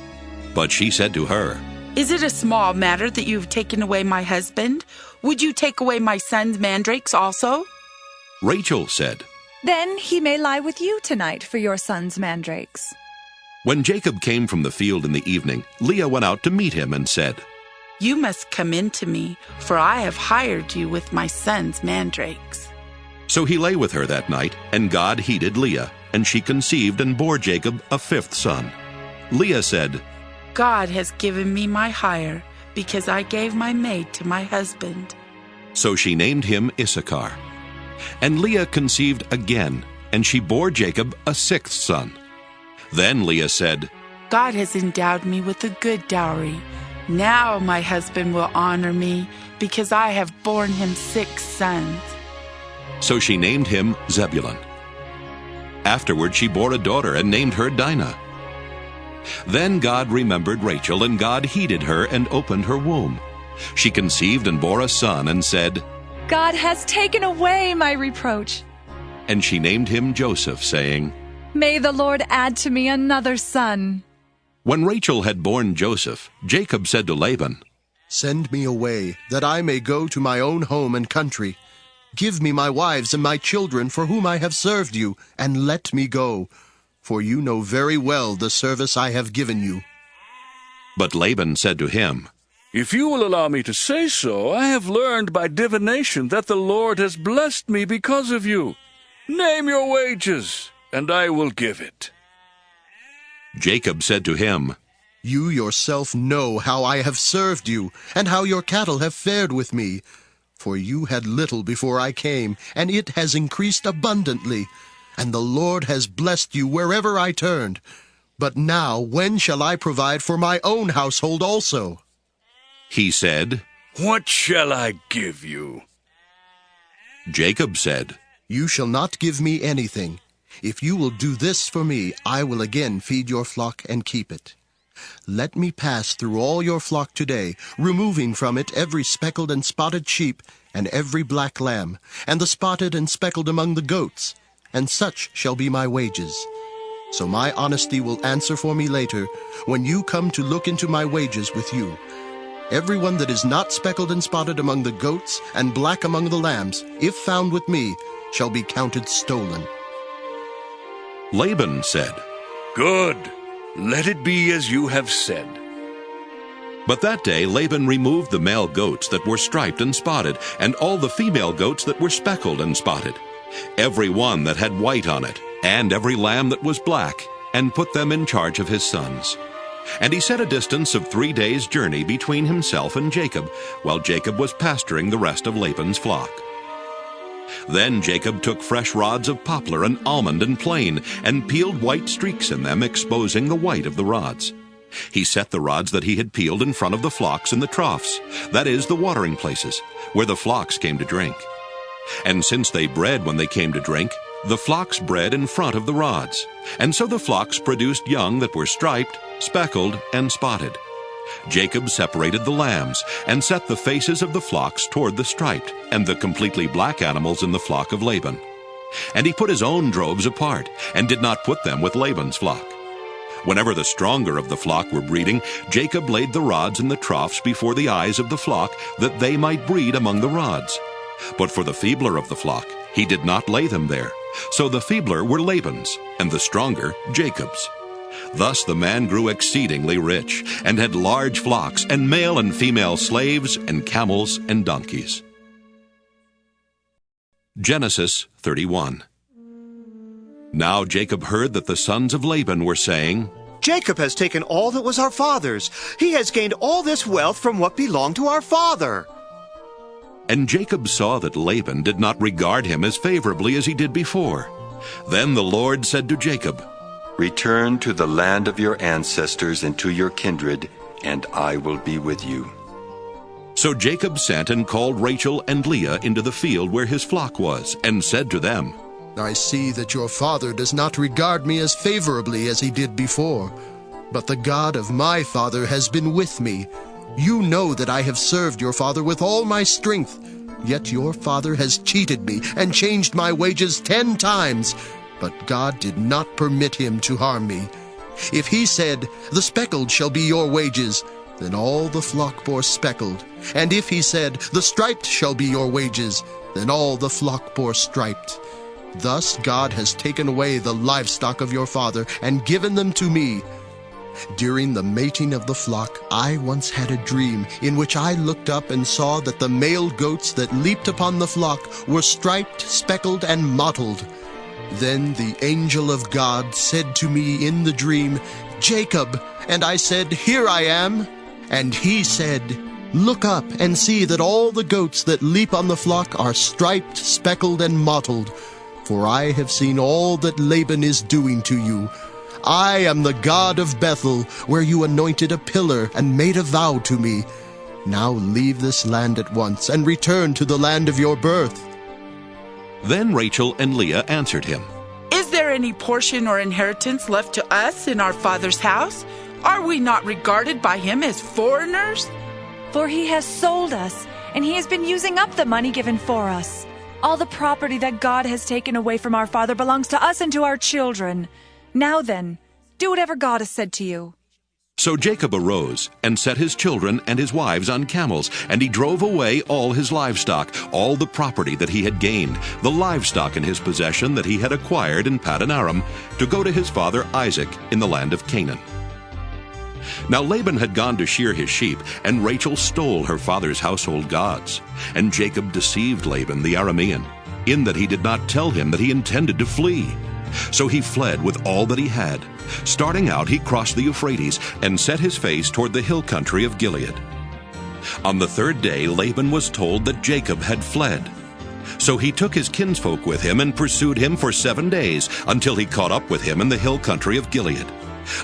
But she said to her, Is it a small matter that you have taken away my husband? Would you take away my son's mandrakes also? Rachel said, Then he may lie with you tonight for your son's mandrakes. When Jacob came from the field in the evening, Leah went out to meet him and said, You must come in to me, for I have hired you with my son's mandrakes. So he lay with her that night, and God heeded Leah, and she conceived and bore Jacob a fifth son. Leah said, God has given me my hire, because I gave my maid to my husband. So she named him Issachar. And Leah conceived again, and she bore Jacob a sixth son. Then Leah said, God has endowed me with a good dowry. Now my husband will honor me, because I have borne him 6 sons. So she named him Zebulun. Afterward she bore a daughter and named her Dinah. Then God remembered Rachel, and God heeded her and opened her womb. She conceived and bore a son and said, God has taken away my reproach. And she named him Joseph, saying, May the Lord add to me another son. When Rachel had borne Joseph, Jacob said to Laban, Send me away, that I may go to my own home and country. Give me my wives and my children for whom I have served you, and let me go, for you know very well the service I have given you. But Laban said to him, If you will allow me to say so, I have learned by divination that the Lord has blessed me because of you. Name your wages, and I will give it. Jacob said to him, You yourself know how I have served you, and how your cattle have fared with me. For you had little before I came, and it has increased abundantly. And the Lord has blessed you wherever I turned. But now when shall I provide for my own household also? He said, What shall I give you? Jacob said, You shall not give me anything. If you will do this for me, I will again feed your flock and keep it. Let me pass through all your flock today, removing from it every speckled and spotted sheep, and every black lamb, and the spotted and speckled among the goats, and such shall be my wages. So my honesty will answer for me later, when you come to look into my wages with you. Everyone that is not speckled and spotted among the goats, and black among the lambs, if found with me, shall be counted stolen. Laban said, Good. Let it be as you have said. But that day Laban removed the male goats that were striped and spotted, and all the female goats that were speckled and spotted, every one that had white on it, and every lamb that was black, and put them in charge of his sons. And he set a distance of 3 days' journey between himself and Jacob, while Jacob was pasturing the rest of Laban's flock. Then Jacob took fresh rods of poplar and almond and plane, and peeled white streaks in them, exposing the white of the rods. He set the rods that he had peeled in front of the flocks in the troughs, that is, the watering places, where the flocks came to drink. And since they bred when they came to drink, the flocks bred in front of the rods. And so the flocks produced young that were striped, speckled, and spotted. Jacob separated the lambs, and set the faces of the flocks toward the striped, and the completely black animals in the flock of Laban. And he put his own droves apart, and did not put them with Laban's flock. Whenever the stronger of the flock were breeding, Jacob laid the rods in the troughs before the eyes of the flock, that they might breed among the rods. But for the feebler of the flock, he did not lay them there. So the feebler were Laban's, and the stronger Jacob's. Thus the man grew exceedingly rich, and had large flocks, and male and female slaves, and camels and donkeys. Genesis 31. Now Jacob heard that the sons of Laban were saying, Jacob has taken all that was our father's. He has gained all this wealth from what belonged to our father. And Jacob saw that Laban did not regard him as favorably as he did before. Then the Lord said to Jacob, Return to the land of your ancestors and to your kindred, and I will be with you. So Jacob sent and called Rachel and Leah into the field where his flock was, and said to them, I see that your father does not regard me as favorably as he did before, but the God of my father has been with me. You know that I have served your father with all my strength, yet your father has cheated me and changed my wages 10 times, but God did not permit him to harm me. If he said, the speckled shall be your wages, then all the flock bore speckled. And if he said, the striped shall be your wages, then all the flock bore striped. Thus God has taken away the livestock of your father and given them to me. During the mating of the flock, I once had a dream in which I looked up and saw that the male goats that leaped upon the flock were striped, speckled, and mottled. Then the angel of God said to me in the dream, Jacob, and I said, Here I am. And he said, Look up and see that all the goats that leap on the flock are striped, speckled, and mottled. For I have seen all that Laban is doing to you. I am the God of Bethel, where you anointed a pillar and made a vow to me. Now leave this land at once and return to the land of your birth. Then Rachel and Leah answered him, Is there any portion or inheritance left to us in our father's house? Are we not regarded by him as foreigners? For he has sold us, and he has been using up the money given for us. All the property that God has taken away from our father belongs to us and to our children. Now then, do whatever God has said to you. So Jacob arose and set his children and his wives on camels, and he drove away all his livestock, all the property that he had gained, the livestock in his possession that he had acquired in Padan Aram, to go to his father Isaac in the land of Canaan. Now Laban had gone to shear his sheep, and Rachel stole her father's household gods. And Jacob deceived Laban the Aramean, in that he did not tell him that he intended to flee. So he fled with all that he had. Starting out, he crossed the Euphrates and set his face toward the hill country of Gilead. On the 3rd day, Laban was told that Jacob had fled. So he took his kinsfolk with him and pursued him for 7 days, until he caught up with him in the hill country of Gilead.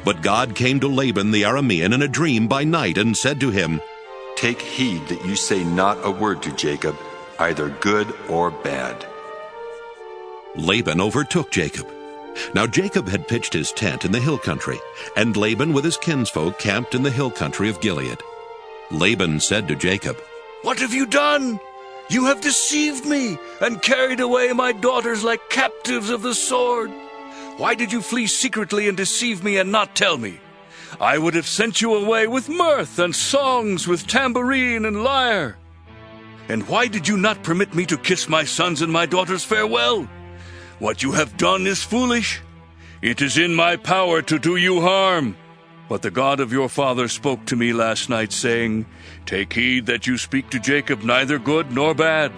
But God came to Laban the Aramean in a dream by night and said to him, Take heed that you say not a word to Jacob, either good or bad. Laban overtook Jacob. Now Jacob had pitched his tent in the hill country, and Laban with his kinsfolk camped in the hill country of Gilead. Laban said to Jacob, What have you done? You have deceived me and carried away my daughters like captives of the sword. Why did you flee secretly and deceive me and not tell me? I would have sent you away with mirth and songs, with tambourine and lyre. And why did you not permit me to kiss my sons and my daughters farewell? What you have done is foolish. It is in my power to do you harm. But the God of your father spoke to me last night, saying, Take heed that you speak to Jacob neither good nor bad.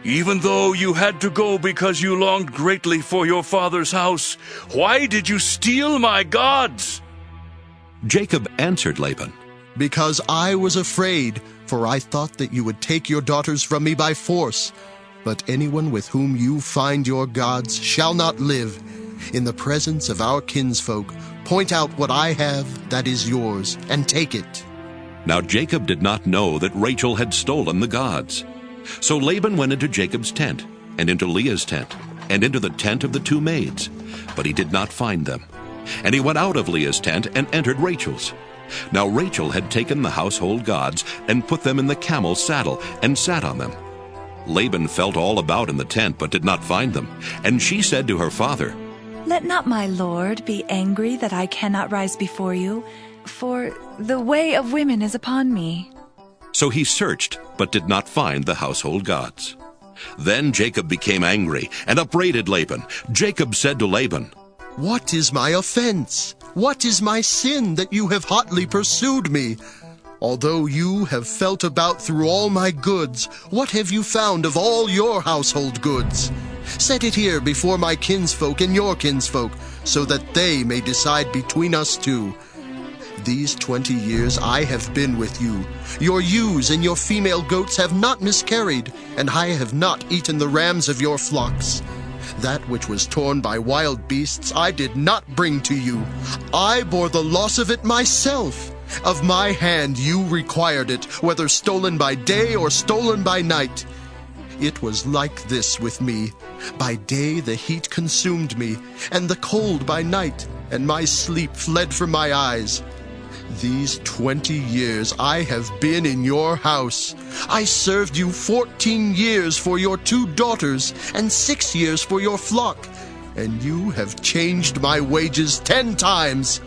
Even though you had to go because you longed greatly for your father's house, why did you steal my gods? Jacob answered Laban, Because I was afraid, for I thought that you would take your daughters from me by force. But anyone with whom you find your gods shall not live. In the presence of our kinsfolk, point out what I have that is yours, and take it. Now Jacob did not know that Rachel had stolen the gods. So Laban went into Jacob's tent, and into Leah's tent, and into the tent of the 2 maids, but he did not find them. And he went out of Leah's tent and entered Rachel's. Now Rachel had taken the household gods and put them in the camel's saddle and sat on them. Laban felt all about in the tent, but did not find them. And she said to her father, Let not my lord be angry that I cannot rise before you, for the way of women is upon me. So he searched, but did not find the household gods. Then Jacob became angry and upbraided Laban. Jacob said to Laban, What is my offense? What is my sin that you have hotly pursued me? Although you have felt about through all my goods, what have you found of all your household goods? Set it here before my kinsfolk and your kinsfolk, so that they may decide between us 2. These 20 years I have been with you. Your ewes and your female goats have not miscarried, and I have not eaten the rams of your flocks. That which was torn by wild beasts I did not bring to you. I bore the loss of it myself. Of my hand you required it, whether stolen by day or stolen by night. It was like this with me. By day the heat consumed me, and the cold by night, and my sleep fled from my eyes. These 20 years I have been in your house. I served you 14 years for your 2 daughters, and 6 years for your flock, and you have changed my wages 10 times.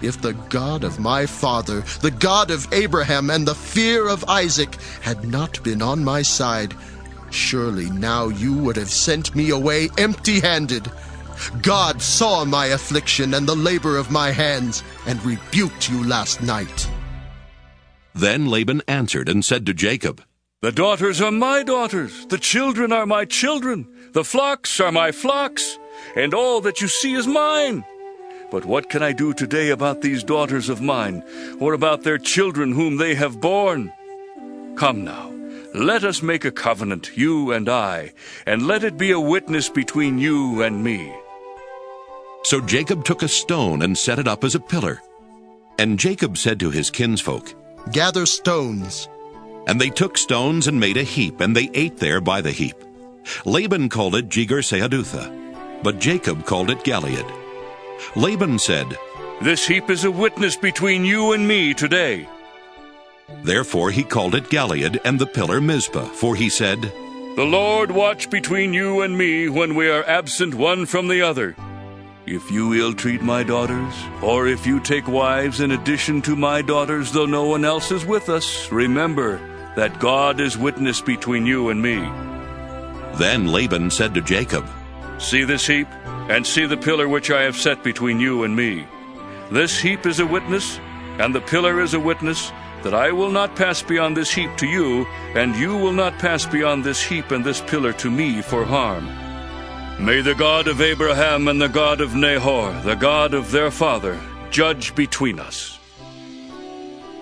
If the God of my father, the God of Abraham, and the fear of Isaac had not been on my side, surely now you would have sent me away empty-handed. God saw my affliction and the labor of my hands, and rebuked you last night." Then Laban answered and said to Jacob, "The daughters are my daughters, the children are my children, the flocks are my flocks, and all that you see is mine. But what can I do today about these daughters of mine, or about their children whom they have borne? Come now, let us make a covenant, you and I, and let it be a witness between you and me." So Jacob took a stone and set it up as a pillar. And Jacob said to his kinsfolk, "Gather stones." And they took stones and made a heap, and they ate there by the heap. Laban called it Jegar-Sahadutha, but Jacob called it Gilead. Laban said, "This heap is a witness between you and me today." Therefore he called it Gilead, and the pillar Mizpah, for he said, "The Lord watch between you and me when we are absent one from the other. If you ill-treat my daughters, or if you take wives in addition to my daughters, though no one else is with us, remember that God is witness between you and me." Then Laban said to Jacob, "See this heap, and see the pillar which I have set between you and me. This heap is a witness, and the pillar is a witness, that I will not pass beyond this heap to you, and you will not pass beyond this heap and this pillar to me for harm. May the God of Abraham and the God of Nahor, the God of their father, judge between us."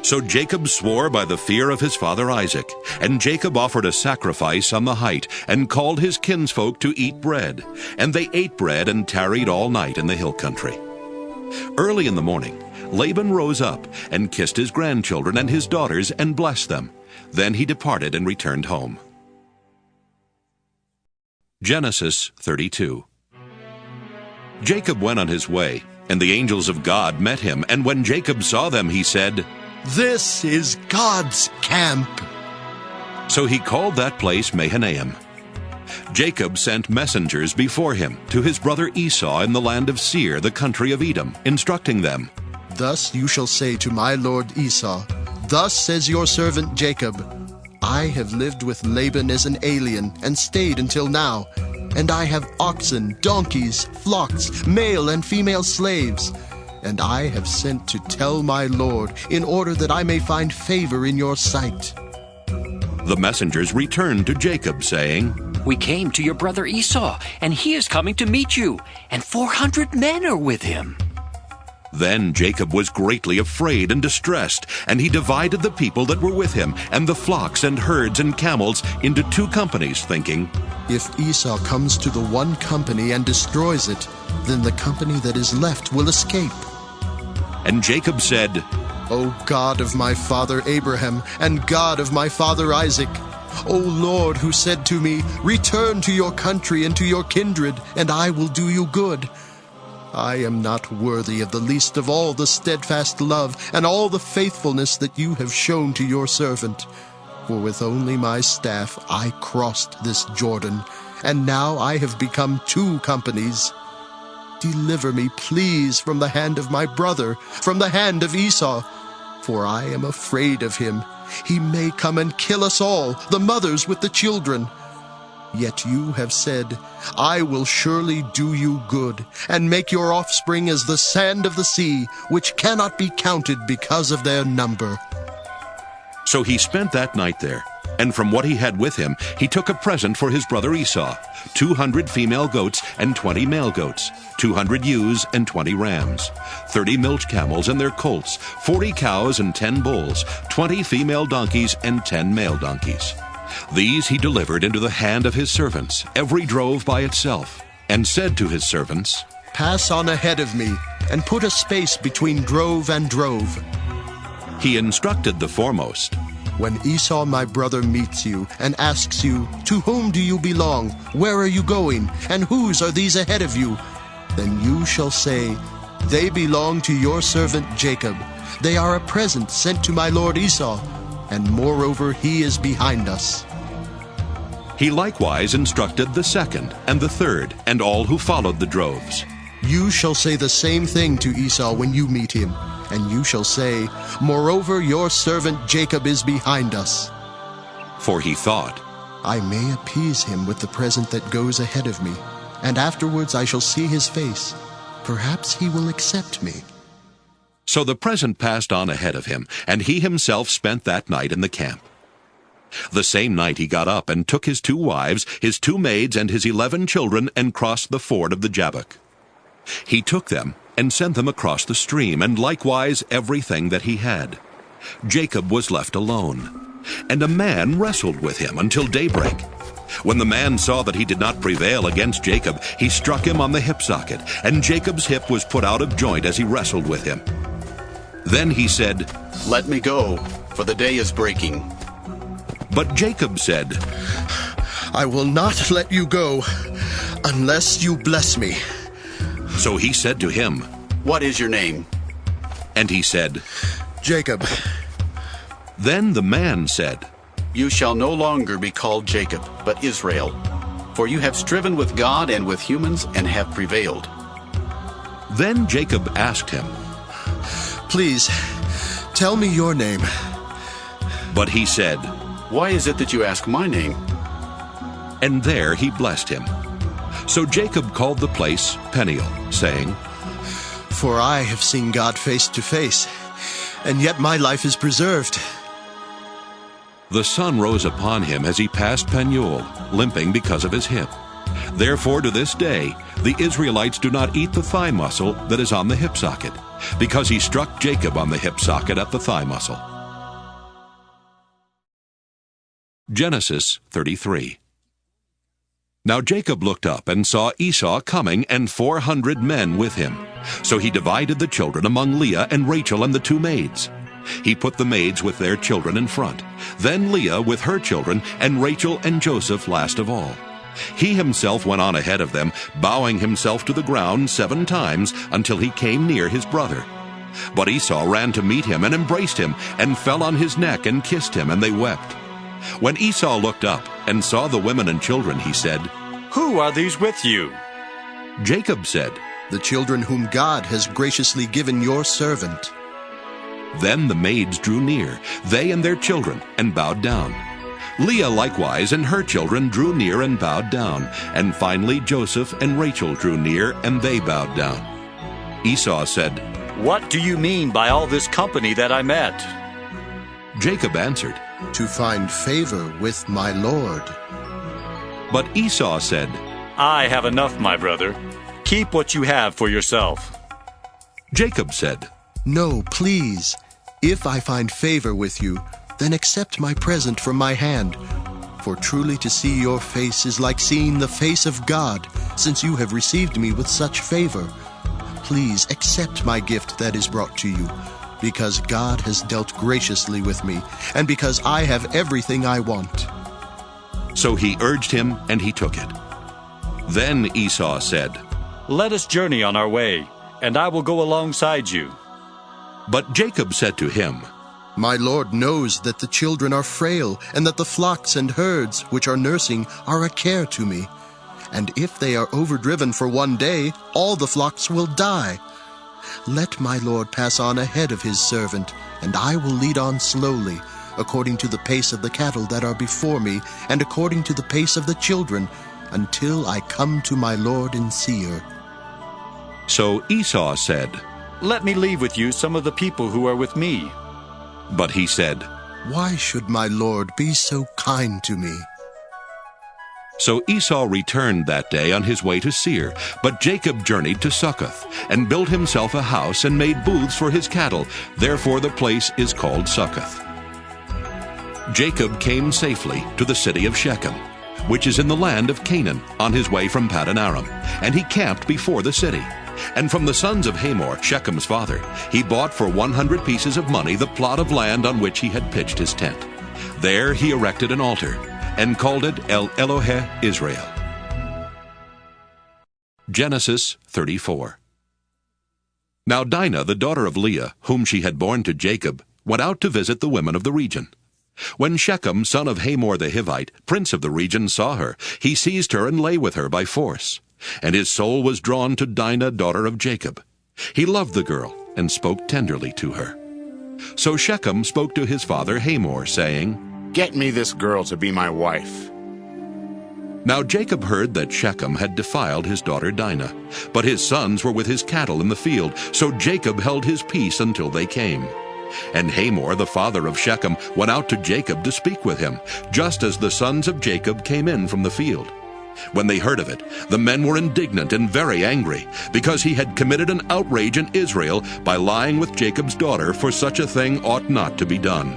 So Jacob swore by the fear of his father Isaac, and Jacob offered a sacrifice on the height, and called his kinsfolk to eat bread. And they ate bread and tarried all night in the hill country. Early in the morning, Laban rose up and kissed his grandchildren and his daughters and blessed them. Then he departed and returned home. Genesis 32. Jacob went on his way, and the angels of God met him, and when Jacob saw them, he said, "This is God's camp." So he called that place Mahanaim. Jacob sent messengers before him to his brother Esau in the land of Seir, the country of Edom, instructing them, "Thus you shall say to my lord Esau, Thus says your servant Jacob, I have lived with Laban as an alien and stayed until now, and I have oxen, donkeys, flocks, male and female slaves. And I have sent to tell my lord, in order that I may find favor in your sight." The messengers returned to Jacob, saying, "We came to your brother Esau, and he is coming to meet you, and 400 men are with him." Then Jacob was greatly afraid and distressed, and he divided the people that were with him, and the flocks and herds and camels, into 2 companies, thinking, "If Esau comes to the one company and destroys it, then the company that is left will escape." And Jacob said, "O God of my father Abraham, and God of my father Isaac, O Lord, who said to me, Return to your country and to your kindred, and I will do you good. I am not worthy of the least of all the steadfast love and all the faithfulness that you have shown to your servant. For with only my staff I crossed this Jordan, and now I have become 2 companies. Deliver me, please, from the hand of my brother, from the hand of Esau, for I am afraid of him. He may come and kill us all, the mothers with the children. Yet you have said, I will surely do you good, and make your offspring as the sand of the sea, which cannot be counted because of their number." So he spent that night there, and from what he had with him, he took a present for his brother Esau, 200 female goats and 20 male goats, 200 ewes and 20 rams, 30 milch camels and their colts, 40 cows and 10 bulls, 20 female donkeys and 10 male donkeys. These he delivered into the hand of his servants, every drove by itself, and said to his servants, "Pass on ahead of me, and put a space between drove and drove." He instructed the foremost. When Esau my brother meets you and asks you, "To whom do you belong? Where are you going? And whose are these ahead of you?" then you shall say, "They belong to your servant Jacob. They are a present sent to my lord Esau, and moreover he is behind us." He likewise instructed the second and the third and all who followed the droves. You shall say the same thing to Esau when you meet him, and you shall say, "Moreover your servant Jacob is behind us." For he thought, I may appease him with the present that goes ahead of me, and afterwards I shall see his face. Perhaps he will accept me. So the present passed on ahead of him, and he himself spent that night in the camp. The same night he got up and took his 2 wives, his 2 maids, and his 11 children, and crossed the ford of the Jabbok. He took them and sent them across the stream, and likewise everything that he had. Jacob was left alone, and a man wrestled with him until daybreak. When the man saw that he did not prevail against Jacob, he struck him on the hip socket, and Jacob's hip was put out of joint as he wrestled with him. Then he said, "Let me go, for the day is breaking." But Jacob said, I will not let you go unless you bless me. So he said to him, "What is your name?" And he said, Jacob. Then the man said, "You shall no longer be called Jacob, but Israel, for you have striven with God and with humans and have prevailed." Then Jacob asked him, Please, tell me your name. But he said, "Why is it that you ask my name?" And there he blessed him. So Jacob called the place Peniel, saying, For I have seen God face to face, and yet my life is preserved. The sun rose upon him as he passed Peniel, limping because of his hip. Therefore to this day the Israelites do not eat the thigh muscle that is on the hip socket, because he struck Jacob on the hip socket at the thigh muscle. Genesis 33. Now Jacob looked up and saw Esau coming, and 400 men with him. So he divided the children among Leah and Rachel and the 2 maids. He put the maids with their children in front, then Leah with her children, and Rachel and Joseph last of all. He himself went on ahead of them, bowing himself to the ground 7 times until he came near his brother. But Esau ran to meet him and embraced him, and fell on his neck and kissed him, and they wept. When Esau looked up and saw the women and children, he said, Who are these with you? Jacob said, The children whom God has graciously given your servant. Then the maids drew near, they and their children, and bowed down. Leah likewise and her children drew near and bowed down, and finally Joseph and Rachel drew near, and they bowed down. Esau said, What do you mean by all this company that I met? Jacob answered, To find favor with my Lord. But Esau said, I have enough, my brother. Keep what you have for yourself. Jacob said, No, please. If I find favor with you, then accept my present from my hand. For truly to see your face is like seeing the face of God, since you have received me with such favor. Please accept my gift that is brought to you, because God has dealt graciously with me, and because I have everything I want. So he urged him, and he took it. Then Esau said, Let us journey on our way, and I will go alongside you. But Jacob said to him, My Lord knows that the children are frail, and that the flocks and herds which are nursing are a care to me. And if they are overdriven for one day, all the flocks will die. Let my Lord pass on ahead of his servant, and I will lead on slowly, according to the pace of the cattle that are before me, and according to the pace of the children, until I come to my Lord in Seir. So Esau said, Let me leave with you some of the people who are with me. But he said, Why should my Lord be so kind to me? So Esau returned that day on his way to Seir, but Jacob journeyed to Succoth, and built himself a house, and made booths for his cattle. Therefore the place is called Succoth. Jacob came safely to the city of Shechem, which is in the land of Canaan, on his way from Padan Aram, and he camped before the city. And from the sons of Hamor, Shechem's father, he bought for 100 pieces of money the plot of land on which he had pitched his tent. There he erected an altar, and called it El Elohe Israel. Genesis 34. Now Dinah, the daughter of Leah, whom she had borne to Jacob, went out to visit the women of the region. When Shechem, son of Hamor the Hivite, prince of the region, saw her, he seized her and lay with her by force. And his soul was drawn to Dinah, daughter of Jacob. He loved the girl, and spoke tenderly to her. So Shechem spoke to his father Hamor, saying, "Get me this girl to be my wife." Now Jacob heard that Shechem had defiled his daughter Dinah, but his sons were with his cattle in the field, so Jacob held his peace until they came. And Hamor, the father of Shechem, went out to Jacob to speak with him, just as the sons of Jacob came in from the field. When they heard of it, the men were indignant and very angry, because he had committed an outrage in Israel by lying with Jacob's daughter, for such a thing ought not to be done.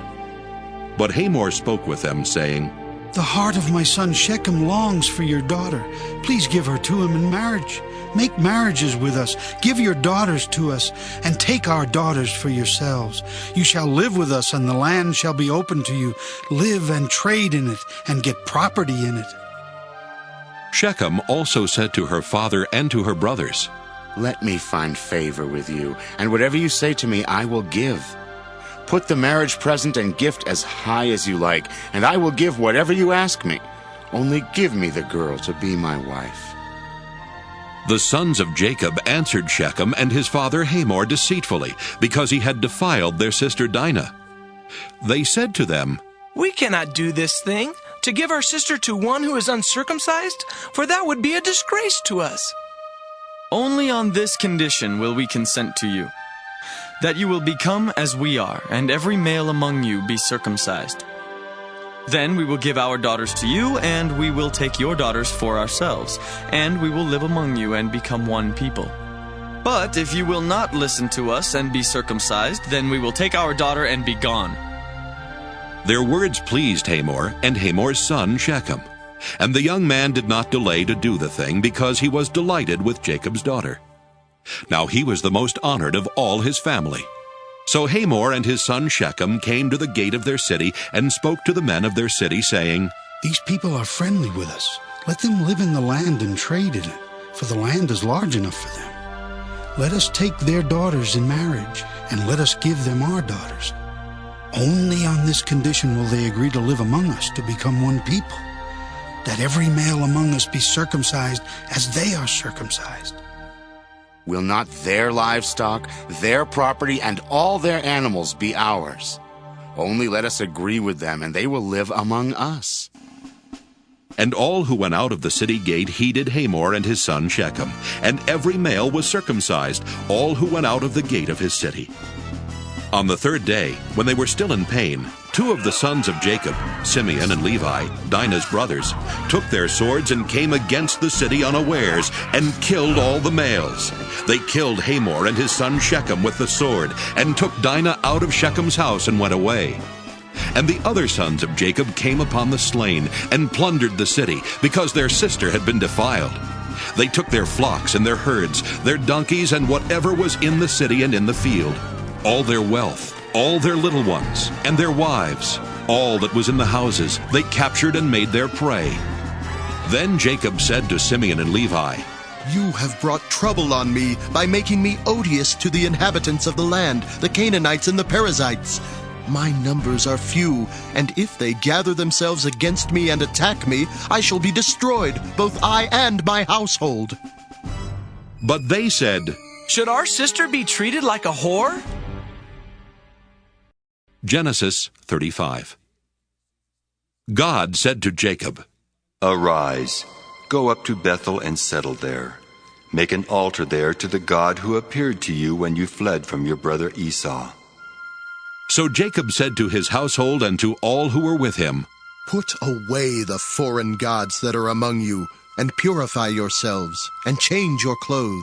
But Hamor spoke with them, saying, "The heart of my son Shechem longs for your daughter. Please give her to him in marriage. Make marriages with us. Give your daughters to us, and take our daughters for yourselves. You shall live with us, and the land shall be open to you. Live and trade in it, and get property in it." Shechem also said to her father and to her brothers, "Let me find favor with you, and whatever you say to me I will give. Put the marriage present and gift as high as you like, and I will give whatever you ask me. Only give me the girl to be my wife." The sons of Jacob answered Shechem and his father Hamor deceitfully, because he had defiled their sister Dinah. They said to them, "We cannot do this thing, to give our sister to one who is uncircumcised, for that would be a disgrace to us. Only on this condition will we consent to you, that you will become as we are, and every male among you be circumcised. Then we will give our daughters to you, and we will take your daughters for ourselves, and we will live among you and become one people. But if you will not listen to us and be circumcised, then we will take our daughter and be gone." Their words pleased Hamor and Hamor's son Shechem, and the young man did not delay to do the thing, because he was delighted with Jacob's daughter. Now he was the most honored of all his family. So Hamor and his son Shechem came to the gate of their city and spoke to the men of their city, saying, "These people are friendly with us. Let them live in the land and trade in it, for the land is large enough for them. Let us take their daughters in marriage, and let us give them our daughters. Only on this condition will they agree to live among us, to become one people, that every male among us be circumcised as they are circumcised." Will not their livestock, their property, and all their animals be ours? Only let us agree with them, and they will live among us. And all who went out of the city gate heeded Hamor and his son Shechem, and every male was circumcised, all who went out of the gate of his city. On the third day, when they were still in pain, two of the sons of Jacob, Simeon and Levi, Dinah's brothers, took their swords and came against the city unawares, and killed all the males. They killed Hamor and his son Shechem with the sword, and took Dinah out of Shechem's house and went away. And the other sons of Jacob came upon the slain, and plundered the city, because their sister had been defiled. They took their flocks and their herds, their donkeys, and whatever was in the city and in the field, all their wealth, all their little ones, and their wives, all that was in the houses, they captured and made their prey. Then Jacob said to Simeon and Levi, "You have brought trouble on me by making me odious to the inhabitants of the land, the Canaanites and the Perizzites. My numbers are few, and if they gather themselves against me and attack me, I shall be destroyed, both I and my household." But they said, "Should our sister be treated like a whore?" Genesis 35. God said to Jacob, "Arise, go up to Bethel and settle there. Make an altar there to the God who appeared to you when you fled from your brother Esau." So Jacob said to his household and to all who were with him, "Put away the foreign gods that are among you, and purify yourselves, and change your clothes.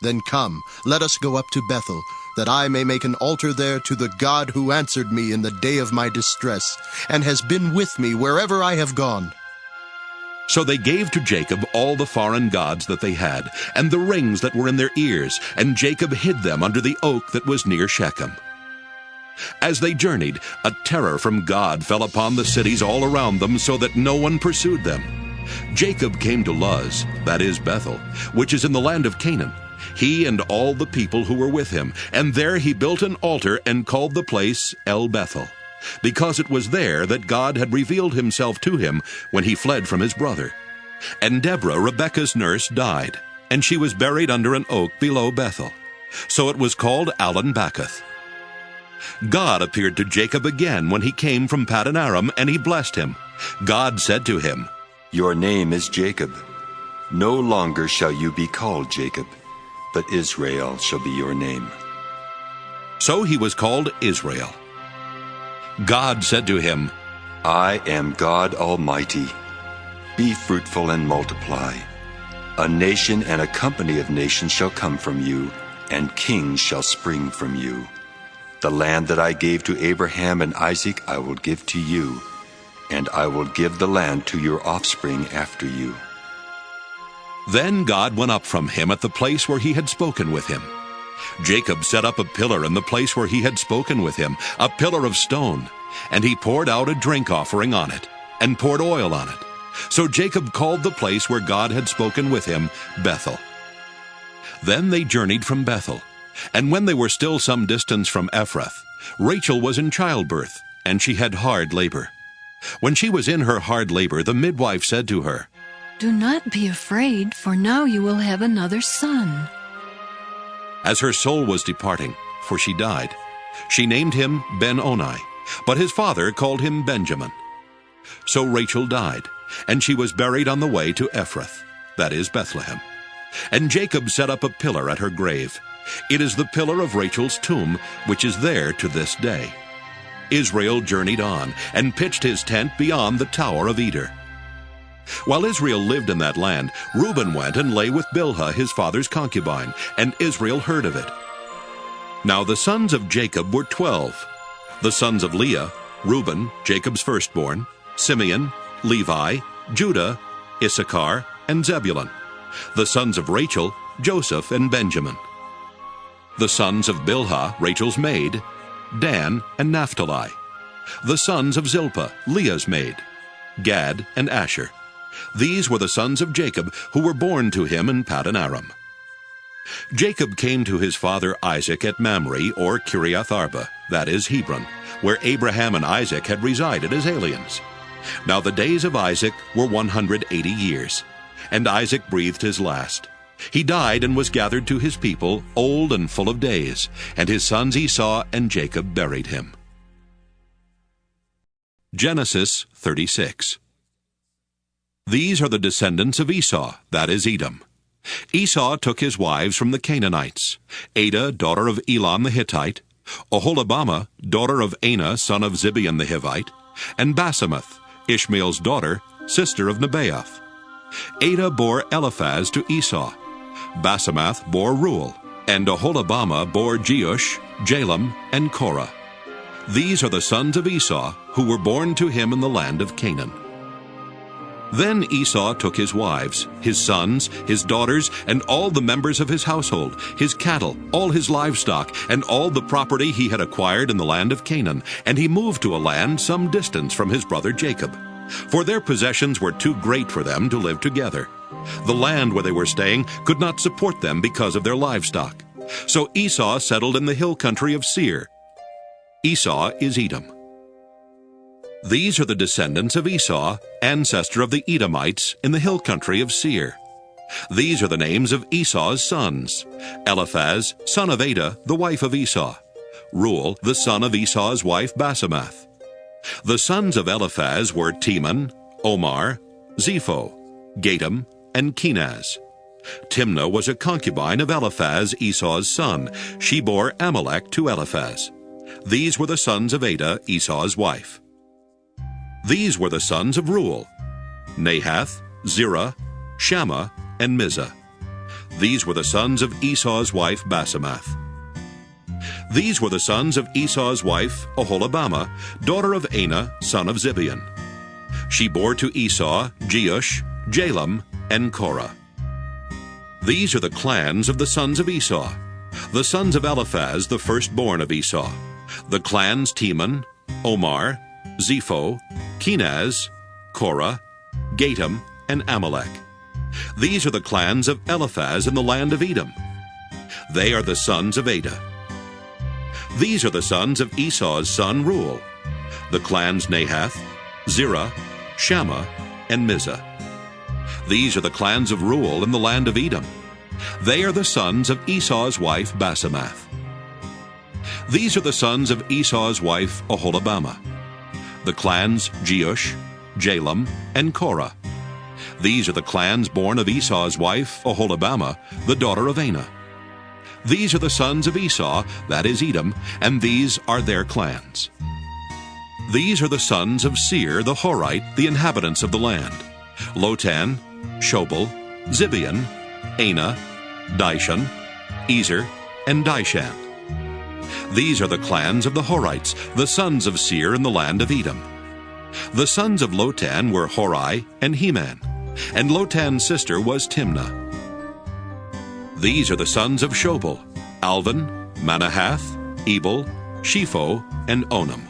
Then come, let us go up to Bethel, that I may make an altar there to the God who answered me in the day of my distress, and has been with me wherever I have gone." So they gave to Jacob all the foreign gods that they had, and the rings that were in their ears, and Jacob hid them under the oak that was near Shechem. As they journeyed, a terror from God fell upon the cities all around them, so that no one pursued them. Jacob came to Luz, that is Bethel, which is in the land of Canaan, he and all the people who were with him, and there he built an altar and called the place El Bethel, because it was there that God had revealed himself to him when he fled from his brother. And Deborah, Rebekah's nurse, died, and she was buried under an oak below Bethel. So it was called Allon-Bacuth. God appeared to Jacob again when he came from Padan Aram, and he blessed him. God said to him, "Your name is Jacob. No longer shall you be called Jacob, but Israel shall be your name." So he was called Israel. God said to him, "I am God Almighty. Be fruitful and multiply. A nation and a company of nations shall come from you, and kings shall spring from you. The land that I gave to Abraham and Isaac I will give to you, and I will give the land to your offspring after you." Then God went up from him at the place where he had spoken with him. Jacob set up a pillar in the place where he had spoken with him, a pillar of stone, and he poured out a drink offering on it, and poured oil on it. So Jacob called the place where God had spoken with him Bethel. Then they journeyed from Bethel, and when they were still some distance from Ephrath, Rachel was in childbirth, and she had hard labor. When she was in her hard labor, the midwife said to her, "Do not be afraid, for now you will have another son." As her soul was departing, for she died, she named him Ben-Oni, but his father called him Benjamin. So Rachel died, and she was buried on the way to Ephrath, that is Bethlehem. And Jacob set up a pillar at her grave. It is the pillar of Rachel's tomb, which is there to this day. Israel journeyed on, and pitched his tent beyond the Tower of Eder. While Israel lived in that land, Reuben went and lay with Bilhah his father's concubine, and Israel heard of it. Now the sons of Jacob were 12. The sons of Leah, Reuben, Jacob's firstborn, Simeon, Levi, Judah, Issachar, and Zebulun. The sons of Rachel, Joseph and Benjamin. The sons of Bilhah, Rachel's maid, Dan and Naphtali. The sons of Zilpah, Leah's maid, Gad and Asher. These were the sons of Jacob, who were born to him in Padan Aram. Jacob came to his father Isaac at Mamre, or Kiriath Arba, that is Hebron, where Abraham and Isaac had resided as aliens. Now the days of Isaac were 180 years, and Isaac breathed his last. He died and was gathered to his people, old and full of days, and his sons Esau and Jacob buried him. Genesis 36. These are the descendants of Esau, that is Edom. Esau took his wives from the Canaanites, Adah, daughter of Elon the Hittite, Oholibamah, daughter of Anah, son of Zibeon the Hivite, and Basemath, Ishmael's daughter, sister of Nebaioth. Adah bore Eliphaz to Esau. Basemath bore Reuel, and Oholibamah bore Jeush, Jalam, and Korah. These are the sons of Esau, who were born to him in the land of Canaan. Then Esau took his wives, his sons, his daughters, and all the members of his household, his cattle, all his livestock, and all the property he had acquired in the land of Canaan, and he moved to a land some distance from his brother Jacob. For their possessions were too great for them to live together. The land where they were staying could not support them because of their livestock. So Esau settled in the hill country of Seir. Esau is Edom. These are the descendants of Esau, ancestor of the Edomites, in the hill country of Seir. These are the names of Esau's sons: Eliphaz, son of Adah, the wife of Esau; Reuel, the son of Esau's wife Basemath. The sons of Eliphaz were Teman, Omar, Zepho, Gatam, and Kenaz. Timnah was a concubine of Eliphaz, Esau's son. She bore Amalek to Eliphaz. These were the sons of Adah, Esau's wife. These were the sons of Reuel: Nahath, Zerah, Shammah, and Mizah. These were the sons of Esau's wife Basemath. These were the sons of Esau's wife Oholibamah, daughter of Anah, son of Zibeon. She bore to Esau Jeush, Jalam, and Korah. These are the clans of the sons of Esau, the sons of Eliphaz, the firstborn of Esau, the clans Teman, Omar, Zepho, Kenaz, Korah, Gatam, and Amalek. These are the clans of Eliphaz in the land of Edom. They are the sons of Adah. These are the sons of Esau's son Reuel, the clans Nahath, Zerah, Shammah, and Mizah. These are the clans of Reuel in the land of Edom. They are the sons of Esau's wife Basemath. These are the sons of Esau's wife Oholibamah, the clans Jeush, Jalam, and Korah. These are the clans born of Esau's wife Oholibamah, the daughter of Anah. These are the sons of Esau, that is Edom, and these are their clans. These are the sons of Seir the Horite, the inhabitants of the land: Lotan, Shobal, Zibeon, Anah, Dishon, Ezer, and Dishan. These are the clans of the Horites, the sons of Seir in the land of Edom. The sons of Lotan were Hori and Heman, and Lotan's sister was Timnah. These are the sons of Shobal: Alvan, Manahath, Ebal, Shepho, and Onam.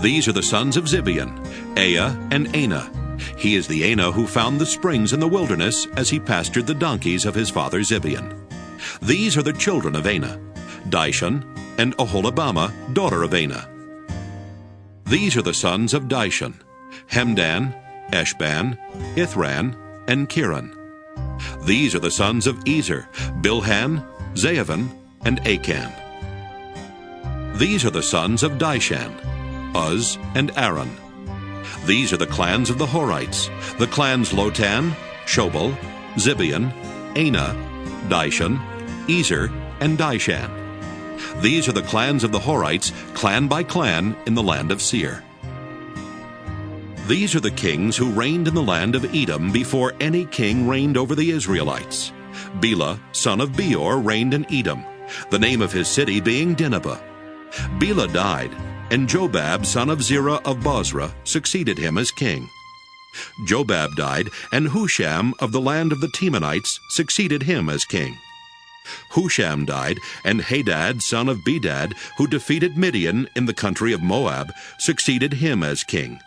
These are the sons of Zibeon: Ea and Anah. He is the Anah who found the springs in the wilderness as he pastured the donkeys of his father Zibeon. These are the children of Anah: Dishon and Oholibamah, daughter of Anah. These are the sons of Dishon: Hemdan, Eshban, Ithran, and Kiran. These are the sons of Ezer: Bilhan, Zaavan, and Achan. These are the sons of Dishan: Uz and Aran. These are the clans of the Horites, the clans Lotan, Shobal, Zibeon, Anah, Dishon, Ezer, and Dishan. These are the clans of the Horites, clan by clan, in the land of Seir. These are the kings who reigned in the land of Edom before any king reigned over the Israelites. Bela, son of Beor, reigned in Edom, the name of his city being Dinhabah. Bela died, and Jobab, son of Zerah of Bozrah, succeeded him as king. Jobab died, and Husham of the land of the Temanites succeeded him as king. Husham died, and Hadad, son of Bedad, who defeated Midian in the country of Moab, succeeded him as king,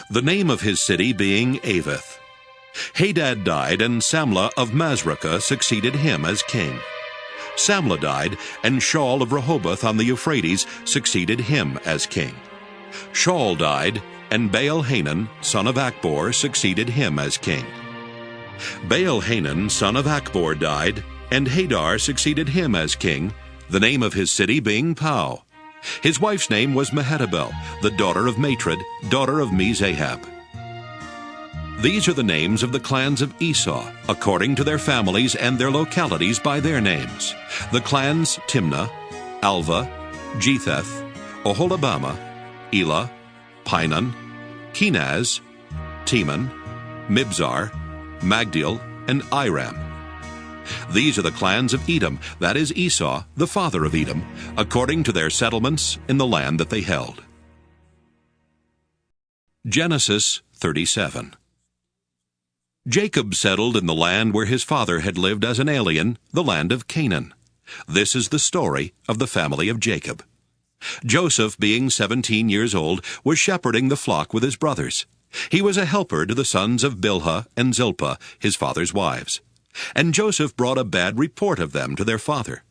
the name of his city being Avith. Hadad died, and Samlah of Masrekah succeeded him as king. Samlah died, and Shaul of Rehoboth on the Euphrates succeeded him as king. Shaul died, and Baal-Hanan, son of Akbor, succeeded him as king. Baal-Hanan, son of Akbor, died, and Hadar succeeded him as king, the name of his city being Pau. His wife's name was Mehetabel, the daughter of Matred, daughter of Mezahab. These are the names of the clans of Esau, according to their families and their localities by their names: the clans Timnah, Alva, Jetheth, Oholibamah, Elah, Pinon, Kenaz, Teman, Mibzar, Magdiel, and Iram. These are the clans of Edom, that is Esau, the father of Edom, according to their settlements in the land that they held. Genesis 37. Jacob settled in the land where his father had lived as an alien, the land of Canaan. This is the story of the family of Jacob. Joseph, being 17 years old, was shepherding the flock with his brothers. He was a helper to the sons of Bilhah and Zilpah, his father's wives. And Joseph brought a bad report of them to their father.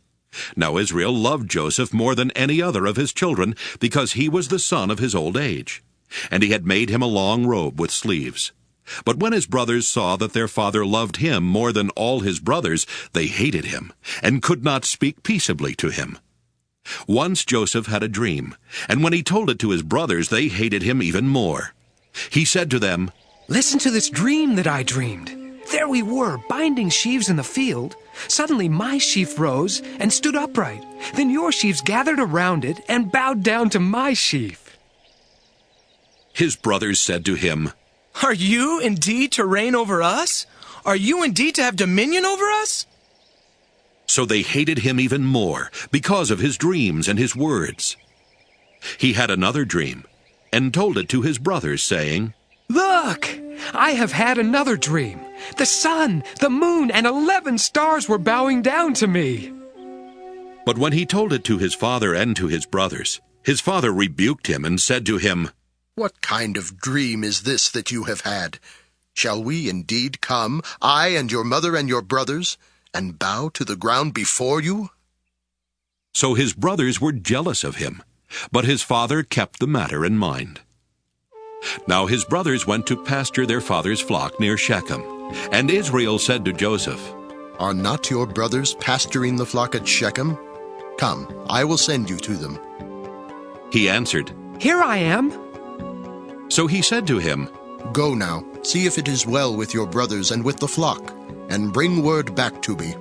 Now Israel loved Joseph more than any other of his children, because he was the son of his old age. And he had made him a long robe with sleeves. But when his brothers saw that their father loved him more than all his brothers, they hated him, and could not speak peaceably to him. Once Joseph had a dream, and when he told it to his brothers, they hated him even more. He said to them, "Listen to this dream that I dreamed. There we were, binding sheaves in the field. Suddenly my sheaf rose and stood upright. Then your sheaves gathered around it and bowed down to my sheaf." His brothers said to him, "Are you indeed to reign over us? Are you indeed to have dominion over us?" So they hated him even more because of his dreams and his words. He had another dream and told it to his brothers, saying, "Look, I have had another dream. The sun, the moon, and 11 stars were bowing down to me. But when he told it to his father and to his brothers, his father rebuked him and said to him, "What kind of dream is this that you have had? Shall we indeed come, I and your mother and your brothers, and bow to the ground before you?" So his brothers were jealous of him, but his father kept the matter in mind. Now his brothers went to pasture their father's flock near Shechem, and Israel said to Joseph, "Are not your brothers pasturing the flock at Shechem? Come, I will send you to them." He answered, "Here I am." So he said to him, "Go now, see if it is well with your brothers and with the flock, and bring word back to me."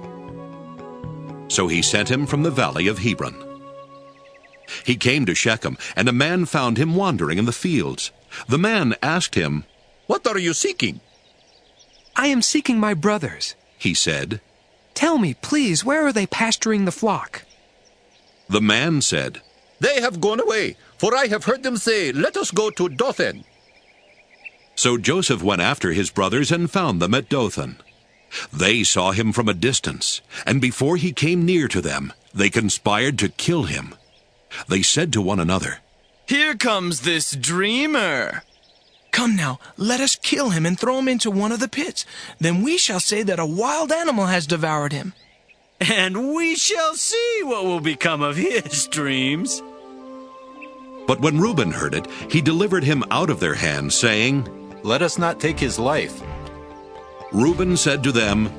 So he sent him from the valley of Hebron. He came to Shechem, and a man found him wandering in the fields. The man asked him, "What are you seeking?" "I am seeking my brothers," he said. "Tell me, please, where are they pasturing the flock?" The man said, "They have gone away, for I have heard them say, 'Let us go to Dothan.'" So Joseph went after his brothers and found them at Dothan. They saw him from a distance, and before he came near to them, they conspired to kill him. They said to one another, "Here comes this dreamer." "Come now, let us kill him and throw him into one of the pits. Then we shall say that a wild animal has devoured him. And we shall see what will become of his dreams." But when Reuben heard it, he delivered him out of their hands, saying, "Let us not take his life." Reuben said to them,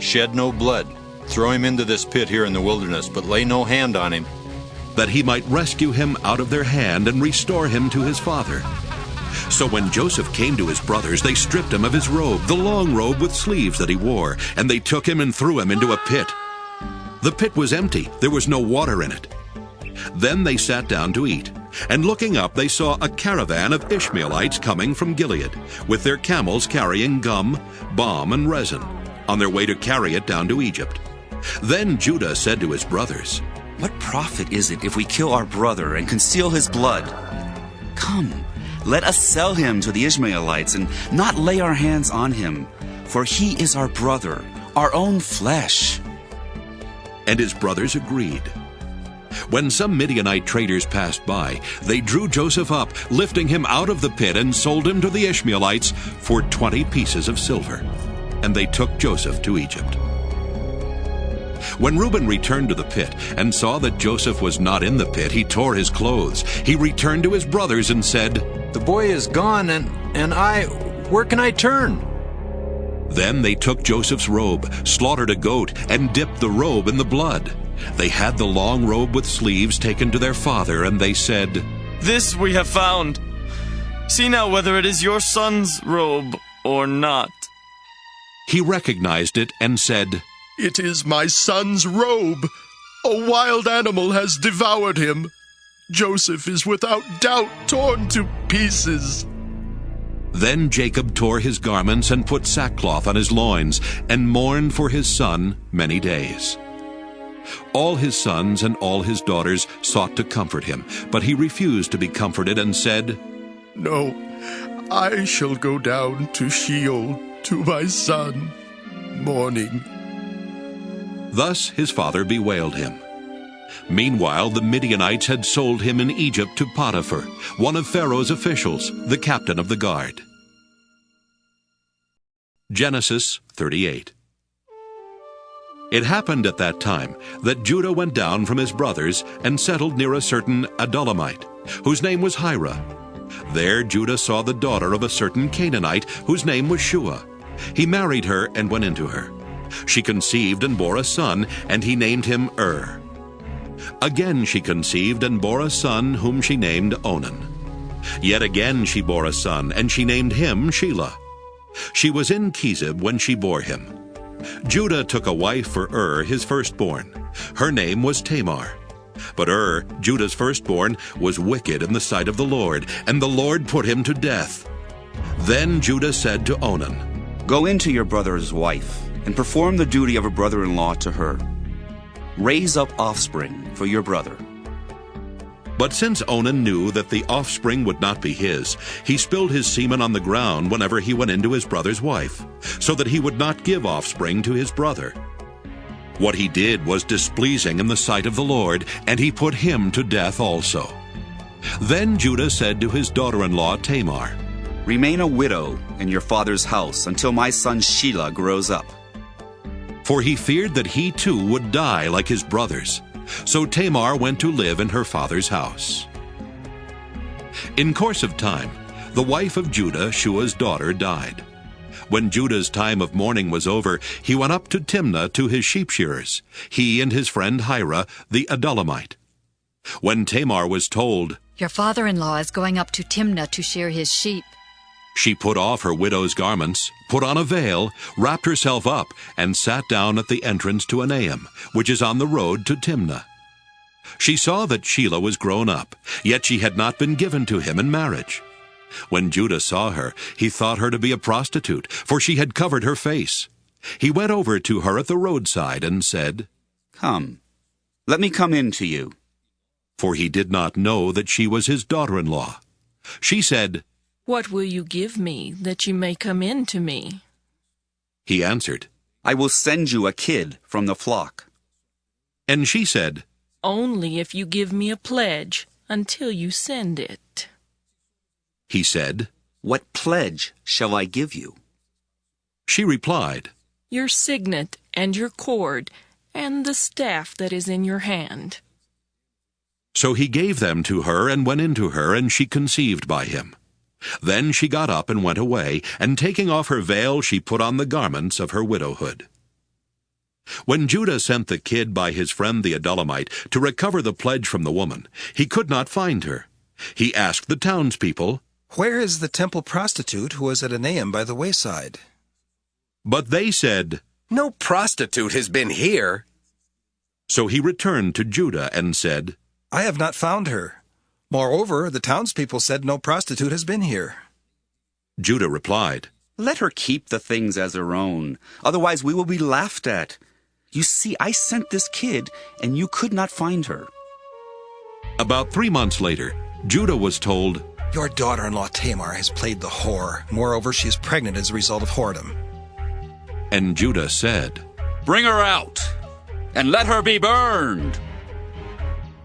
"Shed no blood. Throw him into this pit here in the wilderness, but lay no hand on him." that he might rescue him out of their hand and restore him to his father. So when Joseph came to his brothers, they stripped him of his robe, the long robe with sleeves that he wore, and they took him and threw him into a pit. The pit was empty, there was no water in it. Then they sat down to eat, and looking up they saw a caravan of Ishmaelites coming from Gilead, with their camels carrying gum, balm, and resin, on their way to carry it down to Egypt. Then Judah said to his brothers, "What profit is it if we kill our brother and conceal his blood? Come, let us sell him to the Ishmaelites and not lay our hands on him, for he is our brother, our own flesh." And his brothers agreed. When some Midianite traders passed by, they drew Joseph up, lifting him out of the pit, and sold him to the Ishmaelites for 20 pieces of silver. And they took Joseph to Egypt. When Reuben returned to the pit and saw that Joseph was not in the pit, he tore his clothes. He returned to his brothers and said, "The boy is gone, and where can I turn?" Then they took Joseph's robe, slaughtered a goat, and dipped the robe in the blood. They had the long robe with sleeves taken to their father, and they said, "This we have found. See now whether it is your son's robe or not." He recognized it and said, "It is my son's robe. A wild animal has devoured him. Joseph is without doubt torn to pieces." Then Jacob tore his garments and put sackcloth on his loins, and mourned for his son many days. All his sons and all his daughters sought to comfort him, but he refused to be comforted and said, "No, I shall go down to Sheol to my son, mourning." Thus his father bewailed him. Meanwhile, the Midianites had sold him in Egypt to Potiphar, one of Pharaoh's officials, the captain of the guard. Genesis 38. It happened at that time that Judah went down from his brothers and settled near a certain Adullamite, whose name was Hira. There Judah saw the daughter of a certain Canaanite, whose name was Shua. He married her and went into her. She conceived and bore a son, and he named him Again she conceived and bore a son, whom she named Onan. Yet again she bore a son, and she named him Shelah. She was in Chezib when she bore him. Judah took a wife for his firstborn. Her name was Tamar. But Judah's firstborn, was wicked in the sight of the Lord, and the Lord put him to death. Then Judah said to Onan, "Go into your brother's wife, and perform the duty of a brother-in-law to her. Raise up offspring for your brother." But since Onan knew that the offspring would not be his, he spilled his semen on the ground whenever he went into his brother's wife, so that he would not give offspring to his brother. What he did was displeasing in the sight of the Lord, and he put him to death also. Then Judah said to his daughter-in-law Tamar, "Remain a widow in your father's house until my son Shelah grows up." For he feared that he too would die like his brothers. So Tamar went to live in her father's house. In course of time, the wife of Judah, Shua's daughter, died. When Judah's time of mourning was over, he went up to Timnah to his sheep shearers, he and his friend Hira, the Adullamite. When Tamar was told, "Your father-in-law is going up to Timnah to shear his sheep," she put off her widow's garments, put on a veil, wrapped herself up, and sat down at the entrance to Enaim, which is on the road to Timnah. She saw that Shelah was grown up, yet she had not been given to him in marriage. When Judah saw her, he thought her to be a prostitute, for she had covered her face. He went over to her at the roadside and said, "Come, let me come in to you." For he did not know that she was his daughter-in-law. She said, "What will you give me that you may come in to me?" He answered, "I will send you a kid from the flock." And she said, "Only if you give me a pledge until you send it." He said, "What pledge shall I give you?" She replied, "Your signet and your cord and the staff that is in your hand." So he gave them to her and went into her, and she conceived by him. Then she got up and went away, and taking off her veil she put on the garments of her widowhood. When Judah sent the kid by his friend the Adullamite to recover the pledge from the woman, he could not find her. He asked the townspeople, "Where is the temple prostitute who was at Enaim by the wayside?" But they said, "No prostitute has been here." So he returned to Judah and said, "I have not found her. Moreover, the townspeople said no prostitute has been here." Judah replied, "Let her keep the things as her own, otherwise we will be laughed at. You see, I sent this kid, and you could not find her." About 3 months later, Judah was told, "Your daughter-in-law Tamar has played the whore. Moreover, she is pregnant as a result of whoredom." And Judah said, "Bring her out, and let her be burned."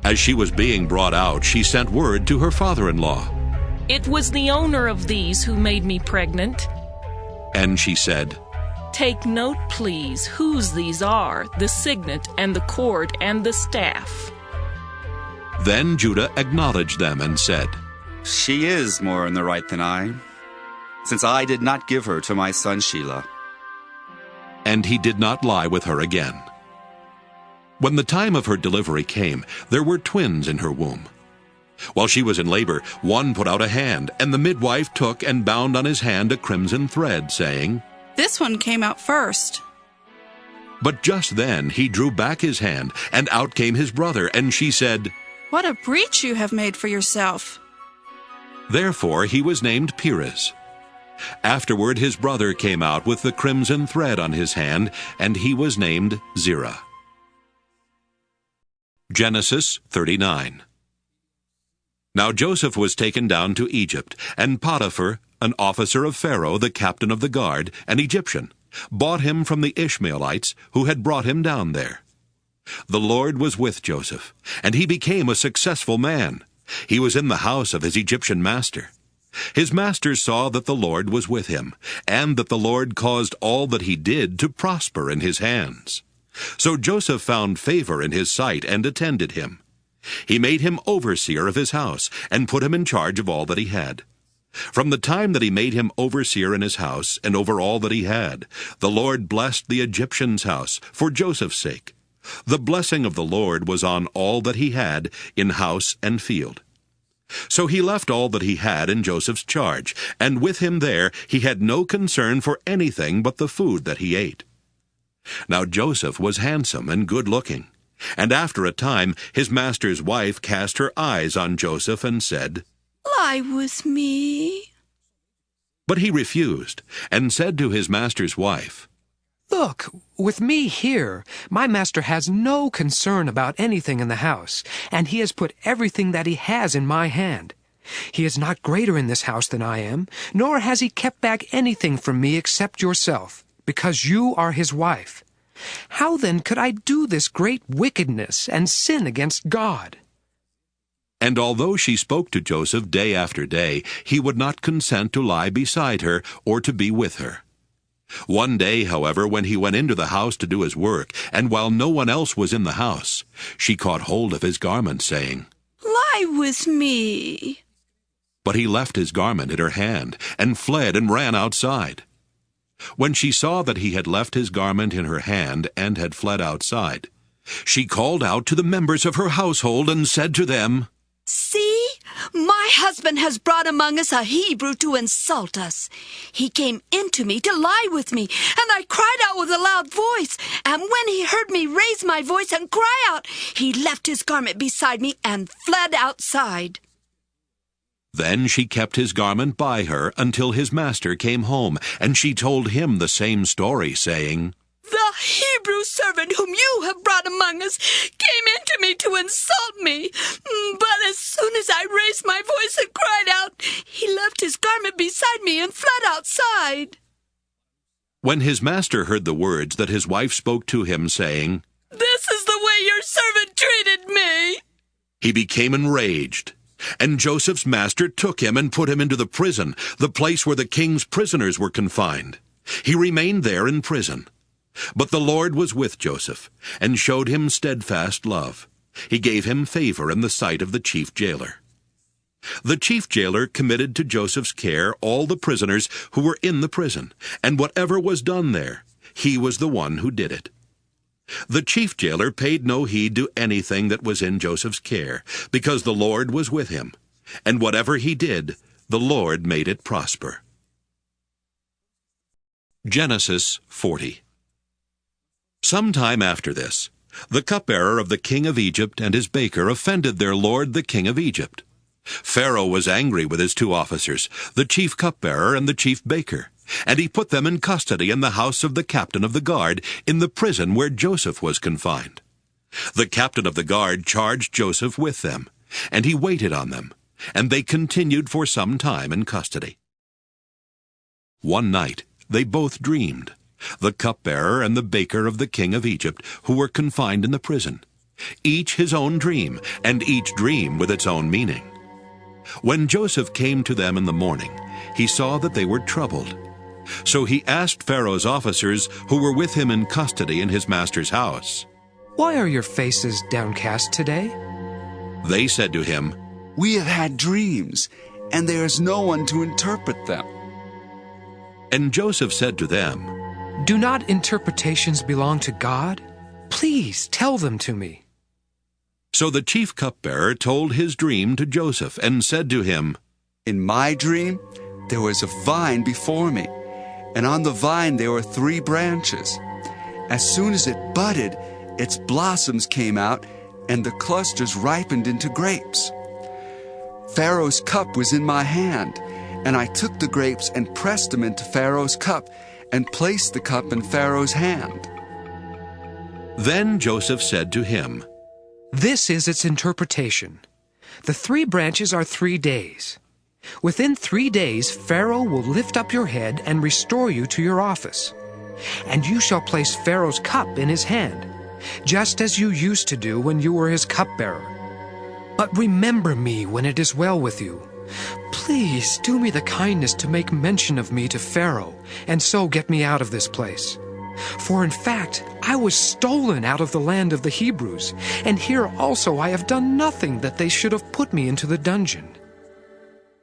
As she was being brought out, she sent word to her father-in-law. "It was the owner of these who made me pregnant." And she said, "Take note, please, whose these are, the signet and the cord and the staff." Then Judah acknowledged them and said, "She is more in the right than I, since I did not give her to my son Shelah." And he did not lie with her again. When the time of her delivery came, there were twins in her womb. While she was in labor, one put out a hand, and the midwife took and bound on his hand a crimson thread, saying, "This one came out first." But just then he drew back his hand, and out came his brother, and she said, "What a breach you have made for yourself." Therefore he was named Perez. Afterward his brother came out with the crimson thread on his hand, and he was named Zerah. Genesis 39. Now Joseph was taken down to Egypt, and Potiphar, an officer of Pharaoh, the captain of the guard, an Egyptian, bought him from the Ishmaelites who had brought him down there. The Lord was with Joseph, and he became a successful man. He was in the house of his Egyptian master. His master saw that the Lord was with him, and that the Lord caused all that he did to prosper in his hands. So Joseph found favor in his sight and attended him. He made him overseer of his house, and put him in charge of all that he had. From the time that he made him overseer in his house, and over all that he had, the Lord blessed the Egyptian's house for Joseph's sake. The blessing of the Lord was on all that he had in house and field. So he left all that he had in Joseph's charge, and with him there he had no concern for anything but the food that he ate. Now Joseph was handsome and good-looking, and after a time his master's wife cast her eyes on Joseph and said, "Lie with me." But he refused, and said to his master's wife, Look, with me here, my master has no concern about anything in the house, and he has put everything that he has in my hand. He is not greater in this house than I am, nor has he kept back anything from me except yourself, because you are his wife. How then could I do this great wickedness and sin against God?" And although she spoke to Joseph day after day, he would not consent to lie beside her or to be with her. One day, however, when he went into the house to do his work, and while no one else was in the house, she caught hold of his garment, saying, "Lie with me." But he left his garment in her hand, and fled and ran outside. When she saw that he had left his garment in her hand and had fled outside, she called out to the members of her household and said to them, "See, my husband has brought among us a Hebrew to insult us. He came into me to lie with me, and I cried out with a loud voice. And when he heard me raise my voice and cry out, he left his garment beside me and fled outside." Then she kept his garment by her until his master came home, and she told him the same story, saying, "The Hebrew servant whom you have brought among us came into me to insult me. But as soon as I raised my voice and cried out, he left his garment beside me and fled outside." When his master heard the words that his wife spoke to him, saying, "This is the way your servant treated me," he became enraged. And Joseph's master took him and put him into the prison, the place where the king's prisoners were confined. He remained there in prison. But the Lord was with Joseph, and showed him steadfast love. He gave him favor in the sight of the chief jailer. The chief jailer committed to Joseph's care all the prisoners who were in the prison, and whatever was done there, he was the one who did it. The chief jailer paid no heed to anything that was in Joseph's care, because the Lord was with him, and whatever he did, the Lord made it prosper. Genesis 40. Some time after this, the cupbearer of the king of Egypt and his baker offended their lord the king of Egypt. Pharaoh was angry with his two officers, the chief cupbearer and the chief baker, and he put them in custody in the house of the captain of the guard, in the prison where Joseph was confined. The captain of the guard charged Joseph with them, and he waited on them, and they continued for some time in custody. One night they both dreamed, the cupbearer and the baker of the king of Egypt, who were confined in the prison, each his own dream, and each dream with its own meaning. When Joseph came to them in the morning, he saw that they were troubled. So he asked Pharaoh's officers who were with him in custody in his master's house, "Why are your faces downcast today?" They said to him, "We have had dreams, and there is no one to interpret them." And Joseph said to them, "Do not interpretations belong to God? Please tell them to me." So the chief cupbearer told his dream to Joseph, and said to him, "In my dream there was a vine before me, and on the vine there were 3 branches. As soon as it budded, its blossoms came out, and the clusters ripened into grapes. Pharaoh's cup was in my hand, and I took the grapes and pressed them into Pharaoh's cup, and placed the cup in Pharaoh's hand." Then Joseph said to him, "This is its interpretation. The 3 branches are 3 days. Within 3 days, Pharaoh will lift up your head and restore you to your office. And you shall place Pharaoh's cup in his hand, just as you used to do when you were his cupbearer. But remember me when it is well with you. Please do me the kindness to make mention of me to Pharaoh, and so get me out of this place. For in fact, I was stolen out of the land of the Hebrews, and here also I have done nothing that they should have put me into the dungeon."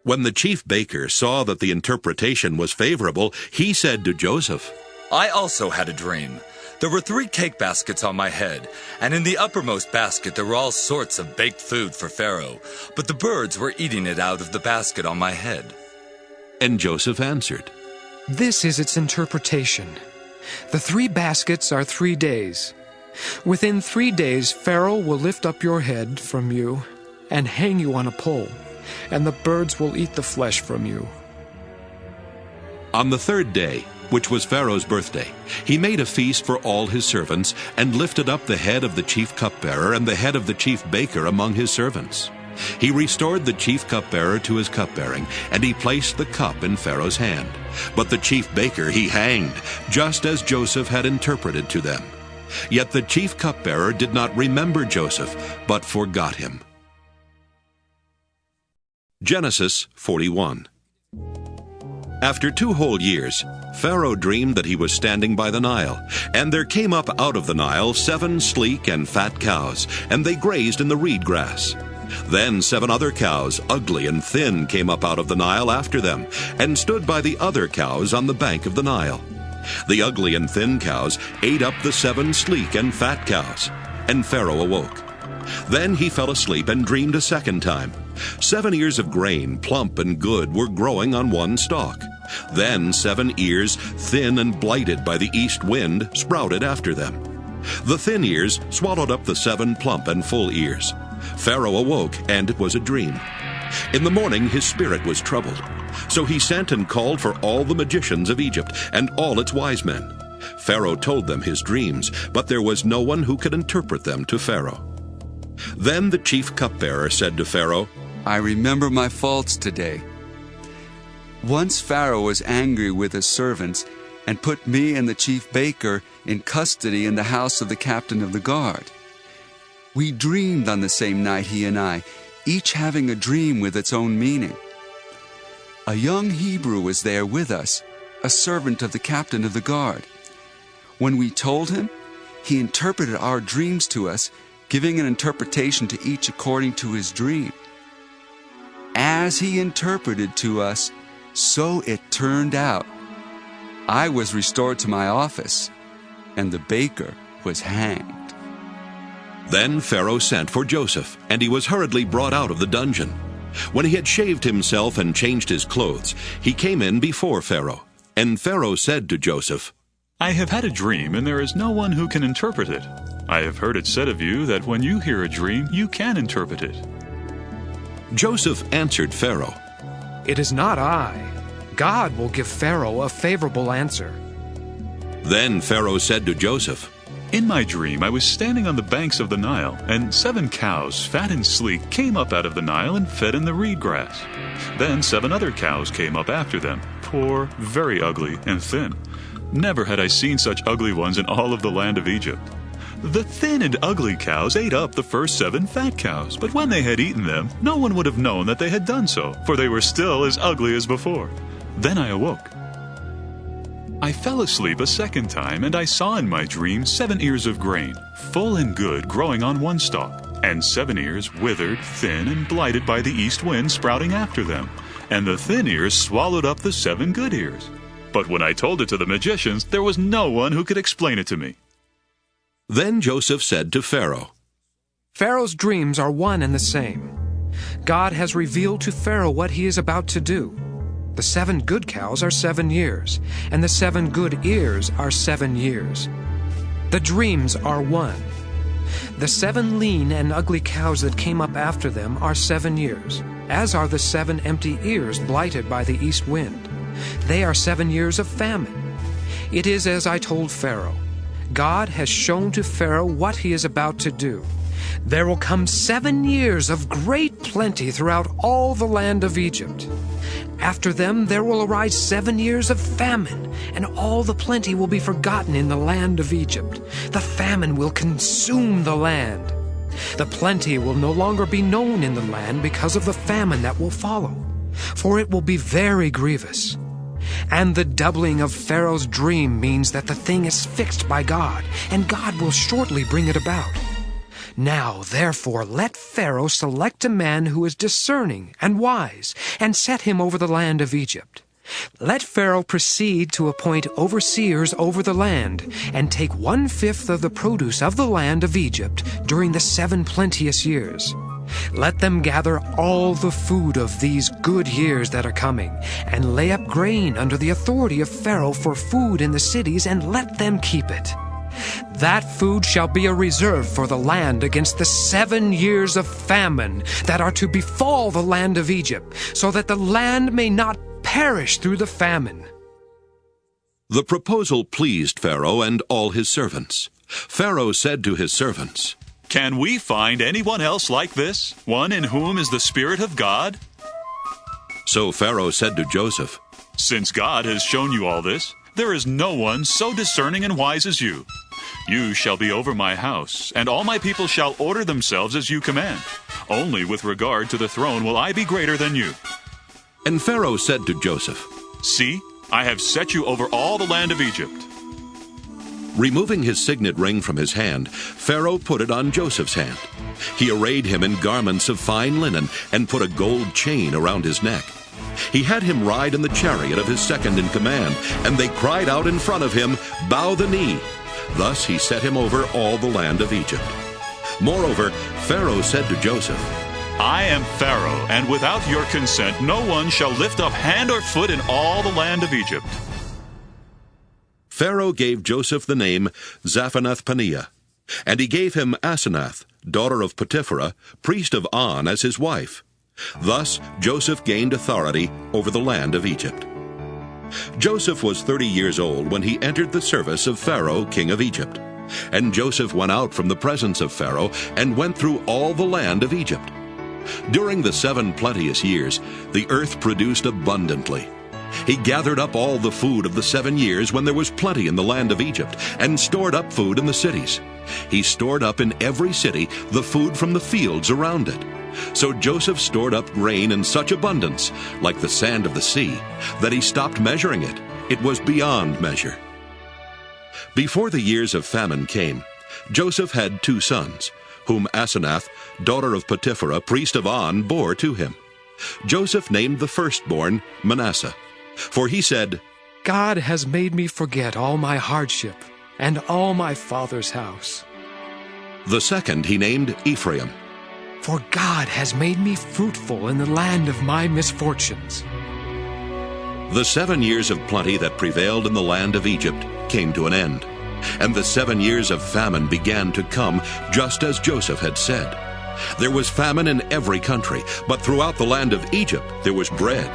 When the chief baker saw that the interpretation was favorable, he said to Joseph, "I also had a dream. There were 3 cake baskets on my head, and in the uppermost basket there were all sorts of baked food for Pharaoh, but the birds were eating it out of the basket on my head." And Joseph answered, "This is its interpretation. The 3 baskets are 3 days. Within 3 days Pharaoh will lift up your head from you and hang you on a pole, and the birds will eat the flesh from you." On the 3rd day, which was Pharaoh's birthday, he made a feast for all his servants, and lifted up the head of the chief cupbearer and the head of the chief baker among his servants. He restored the chief cupbearer to his cupbearing, and he placed the cup in Pharaoh's hand. But the chief baker he hanged, just as Joseph had interpreted to them. Yet the chief cupbearer did not remember Joseph, but forgot him. Genesis 41. After 2 whole years, Pharaoh dreamed that he was standing by the Nile, and there came up out of the Nile 7 sleek and fat cows, and they grazed in the reed grass. Then 7 other cows, ugly and thin, came up out of the Nile after them, and stood by the other cows on the bank of the Nile. The ugly and thin cows ate up the 7 sleek and fat cows, and Pharaoh awoke. Then he fell asleep and dreamed a second time. 7 ears of grain, plump and good, were growing on one stalk. Then 7 ears, thin and blighted by the east wind, sprouted after them. The thin ears swallowed up the 7 plump and full ears. Pharaoh awoke, and it was a dream. In the morning his spirit was troubled. So he sent and called for all the magicians of Egypt and all its wise men. Pharaoh told them his dreams, but there was no one who could interpret them to Pharaoh. Then the chief cupbearer said to Pharaoh, I remember my faults today. Once Pharaoh was angry with his servants and put me and the chief baker in custody in the house of the captain of the guard. We dreamed on the same night, he and I, each having a dream with its own meaning. A young Hebrew was there with us, a servant of the captain of the guard. When we told him, he interpreted our dreams to us, giving an interpretation to each according to his dream. As he interpreted to us, so it turned out. I was restored to my office, and the baker was hanged. Then Pharaoh sent for Joseph, and he was hurriedly brought out of the dungeon. When he had shaved himself and changed his clothes, he came in before Pharaoh. And Pharaoh said to Joseph, I have had a dream, and there is no one who can interpret it. I have heard it said of you that when you hear a dream, you can interpret it. Joseph answered Pharaoh, It is not I. God will give Pharaoh a favorable answer. Then Pharaoh said to Joseph, In my dream I was standing on the banks of the Nile, and 7 cows, fat and sleek, came up out of the Nile and fed in the reed grass. Then 7 other cows came up after them, poor, very ugly, and thin. Never had I seen such ugly ones in all of the land of Egypt. The thin and ugly cows ate up the first 7 fat cows, but when they had eaten them, no one would have known that they had done so, for they were still as ugly as before. Then I awoke. I fell asleep a second time, and I saw in my dream 7 ears of grain, full and good, growing on one stalk, and 7 ears withered, thin, and blighted by the east wind sprouting after them, and the thin ears swallowed up the 7 good ears. But when I told it to the magicians, there was no one who could explain it to me. Then Joseph said to Pharaoh, Pharaoh's dreams are one and the same. God has revealed to Pharaoh what he is about to do. The 7 good cows are 7 years, and the 7 good ears are 7 years. The dreams are one. The 7 lean and ugly cows that came up after them are 7 years, as are the 7 empty ears blighted by the east wind. They are 7 years of famine. It is as I told Pharaoh. God has shown to Pharaoh what he is about to do. There will come 7 years of great plenty throughout all the land of Egypt. After them there will arise 7 years of famine, and all the plenty will be forgotten in the land of Egypt. The famine will consume the land. The plenty will no longer be known in the land because of the famine that will follow, for it will be very grievous. And the doubling of Pharaoh's dream means that the thing is fixed by God, and God will shortly bring it about. Now, therefore, let Pharaoh select a man who is discerning and wise, and set him over the land of Egypt. Let Pharaoh proceed to appoint overseers over the land, and take 1/5 of the produce of the land of Egypt during the 7 plenteous years. Let them gather all the food of these good years that are coming, and lay up grain under the authority of Pharaoh for food in the cities, and let them keep it. That food shall be a reserve for the land against the 7 years of famine that are to befall the land of Egypt, so that the land may not perish through the famine. The proposal pleased Pharaoh and all his servants. Pharaoh said to his servants, "Can we find anyone else like this, one in whom is the Spirit of God?" So Pharaoh said to Joseph, "Since God has shown you all this, there is no one so discerning and wise as you. You shall be over my house, and all my people shall order themselves as you command. Only with regard to the throne will I be greater than you." And Pharaoh said to Joseph, "See, I have set you over all the land of Egypt." Removing his signet ring from his hand, Pharaoh put it on Joseph's hand. He arrayed him in garments of fine linen and put a gold chain around his neck. He had him ride in the chariot of his second in command, and they cried out in front of him, "Bow the knee." Thus he set him over all the land of Egypt. Moreover, Pharaoh said to Joseph, "I am Pharaoh, and without your consent no one shall lift up hand or foot in all the land of Egypt." Pharaoh gave Joseph the name Zaphanath-Paneah, and he gave him Asenath, daughter of Potipherah, priest of On, as his wife. Thus Joseph gained authority over the land of Egypt. Joseph was 30 years old when he entered the service of Pharaoh, king of Egypt. And Joseph went out from the presence of Pharaoh and went through all the land of Egypt. During the 7 plenteous years, the earth produced abundantly. He gathered up all the food of the 7 years when there was plenty in the land of Egypt, and stored up food in the cities. He stored up in every city the food from the fields around it. So Joseph stored up grain in such abundance, like the sand of the sea, that he stopped measuring it. It was beyond measure. Before the years of famine came, Joseph had 2 sons, whom Asenath, daughter of Potipherah, priest of On, bore to him. Joseph named the firstborn Manasseh, for he said, "God has made me forget all my hardship and all my father's house." The second he named Ephraim, "For God has made me fruitful in the land of my misfortunes." The 7 years of plenty that prevailed in the land of Egypt came to an end, and the 7 years of famine began to come, just as Joseph had said. There was famine in every country, but throughout the land of Egypt there was bread.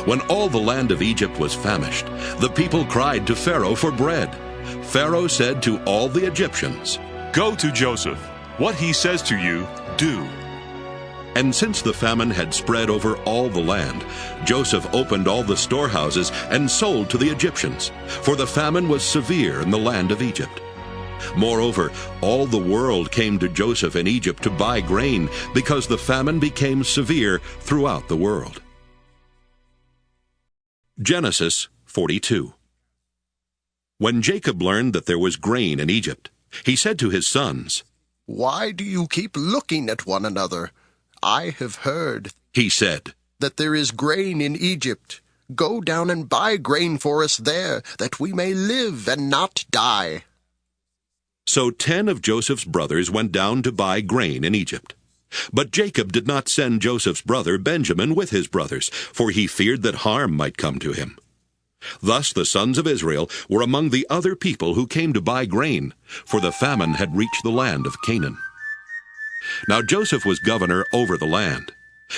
When all the land of Egypt was famished, the people cried to Pharaoh for bread. Pharaoh said to all the Egyptians, "Go to Joseph. What he says to you, do." And since the famine had spread over all the land, Joseph opened all the storehouses and sold to the Egyptians, for the famine was severe in the land of Egypt. Moreover, all the world came to Joseph in Egypt to buy grain, because the famine became severe throughout the world. Genesis 42. When Jacob learned that there was grain in Egypt, he said to his sons, "Why do you keep looking at one another? I have heard," he said, "that there is grain in Egypt. Go down and buy grain for us there, that we may live and not die." So 10 of Joseph's brothers went down to buy grain in Egypt. But Jacob did not send Joseph's brother Benjamin with his brothers, for he feared that harm might come to him. Thus the sons of Israel were among the other people who came to buy grain, for the famine had reached the land of Canaan. Now Joseph was governor over the land.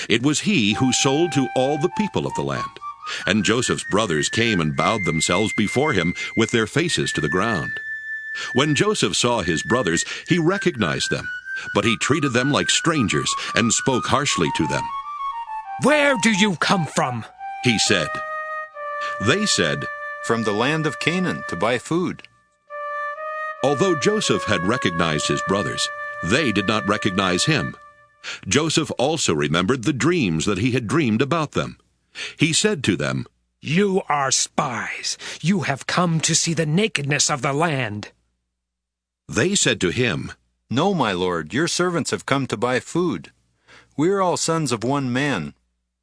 It was he who sold to all the people of the land. And Joseph's brothers came and bowed themselves before him with their faces to the ground. When Joseph saw his brothers, he recognized them, but he treated them like strangers and spoke harshly to them. "Where do you come from?" he said. They said, "From the land of Canaan to buy food." Although Joseph had recognized his brothers, they did not recognize him. Joseph also remembered the dreams that he had dreamed about them. He said to them, "You are spies. You have come to see the nakedness of the land." They said to him, "No, my lord, your servants have come to buy food. We are all sons of one man."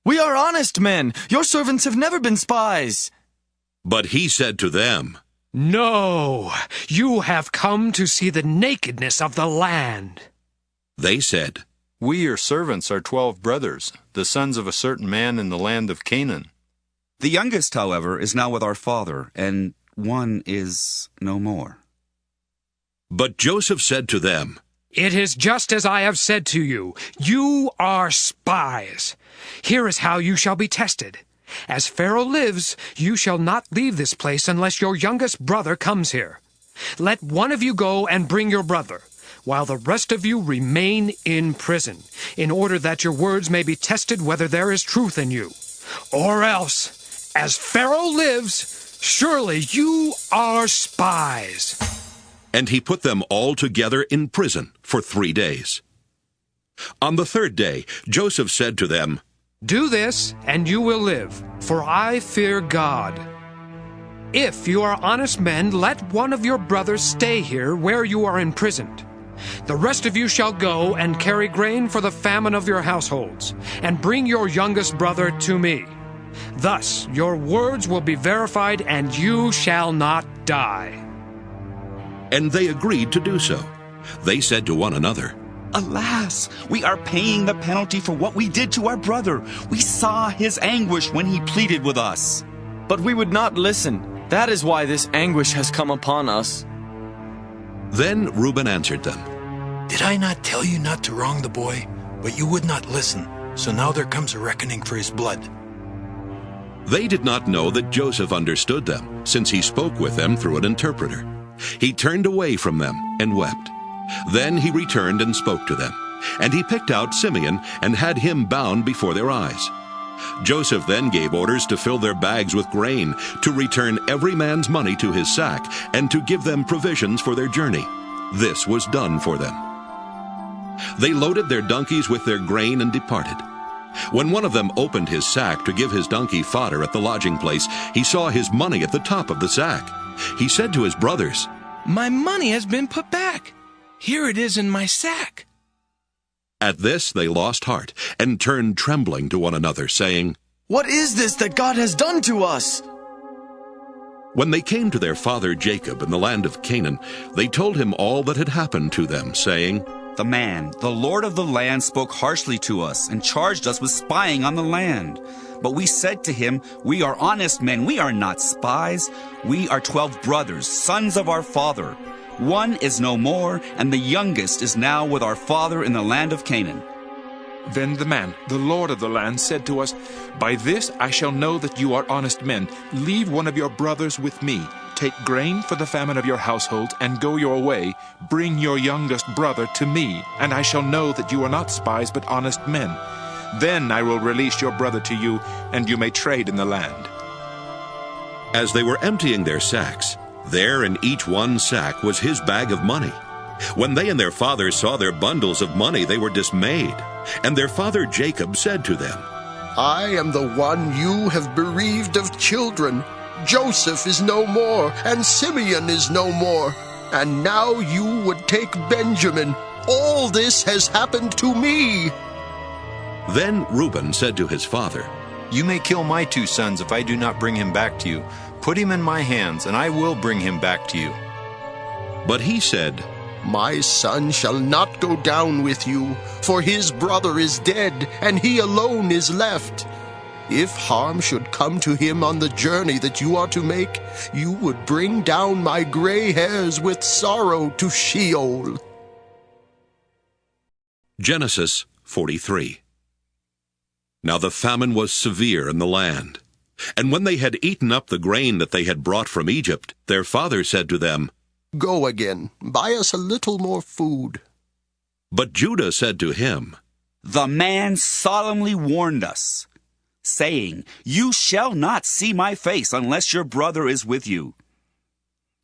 "We are honest men. Your servants have never been spies." But he said to them, "No, you have come to see the nakedness of the land." They said, "We, your servants, are 12 brothers, the sons of a certain man in the land of Canaan. The youngest, however, is now with our father, and one is no more." But Joseph said to them, "It is just as I have said to you. You are spies. Here is how you shall be tested. As Pharaoh lives, you shall not leave this place unless your youngest brother comes here. Let one of you go and bring your brother, while the rest of you remain in prison, in order that your words may be tested whether there is truth in you. Or else, as Pharaoh lives, surely you are spies." And he put them all together in prison for 3 days. On the 3rd day, Joseph said to them, "Do this, and you will live, for I fear God. If you are honest men, let one of your brothers stay here where you are imprisoned. The rest of you shall go and carry grain for the famine of your households, and bring your youngest brother to me. Thus your words will be verified, and you shall not die." And they agreed to do so. They said to one another, "Alas, we are paying the penalty for what we did to our brother. We saw his anguish when he pleaded with us." But we would not listen. That is why this anguish has come upon us. Then Reuben answered them, "Did I not tell you not to wrong the boy? But you would not listen, so now there comes a reckoning for his blood." They did not know that Joseph understood them, since he spoke with them through an interpreter. He turned away from them and wept. Then he returned and spoke to them, and he picked out Simeon and had him bound before their eyes. Joseph then gave orders to fill their bags with grain, to return every man's money to his sack, and to give them provisions for their journey. This was done for them. They loaded their donkeys with their grain and departed. When one of them opened his sack to give his donkey fodder at the lodging place, he saw his money at the top of the sack. He said to his brothers, "My money has been put back. Here it is in my sack." At this they lost heart, and turned trembling to one another, saying, "What is this that God has done to us?" When they came to their father Jacob in the land of Canaan, they told him all that had happened to them, saying, "The man, the Lord of the land, spoke harshly to us and charged us with spying on the land. But we said to him, 'We are honest men, we are not spies. We are 12 brothers, sons of our father. One is no more, and the youngest is now with our father in the land of Canaan.'" Then the man, the Lord of the land, said to us, "By this I shall know that you are honest men. Leave one of your brothers with me. Take grain for the famine of your household, and go your way. Bring your youngest brother to me, and I shall know that you are not spies but honest men. Then I will release your brother to you, and you may trade in the land." As they were emptying their sacks, there in each one sack was his bag of money. When they and their father saw their bundles of money, they were dismayed. And their father Jacob said to them, "I am the one you have bereaved of children. Joseph is no more, and Simeon is no more. And now you would take Benjamin. All this has happened to me." Then Reuben said to his father, "You may kill my 2 sons if I do not bring him back to you. Put him in my hands, and I will bring him back to you." But he said, "My son shall not go down with you, for his brother is dead, and he alone is left. If harm should come to him on the journey that you are to make, you would bring down my gray hairs with sorrow to Sheol." Genesis 43. Now the famine was severe in the land. And when they had eaten up the grain that they had brought from Egypt, their father said to them, "Go again, buy us a little more food." But Judah said to him, "The man solemnly warned us, saying, 'You shall not see my face unless your brother is with you.'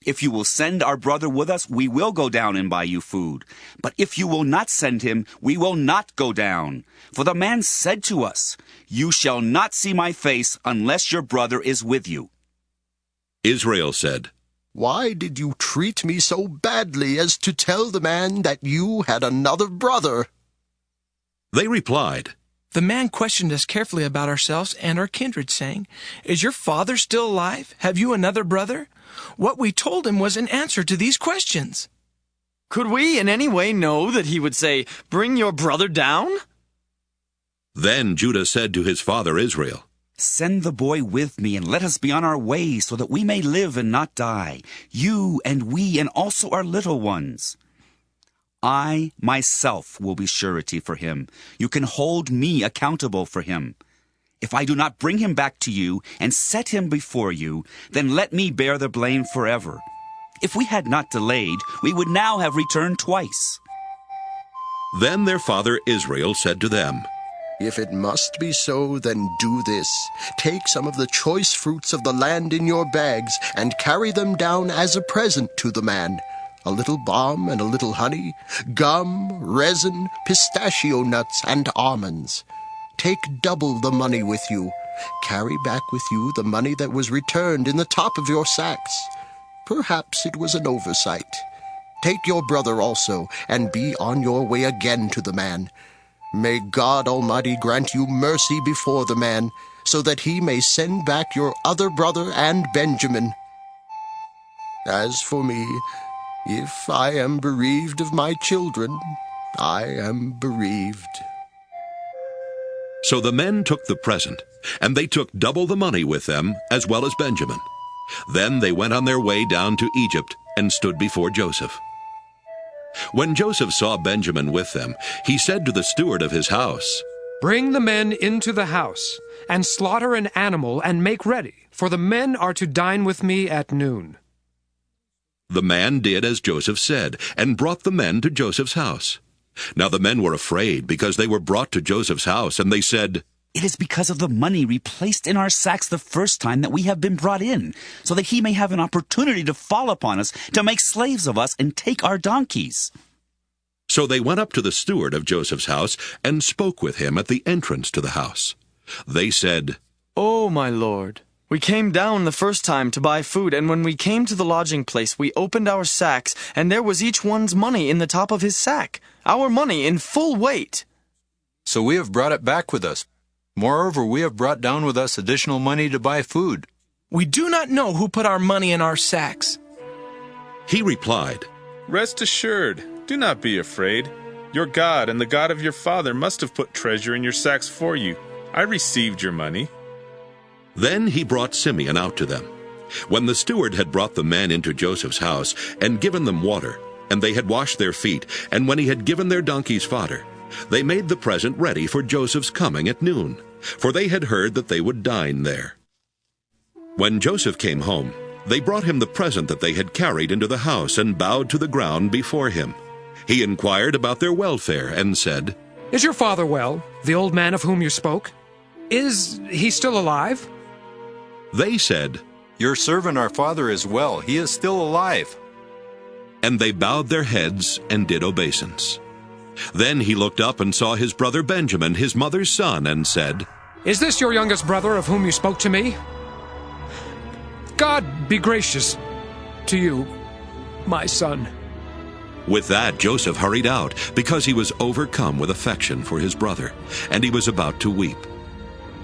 If you will send our brother with us, we will go down and buy you food. But if you will not send him, we will not go down. For the man said to us, 'You shall not see my face unless your brother is with you.'" Israel said, "Why did you treat me so badly as to tell the man that you had another brother?" They replied, "The man questioned us carefully about ourselves and our kindred, saying, 'Is your father still alive? Have you another brother?' What we told him was an answer to these questions." Could we in any way know that he would say, "Bring your brother down"? Then Judah said to his father Israel, "Send the boy with me, and let us be on our way, so that we may live and not die, you and we and also our little ones. I myself will be surety for him. You can hold me accountable for him. If I do not bring him back to you and set him before you, then let me bear the blame forever. If we had not delayed, we would now have returned twice." Then their father Israel said to them, "If it must be so, then do this. Take some of the choice fruits of the land in your bags and carry them down as a present to the man. A little balm and a little honey, gum, resin, pistachio nuts, and almonds. Take double the money with you. Carry back with you the money that was returned in the top of your sacks. Perhaps it was an oversight. Take your brother also, and be on your way again to the man. May God Almighty grant you mercy before the man, so that he may send back your other brother and Benjamin. As for me, if I am bereaved of my children, I am bereaved." So the men took the present, and they took double the money with them, as well as Benjamin. Then they went on their way down to Egypt and stood before Joseph. When Joseph saw Benjamin with them, he said to the steward of his house, "Bring the men into the house, and slaughter an animal and make ready, for the men are to dine with me at noon." The man did as Joseph said, and brought the men to Joseph's house. Now the men were afraid, because they were brought to Joseph's house, and they said, "It is because of the money we placed in our sacks the first time that we have been brought in, so that he may have an opportunity to fall upon us, to make slaves of us, and take our donkeys." So they went up to the steward of Joseph's house, and spoke with him at the entrance to the house. They said, "Oh, my lord, we came down the first time to buy food, and when we came to the lodging place, we opened our sacks, and there was each one's money in the top of his sack, our money in full weight." So we have brought it back with us. Moreover, we have brought down with us additional money to buy food. We do not know who put our money in our sacks." He replied, "Rest assured, do not be afraid. Your God and the God of your father must have put treasure in your sacks for you. I received your money." Then he brought Simeon out to them. When the steward had brought the men into Joseph's house, and given them water, and they had washed their feet, and when he had given their donkeys fodder, they made the present ready for Joseph's coming at noon, for they had heard that they would dine there. When Joseph came home, they brought him the present that they had carried into the house, and bowed to the ground before him. He inquired about their welfare, and said, "Is your father well, the old man of whom you spoke? Is he still alive?" They said, "Your servant our father is well. He is still alive." And they bowed their heads and did obeisance. Then he looked up and saw his brother Benjamin, his mother's son, and said, "Is this your youngest brother of whom you spoke to me? God be gracious to you, my son." With that Joseph hurried out, because he was overcome with affection for his brother, and he was about to weep.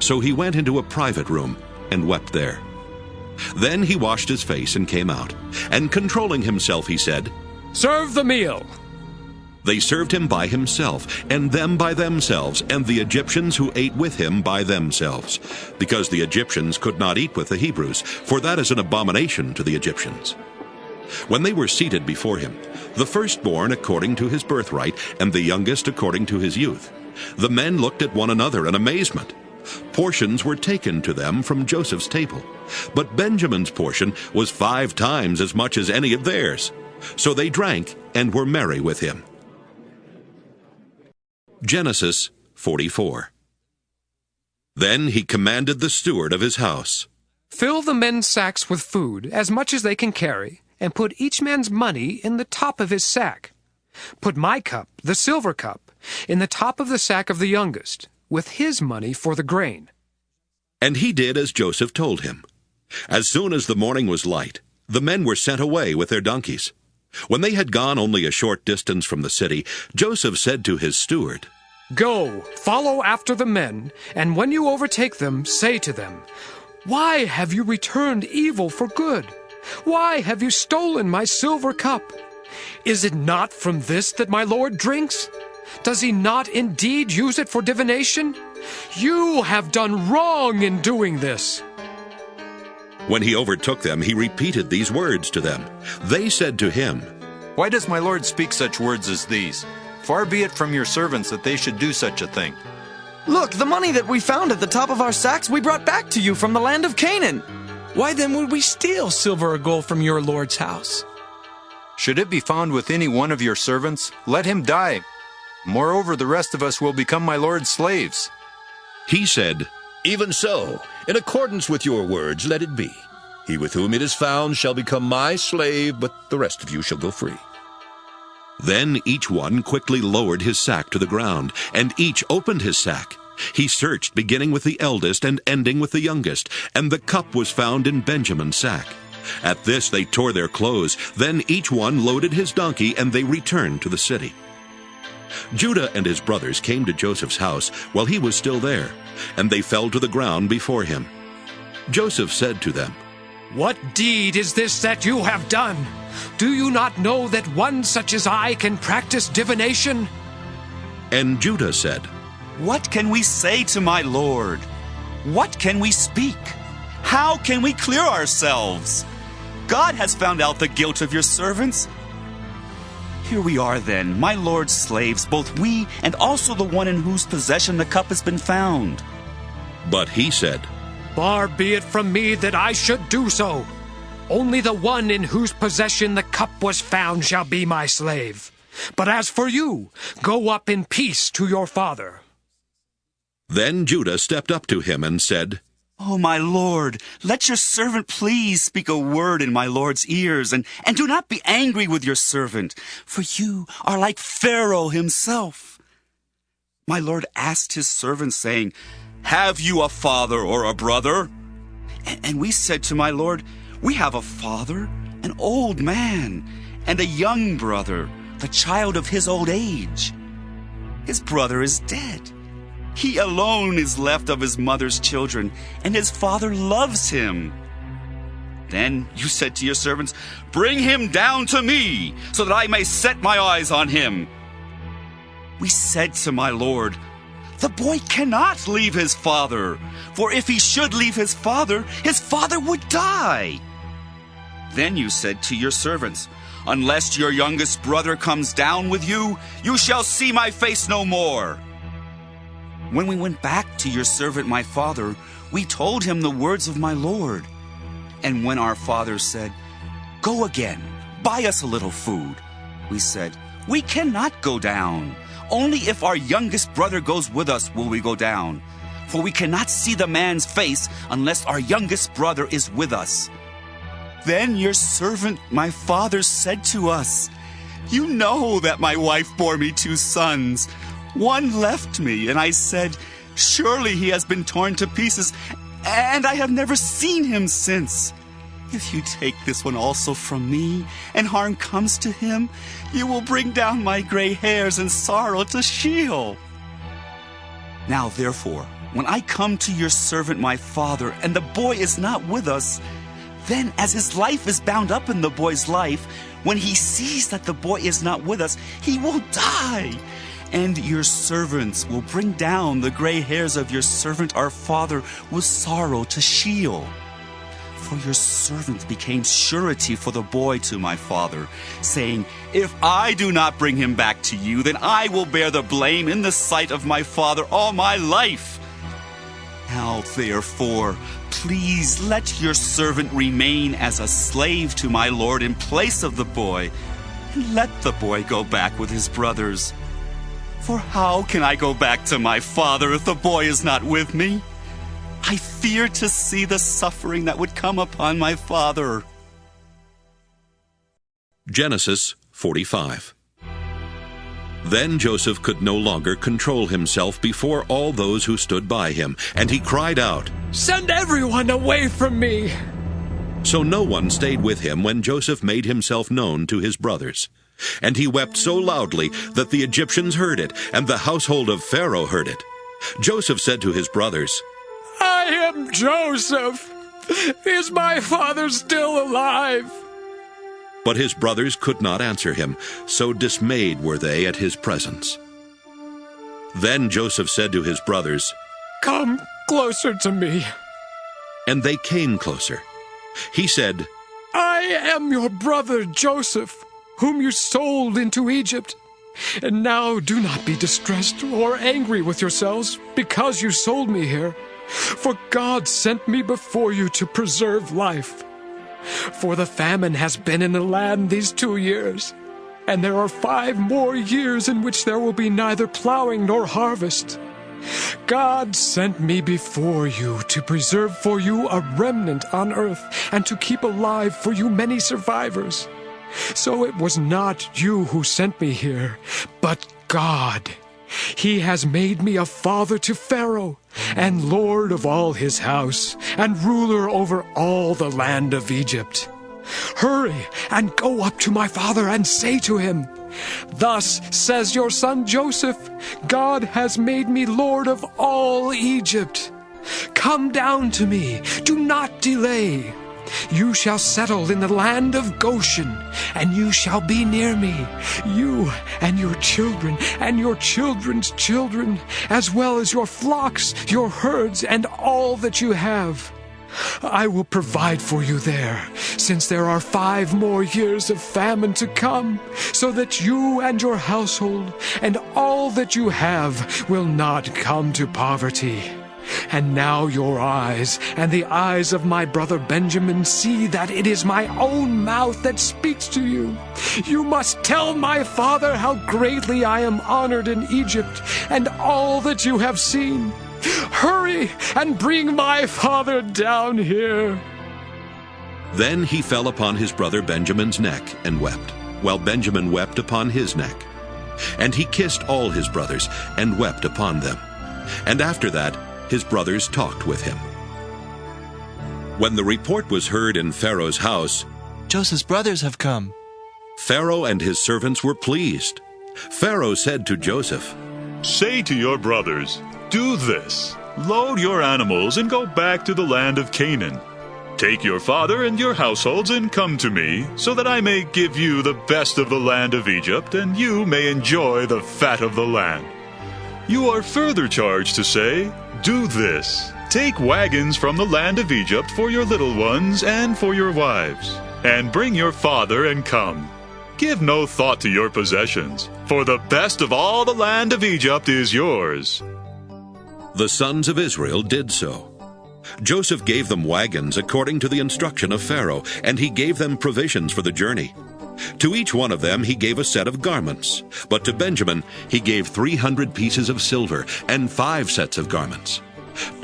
So he went into a private room and wept there. Then he washed his face and came out, and controlling himself he said, "Serve the meal." They served him by himself, and them by themselves, and the Egyptians who ate with him by themselves, because the Egyptians could not eat with the Hebrews, for that is an abomination to the Egyptians. When they were seated before him, the firstborn according to his birthright, and the youngest according to his youth, the men looked at one another in amazement. Portions were taken to them from Joseph's table, but Benjamin's portion was 5 times as much as any of theirs. So they drank and were merry with him. Genesis 44. Then he commanded the steward of his house, "Fill the men's sacks with food, as much as they can carry, and put each man's money in the top of his sack. Put my cup, the silver cup, in the top of the sack of the youngest, with his money for the grain." And he did as Joseph told him. As soon as the morning was light, the men were sent away with their donkeys. When they had gone only a short distance from the city, Joseph said to his steward, "Go, follow after the men, and when you overtake them, say to them, 'Why have you returned evil for good? Why have you stolen my silver cup? Is it not from this that my Lord drinks? Does he not indeed use it for divination? You have done wrong in doing this.'" When he overtook them, he repeated these words to them. They said to him, "Why does my lord speak such words as these? Far be it from your servants that they should do such a thing." Look, the money that we found at the top of our sacks we brought back to you from the land of Canaan. Why then would we steal silver or gold from your Lord's house? Should it be found with any one of your servants, let him die. Moreover, the rest of us will become my lord's slaves. He said, Even so, in accordance with your words, let it be. He with whom it is found shall become my slave, but the rest of you shall go free. Then each one quickly lowered his sack to the ground, and each opened his sack. He searched, beginning with the eldest and ending with the youngest, and the cup was found in Benjamin's sack. At this they tore their clothes. Then each one loaded his donkey, and they returned to the city. Judah and his brothers came to Joseph's house while he was still there, and they fell to the ground before him. Joseph said to them, What deed is this that you have done? Do you not know that one such as I can practice divination? And Judah said, What can we say to my lord? What can we speak? How can we clear ourselves? God has found out the guilt of your servants. Here we are then, my lord's slaves, both we and also the one in whose possession the cup has been found. But he said, Far be it from me that I should do so. Only the one in whose possession the cup was found shall be my slave. But as for you, go up in peace to your father. Then Judah stepped up to him and said, Oh, my lord, let your servant please speak a word in my lord's ears, and do not be angry with your servant, for you are like Pharaoh himself. My lord asked his servant, saying, Have you a father or a brother? And we said to my lord, We have a father, an old man, and a young brother, the child of his old age. His brother is dead. He alone is left of his mother's children, and his father loves him. Then you said to your servants, Bring him down to me, so that I may set my eyes on him. We said to my lord, The boy cannot leave his father, for if he should leave his father would die. Then you said to your servants, Unless your youngest brother comes down with you, you shall see my face no more. When we went back to your servant my father, we told him the words of my lord. And when our father said, Go again, buy us a little food, we said, We cannot go down. Only if our youngest brother goes with us will we go down. For we cannot see the man's face unless our youngest brother is with us. Then your servant my father said to us, You know that my wife bore me 2 sons. One left me, and I said, Surely he has been torn to pieces, and I have never seen him since. If you take this one also from me, and harm comes to him, you will bring down my gray hairs in sorrow to Sheol. Now therefore, when I come to your servant my father, and the boy is not with us, then as his life is bound up in the boy's life, when he sees that the boy is not with us, he will die. And your servants will bring down the gray hairs of your servant our father with sorrow to Sheol. For your servant became surety for the boy to my father, saying, If I do not bring him back to you, then I will bear the blame in the sight of my father all my life. Now therefore, please let your servant remain as a slave to my lord in place of the boy, and let the boy go back with his brothers. For how can I go back to my father if the boy is not with me? I fear to see the suffering that would come upon my father. Genesis 45. Then Joseph could no longer control himself before all those who stood by him, and he cried out, Send everyone away from me! So no one stayed with him when Joseph made himself known to his brothers. And he wept so loudly that the Egyptians heard it, and the household of Pharaoh heard it. Joseph said to his brothers, I am Joseph. Is my father still alive? But his brothers could not answer him, so dismayed were they at his presence. Then Joseph said to his brothers, Come closer to me. And they came closer. He said, I am your brother Joseph, whom you sold into Egypt. And now do not be distressed or angry with yourselves because you sold me here, for God sent me before you to preserve life. For the famine has been in the land these 2 years, and there are 5 more years in which there will be neither plowing nor harvest. God sent me before you to preserve for you a remnant on earth, and to keep alive for you many survivors. So it was not you who sent me here, but God. He has made me a father to Pharaoh, and lord of all his house, and ruler over all the land of Egypt. Hurry and go up to my father and say to him, 'Thus says your son Joseph, God has made me lord of all Egypt. Come down to me, do not delay. You shall settle in the land of Goshen, and you shall be near me, you and your children and your children's children, as well as your flocks, your herds, and all that you have. I will provide for you there, since there are 5 more years of famine to come, so that you and your household and all that you have will not come to poverty. And now your eyes and the eyes of my brother Benjamin see that it is my own mouth that speaks to you. You must tell my father how greatly I am honored in Egypt, and all that you have seen. Hurry and bring my father down here.' Then he fell upon his brother Benjamin's neck and wept, while Benjamin wept upon his neck. And he kissed all his brothers and wept upon them. And after that his brothers talked with him. When the report was heard in Pharaoh's house, 'Joseph's brothers have come,' Pharaoh and his servants were pleased. Pharaoh said to Joseph, 'Say to your brothers, do this. Load your animals and go back to the land of Canaan. Take your father and your households and come to me, so that I may give you the best of the land of Egypt, and you may enjoy the fat of the land. You are further charged to say, do this. Take wagons from the land of Egypt for your little ones and for your wives, and bring your father and come. Give no thought to your possessions, for the best of all the land of Egypt is yours.' The sons of Israel did so. Joseph gave them wagons according to the instruction of Pharaoh, and he gave them provisions for the journey. To each one of them he gave a set of garments, but to Benjamin he gave 300 pieces of silver and 5 sets of garments.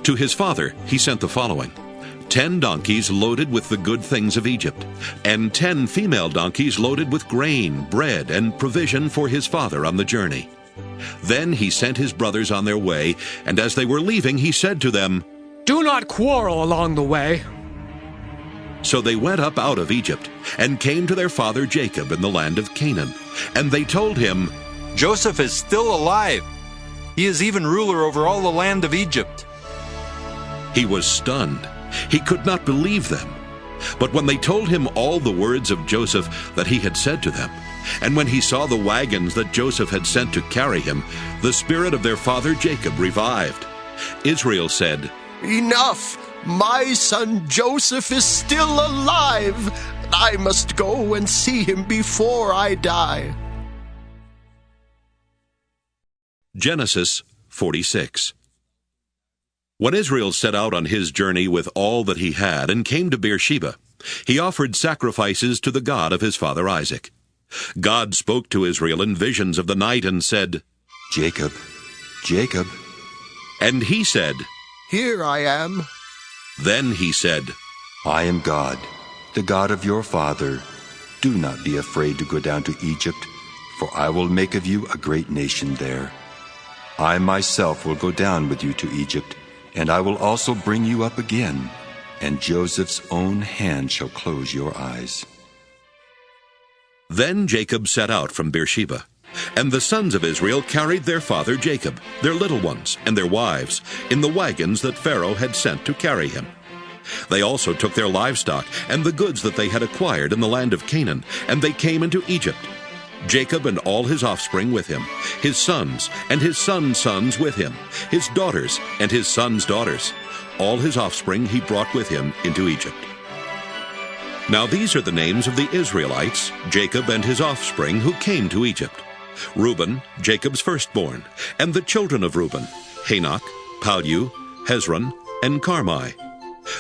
To his father he sent the following: 10 donkeys loaded with the good things of Egypt, and 10 female donkeys loaded with grain, bread, and provision for his father on the journey. Then he sent his brothers on their way, and as they were leaving he said to them, 'Do not quarrel along the way.' So they went up out of Egypt, and came to their father Jacob in the land of Canaan. And they told him, 'Joseph is still alive. He is even ruler over all the land of Egypt.' He was stunned. He could not believe them. But when they told him all the words of Joseph that he had said to them, and when he saw the wagons that Joseph had sent to carry him, the spirit of their father Jacob revived. Israel said, 'Enough! My son Joseph is still alive. I must go and see him before I die.'" Genesis 46. When Israel set out on his journey with all that he had and came to Beersheba, he offered sacrifices to the God of his father Isaac. God spoke to Israel in visions of the night and said, "Jacob, Jacob." And he said, "Here I am." Then he said, "I am God, the God of your father. Do not be afraid to go down to Egypt, for I will make of you a great nation there. I myself will go down with you to Egypt, and I will also bring you up again, and Joseph's own hand shall close your eyes." Then Jacob set out from Beersheba, and the sons of Israel carried their father Jacob, their little ones, and their wives, in the wagons that Pharaoh had sent to carry him. They also took their livestock and the goods that they had acquired in the land of Canaan, and they came into Egypt. Jacob and all his offspring with him, his sons and his sons' sons with him, his daughters and his sons' daughters. All his offspring he brought with him into Egypt. Now these are the names of the Israelites, Jacob and his offspring, who came to Egypt: Reuben, Jacob's firstborn, and the children of Reuben, Hanok, Pallu, Hezron, and Carmi.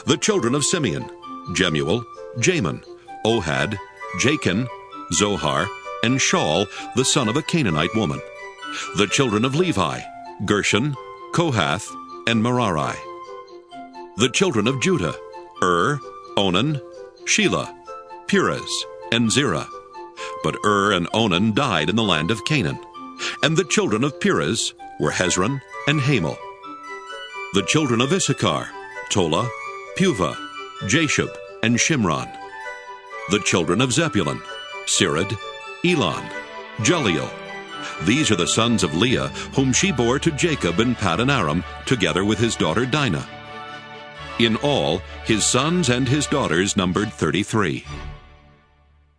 The children of Simeon, Jemuel, Jamin, Ohad, Jachin, Zohar, and Shaul, the son of a Canaanite woman. The children of Levi, Gershon, Kohath, and Merari. The children of Judah, Onan, Shelah, Perez, and Zerah. But and Onan died in the land of Canaan. And the children of Perez were Hezron and Hamel. The children of Issachar, Tola, Puvah, Jashub, and Shimron. The children of Zebulun, Sirid, Elon, Jaliel. These are the sons of Leah, whom she bore to Jacob in Padan Aram, together with his daughter Dinah. In all, his sons and his daughters numbered 33.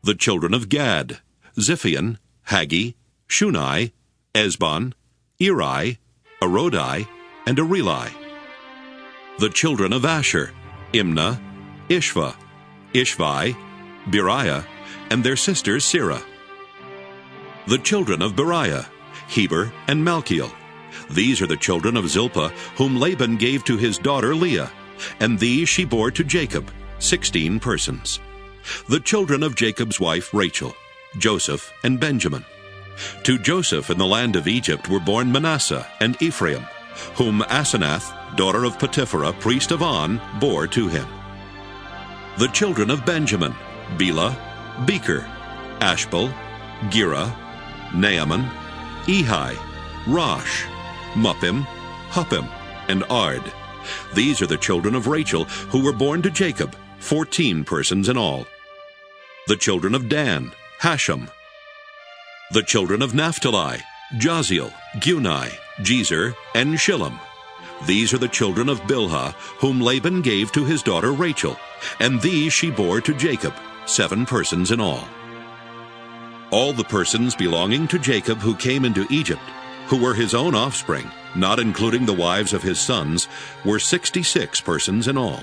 The children of Gad, Ziphion, Haggi, Shunai, Esbon, Eri, Arodi, and Areli. The children of Asher, Imnah, Ishva, Ishvi, Beriah, and their sister Sirah. The children of Beriah, Heber and Malchiel. These are the children of Zilpah, whom Laban gave to his daughter Leah, and these she bore to Jacob, 16 persons. The children of Jacob's wife Rachel, Joseph and Benjamin. To Joseph in the land of Egypt were born Manasseh and Ephraim, whom Asenath, daughter of Potipherah, priest of On, bore to him. The children of Benjamin, Bela, Becher, Ashbel, Gera, Naaman, Ehi, Rosh, Muppim, Huppim, and Ard. These are the children of Rachel, who were born to Jacob, 14 persons in all. The children of Dan, Hashem. The children of Naphtali, Jaziel, Guni, Jezer, and Shillem. These are the children of Bilhah, whom Laban gave to his daughter Rachel, and these she bore to Jacob, 7 persons in all. All the persons belonging to Jacob who came into Egypt, who were his own offspring, not including the wives of his sons, were 66 persons in all.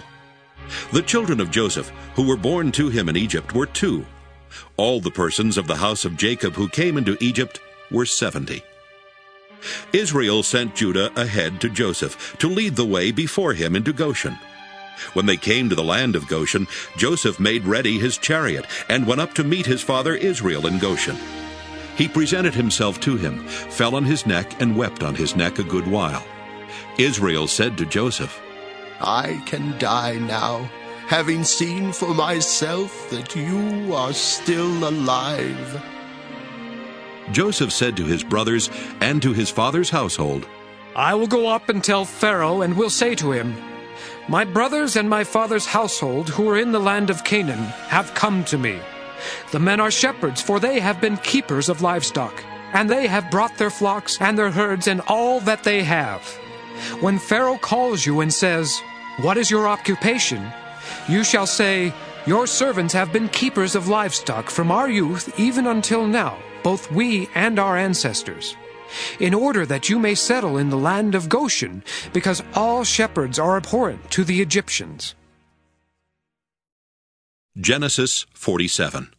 The children of Joseph, who were born to him in Egypt, were 2. All the persons of the house of Jacob who came into Egypt were 70. Israel sent Judah ahead to Joseph to lead the way before him into Goshen. When they came to the land of Goshen, Joseph made ready his chariot and went up to meet his father Israel in Goshen. He presented himself to him, fell on his neck, and wept on his neck a good while. Israel said to Joseph, I can die now, having seen for myself that you are still alive. Joseph said to his brothers and to his father's household, I will go up and tell Pharaoh, and will say to him, My brothers and my father's household, who are in the land of Canaan, have come to me. The men are shepherds, for they have been keepers of livestock, and they have brought their flocks and their herds and all that they have. When Pharaoh calls you and says, What is your occupation? You shall say, Your servants have been keepers of livestock from our youth even until now, both we and our ancestors, in order that you may settle in the land of Goshen, because all shepherds are abhorrent to the Egyptians. Genesis 47.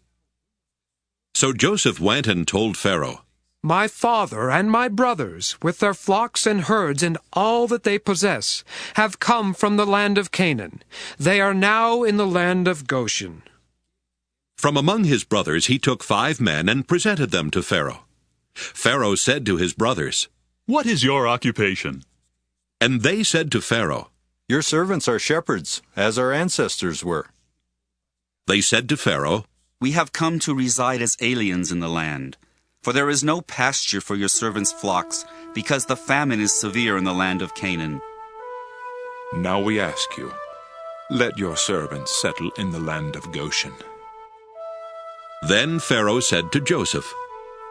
So Joseph went and told Pharaoh, My father and my brothers, with their flocks and herds and all that they possess, have come from the land of Canaan. They are now in the land of Goshen. From among his brothers he took 5 men and presented them to Pharaoh. Pharaoh said to his brothers, What is your occupation? And they said to Pharaoh, Your servants are shepherds, as our ancestors were. They said to Pharaoh, We have come to reside as aliens in the land, for there is no pasture for your servants' flocks, because the famine is severe in the land of Canaan. Now we ask you, let your servants settle in the land of Goshen. Then Pharaoh said to Joseph,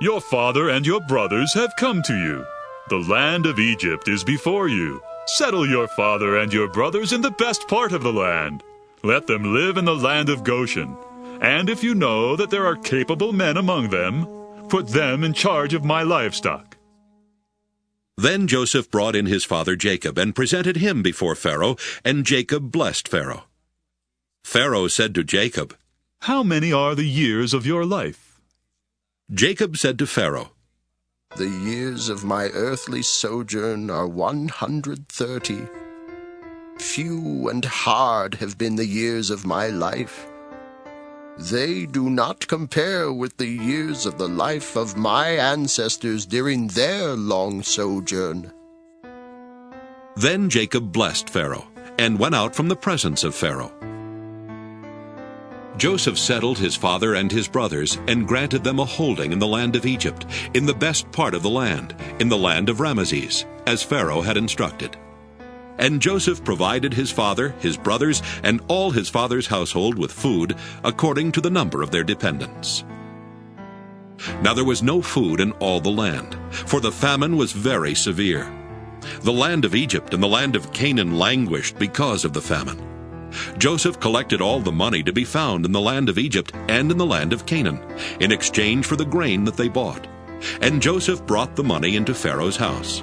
Your father and your brothers have come to you. The land of Egypt is before you. Settle your father and your brothers in the best part of the land. Let them live in the land of Goshen. And if you know that there are capable men among them, put them in charge of my livestock. Then Joseph brought in his father Jacob and presented him before Pharaoh, and Jacob blessed Pharaoh. Pharaoh said to Jacob, How many are the years of your life? Jacob said to Pharaoh, The years of my earthly sojourn are 130. Few and hard have been the years of my life. They do not compare with the years of the life of my ancestors during their long sojourn. Then Jacob blessed Pharaoh, and went out from the presence of Pharaoh. Joseph settled his father and his brothers, and granted them a holding in the land of Egypt, in the best part of the land, in the land of Ramesses, as Pharaoh had instructed. And Joseph provided his father, his brothers, and all his father's household with food, according to the number of their dependents. Now there was no food in all the land, for the famine was very severe. The land of Egypt and the land of Canaan languished because of the famine. Joseph collected all the money to be found in the land of Egypt and in the land of Canaan, in exchange for the grain that they bought. And Joseph brought the money into Pharaoh's house.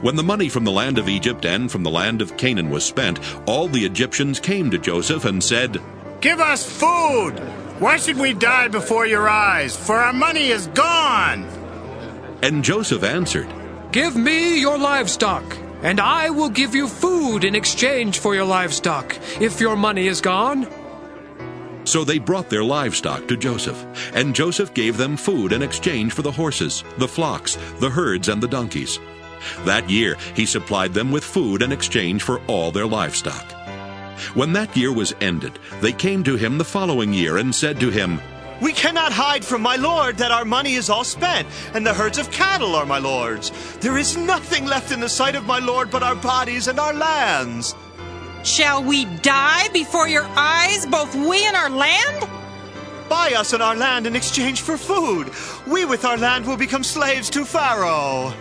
When the money from the land of Egypt and from the land of Canaan was spent, all the Egyptians came to Joseph and said, "Give us food! Why should we die before your eyes? For our money is gone!" And Joseph answered, "Give me your livestock, and I will give you food in exchange for your livestock, if your money is gone." So they brought their livestock to Joseph, and Joseph gave them food in exchange for the horses, the flocks, the herds, and the donkeys. That year he supplied them with food in exchange for all their livestock. When that year was ended, they came to him the following year and said to him, "We cannot hide from my lord that our money is all spent, and the herds of cattle are my lord's. There is nothing left in the sight of my lord but our bodies and our lands." "Shall we die before your eyes, both we and our land?" "Buy us and our land in exchange for food. We with our land will become slaves to Pharaoh."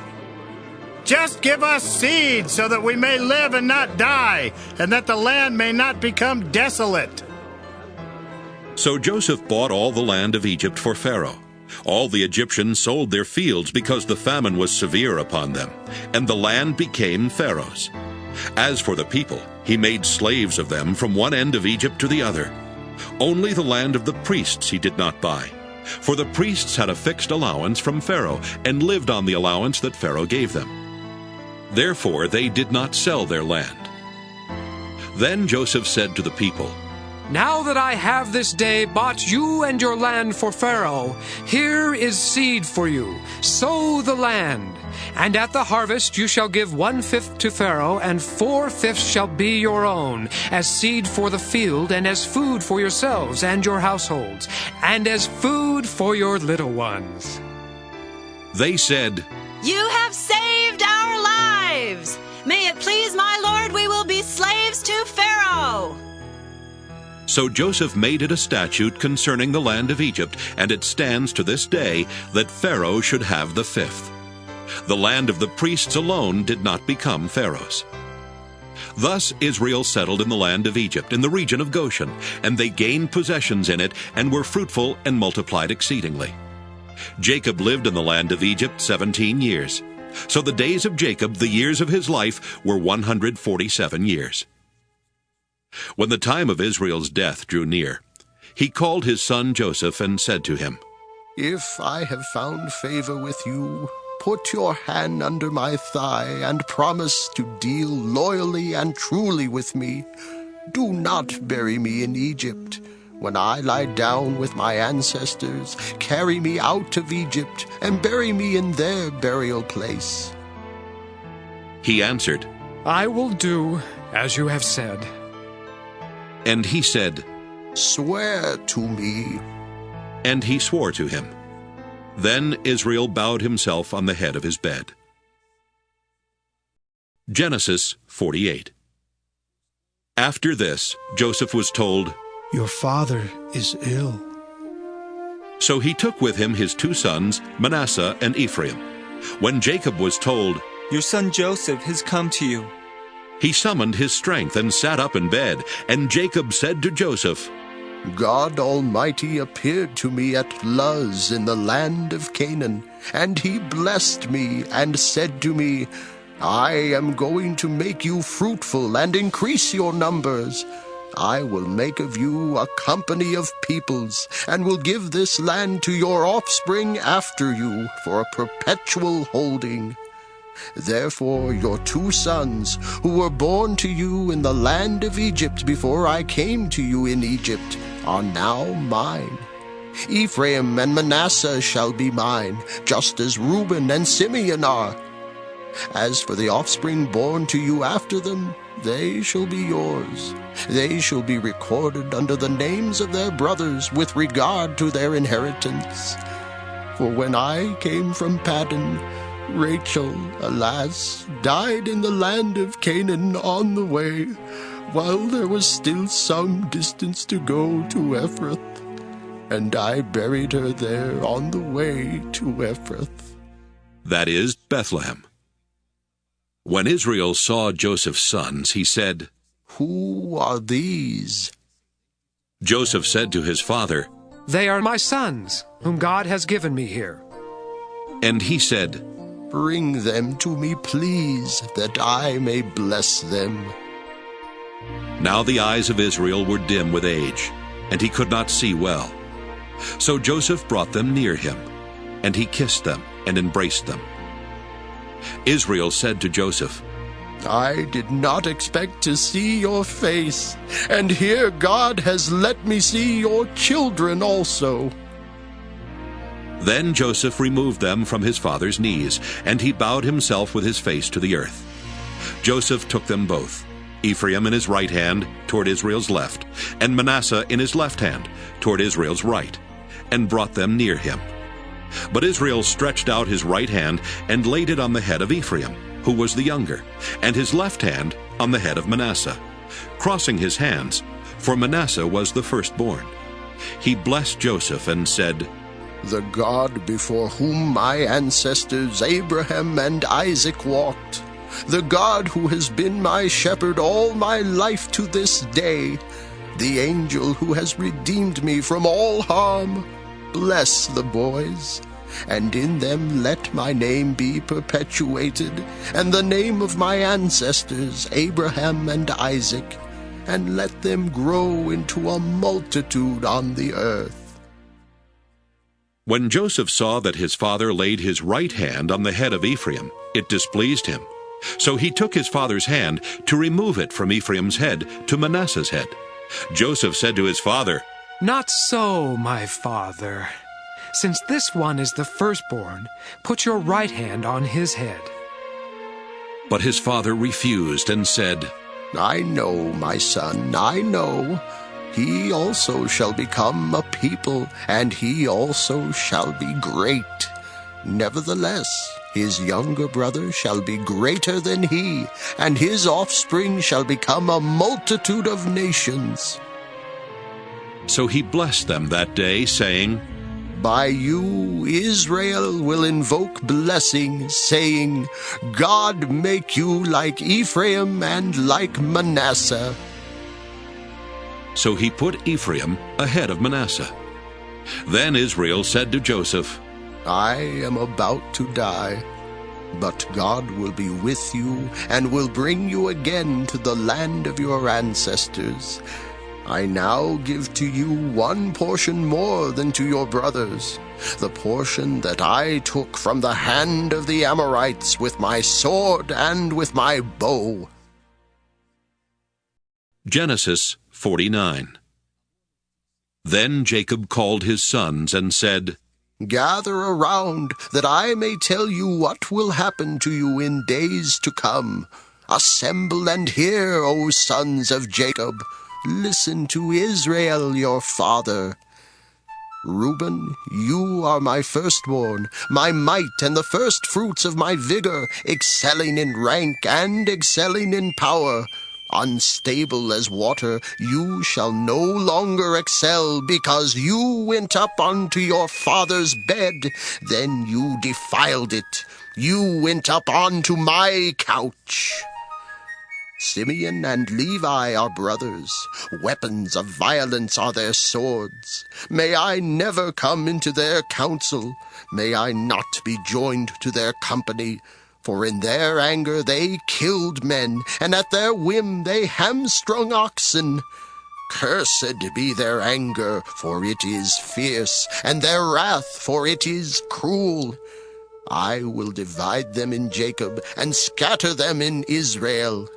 "Just give us seed so that we may live and not die, and that the land may not become desolate." So Joseph bought all the land of Egypt for Pharaoh. All the Egyptians sold their fields because the famine was severe upon them, and the land became Pharaoh's. As for the people, he made slaves of them from one end of Egypt to the other. Only the land of the priests he did not buy, for the priests had a fixed allowance from Pharaoh and lived on the allowance that Pharaoh gave them. Therefore they did not sell their land. Then Joseph said to the people, "Now that I have this day bought you and your land for Pharaoh, here is seed for you. Sow the land. And at the harvest you shall give 1/5 to Pharaoh, and 4/5 shall be your own, as seed for the field, and as food for yourselves and your households, and as food for your little ones." They said, "You have saved our lives. May it please my lord, we will be slaves to Pharaoh." So Joseph made it a statute concerning the land of Egypt, and it stands to this day, that Pharaoh should have the 1/5. The land of the priests alone did not become Pharaoh's. Thus Israel settled in the land of Egypt, in the region of Goshen, and they gained possessions in it, and were fruitful and multiplied exceedingly. Jacob lived in the land of Egypt 17 years. So the days of Jacob, the years of his life, were 147 years. When the time of Israel's death drew near, he called his son Joseph and said to him, "If I have found favor with you, put your hand under my thigh and promise to deal loyally and truly with me. Do not bury me in Egypt. When I lie down with my ancestors, carry me out of Egypt and bury me in their burial place." He answered, "I will do as you have said." And he said, "Swear to me." And he swore to him. Then Israel bowed himself on the head of his bed. Genesis 48. After this, Joseph was told, "Your father is ill." So he took with him his 2 sons, Manasseh and Ephraim. When Jacob was told, "Your son Joseph has come to you," he summoned his strength and sat up in bed. And Jacob said to Joseph, God Almighty appeared to me at Luz in the land of Canaan, and he blessed me and said to me, I am going to make you fruitful and increase your numbers. I will make of you a company of peoples, and will give this land to your offspring after you for a perpetual holding. Therefore your 2 sons, who were born to you in the land of Egypt before I came to you in Egypt, are now mine. Ephraim and Manasseh shall be mine, just as Reuben and Simeon are. As for the offspring born to you after them, they shall be yours. They shall be recorded under the names of their brothers with regard to their inheritance. For when I came from Padan, Rachel, alas, died in the land of Canaan on the way, while there was still some distance to go to Ephrath. And I buried her there on the way to Ephrath. That is, Bethlehem. When Israel saw Joseph's sons, he said, Who are these? Joseph said to his father, They are my sons, whom God has given me here. And he said, Bring them to me, please, that I may bless them. Now the eyes of Israel were dim with age, and he could not see well. So Joseph brought them near him, and he kissed them and embraced them. Israel said to Joseph, I did not expect to see your face, and here God has let me see your children also. Then Joseph removed them from his father's knees, and he bowed himself with his face to the earth. Joseph took them both, Ephraim in his right hand toward Israel's left, and Manasseh in his left hand toward Israel's right, and brought them near him. But Israel stretched out his right hand and laid it on the head of Ephraim, who was the younger, and his left hand on the head of Manasseh, crossing his hands, for Manasseh was the firstborn. He blessed Joseph and said, The God before whom my ancestors Abraham and Isaac walked, the God who has been my shepherd all my life to this day, the angel who has redeemed me from all harm, bless the boys, and in them let my name be perpetuated, and the name of my ancestors Abraham and Isaac, and let them grow into a multitude on the earth. When Joseph saw that his father laid his right hand on the head of Ephraim, it displeased him. So he took his father's hand to remove it from Ephraim's head to Manasseh's head. Joseph said to his father, Not so, my father. Since this one is the firstborn, put your right hand on his head. But his father refused and said, I know, my son, I know. He also shall become a people, and he also shall be great. Nevertheless, his younger brother shall be greater than he, and his offspring shall become a multitude of nations. So he blessed them that day, saying, By you Israel will invoke blessing, saying, God make you like Ephraim and like Manasseh. So he put Ephraim ahead of Manasseh. Then Israel said to Joseph, I am about to die, but God will be with you and will bring you again to the land of your ancestors. I now give to you one portion more than to your brothers, the portion that I took from the hand of the Amorites with my sword and with my bow. Genesis 49. Then Jacob called his sons and said, Gather around, that I may tell you what will happen to you in days to come. Assemble and hear, O sons of Jacob. Listen to Israel your father. Reuben, you are my firstborn, my might and the firstfruits of my vigor, excelling in rank and excelling in power. Unstable as water, you shall no longer excel, because you went up unto your father's bed, then you defiled it. You went up onto my couch. Simeon and Levi are brothers. Weapons of violence are their swords. May I never come into their counsel. May I not be joined to their company. For in their anger they killed men, and at their whim they hamstrung oxen. Cursed be their anger, for it is fierce, and their wrath, for it is cruel. I will divide them in Jacob, and scatter them in Israel.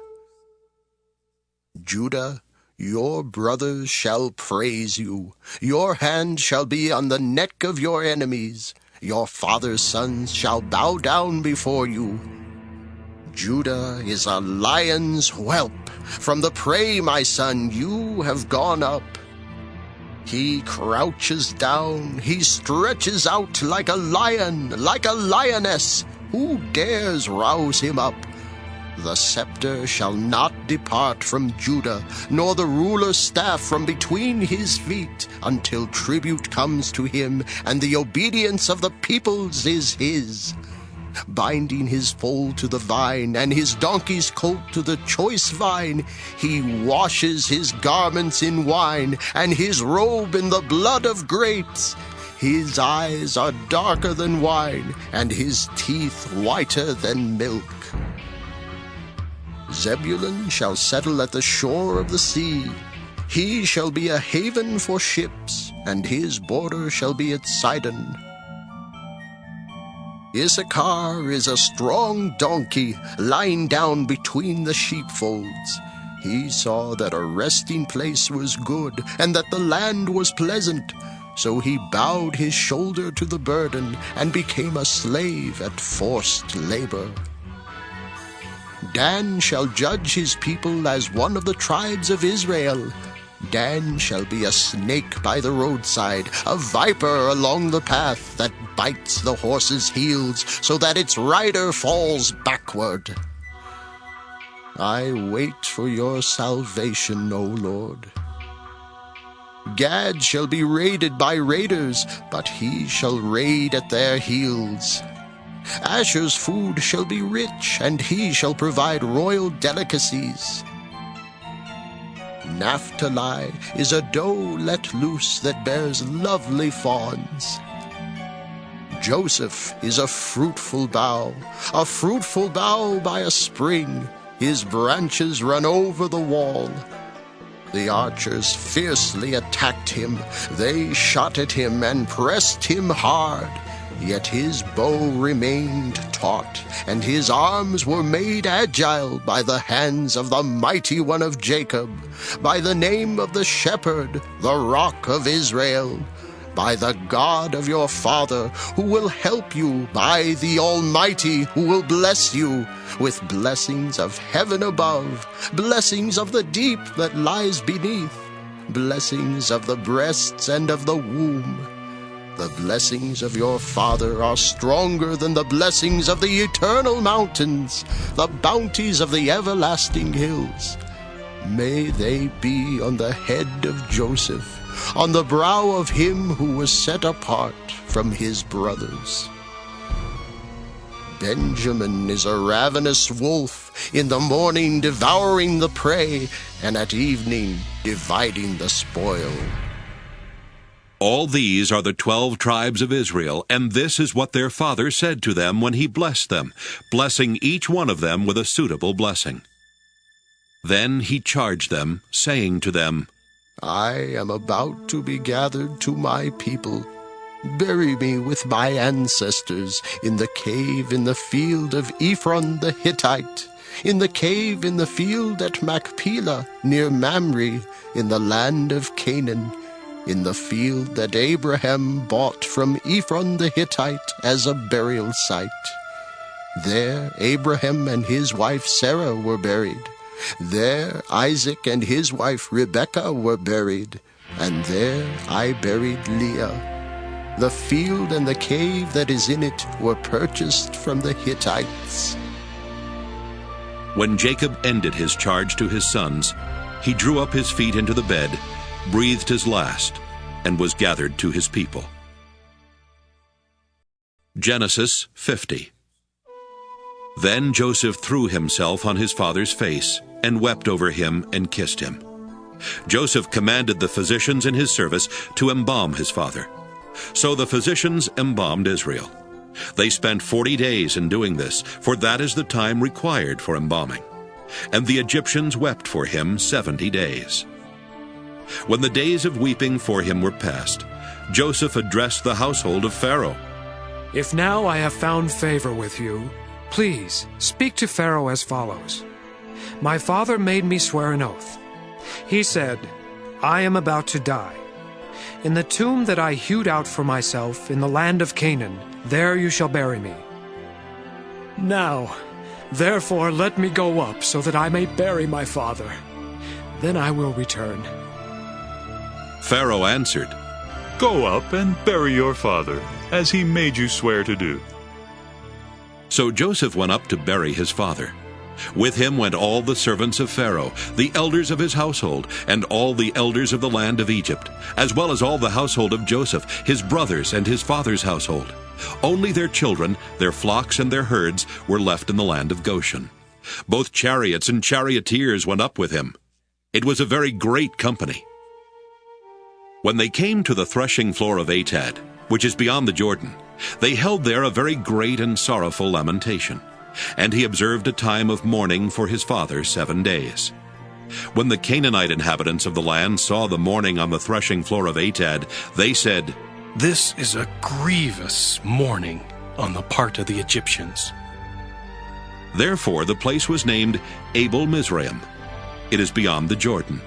Judah, your brothers shall praise you. Your hand shall be on the neck of your enemies. Your father's sons shall bow down before you. Judah is a lion's whelp. From the prey, my son, you have gone up. He crouches down, he stretches out like a lion, like a lioness. Who dares rouse him up? The scepter shall not depart from Judah, nor the ruler's staff from between his feet, until tribute comes to him, and the obedience of the peoples is his. Binding his foal to the vine, and his donkey's colt to the choice vine, he washes his garments in wine, and his robe in the blood of grapes. His eyes are darker than wine, and his teeth whiter than milk. Zebulun shall settle at the shore of the sea. He shall be a haven for ships, and his border shall be at Sidon. Issachar is a strong donkey, lying down between the sheepfolds. He saw that a resting place was good, and that the land was pleasant. So he bowed his shoulder to the burden, and became a slave at forced labor. Dan shall judge his people as one of the tribes of Israel. Dan shall be a snake by the roadside, a viper along the path that bites the horse's heels so that its rider falls backward. I wait for your salvation, O Lord. Gad shall be raided by raiders, but he shall raid at their heels. Asher's food shall be rich, and he shall provide royal delicacies. Naphtali is a doe let loose that bears lovely fawns. Joseph is a fruitful bough by a spring. His branches run over the wall. The archers fiercely attacked him. They shot at him and pressed him hard. Yet his bow remained taut, and his arms were made agile by the hands of the mighty one of Jacob, by the name of the shepherd, the rock of Israel, by the God of your father, who will help you, by the Almighty, who will bless you, with blessings of heaven above, blessings of the deep that lies beneath, blessings of the breasts and of the womb. The blessings of your father are stronger than the blessings of the eternal mountains, the bounties of the everlasting hills. May they be on the head of Joseph, on the brow of him who was set apart from his brothers. Benjamin is a ravenous wolf, in the morning devouring the prey, and at evening dividing the spoil. All these are the 12 tribes of Israel, and this is what their father said to them when he blessed them, blessing each one of them with a suitable blessing. Then he charged them, saying to them, I am about to be gathered to my people. Bury me with my ancestors in the cave in the field of Ephron the Hittite, in the cave in the field at Machpelah near Mamre, in the land of Canaan, in the field that Abraham bought from Ephron the Hittite as a burial site. There Abraham and his wife Sarah were buried. There Isaac and his wife Rebekah were buried, and there I buried Leah. The field and the cave that is in it were purchased from the Hittites. When Jacob ended his charge to his sons, he drew up his feet into the bed, breathed his last, and was gathered to his people. Genesis 50. Then Joseph threw himself on his father's face, and wept over him and kissed him. Joseph commanded the physicians in his service to embalm his father. So the physicians embalmed Israel. They spent 40 days in doing this, for that is the time required for embalming. And the Egyptians wept for him 70 days. When the days of weeping for him were past, Joseph addressed the household of Pharaoh. If now I have found favor with you, please speak to Pharaoh as follows. My father made me swear an oath. He said, I am about to die. In the tomb that I hewed out for myself in the land of Canaan, there you shall bury me. Now, therefore, let me go up so that I may bury my father. Then I will return. Pharaoh answered, Go up and bury your father, as he made you swear to do. So Joseph went up to bury his father. With him went all the servants of Pharaoh, the elders of his household, and all the elders of the land of Egypt, as well as all the household of Joseph, his brothers, and his father's household. Only their children, their flocks, and their herds were left in the land of Goshen. Both chariots and charioteers went up with him. It was a very great company. When they came to the threshing floor of Atad, which is beyond the Jordan, they held there a very great and sorrowful lamentation. And he observed a time of mourning for his father 7 days. When the Canaanite inhabitants of the land saw the mourning on the threshing floor of Atad, they said, This is a grievous mourning on the part of the Egyptians. Therefore the place was named Abel Mizraim. It is beyond the Jordan.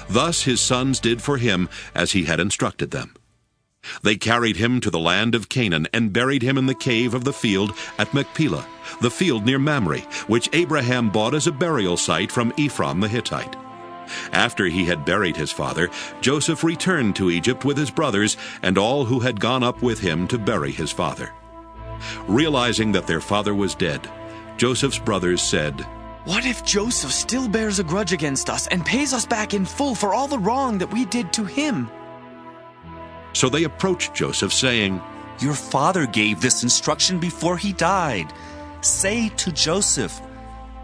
Thus his sons did for him as he had instructed them. They carried him to the land of Canaan and buried him in the cave of the field at Machpelah, the field near Mamre, which Abraham bought as a burial site from Ephron the Hittite. After he had buried his father, Joseph returned to Egypt with his brothers and all who had gone up with him to bury his father. Realizing that their father was dead, Joseph's brothers said, What if Joseph still bears a grudge against us and pays us back in full for all the wrong that we did to him? So they approached Joseph, saying, Your father gave this instruction before he died. Say to Joseph,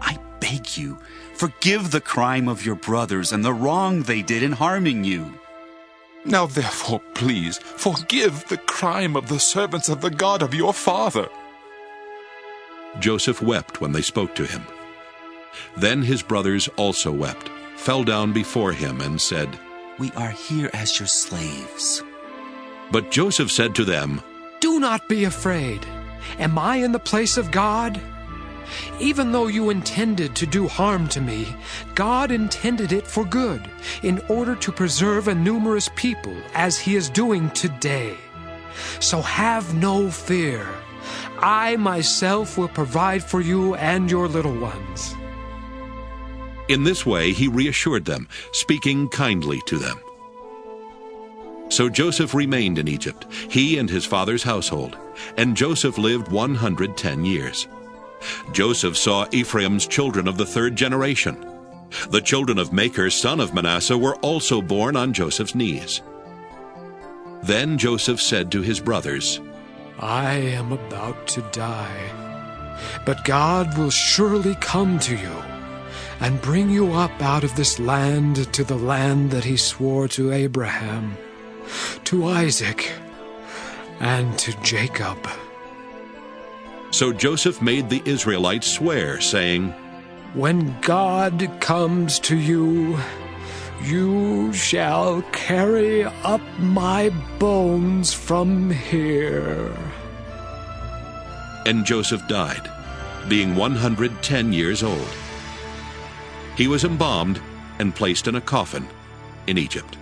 I beg you, forgive the crime of your brothers and the wrong they did in harming you. Now therefore, please, forgive the crime of the servants of the God of your father. Joseph wept when they spoke to him. Then his brothers also wept, fell down before him, and said, We are here as your slaves. But Joseph said to them, Do not be afraid. Am I in the place of God? Even though you intended to do harm to me, God intended it for good, in order to preserve a numerous people, as he is doing today. So have no fear. I myself will provide for you and your little ones. In this way he reassured them, speaking kindly to them. So Joseph remained in Egypt, he and his father's household, and Joseph lived 110 years. Joseph saw Ephraim's children of the 3rd generation. The children of Machir, son of Manasseh, were also born on Joseph's knees. Then Joseph said to his brothers, I am about to die, but God will surely come to you and bring you up out of this land to the land that he swore to Abraham, to Isaac, and to Jacob. So Joseph made the Israelites swear, saying, When God comes to you, you shall carry up my bones from here. And Joseph died, being 110 years old. He was embalmed and placed in a coffin in Egypt.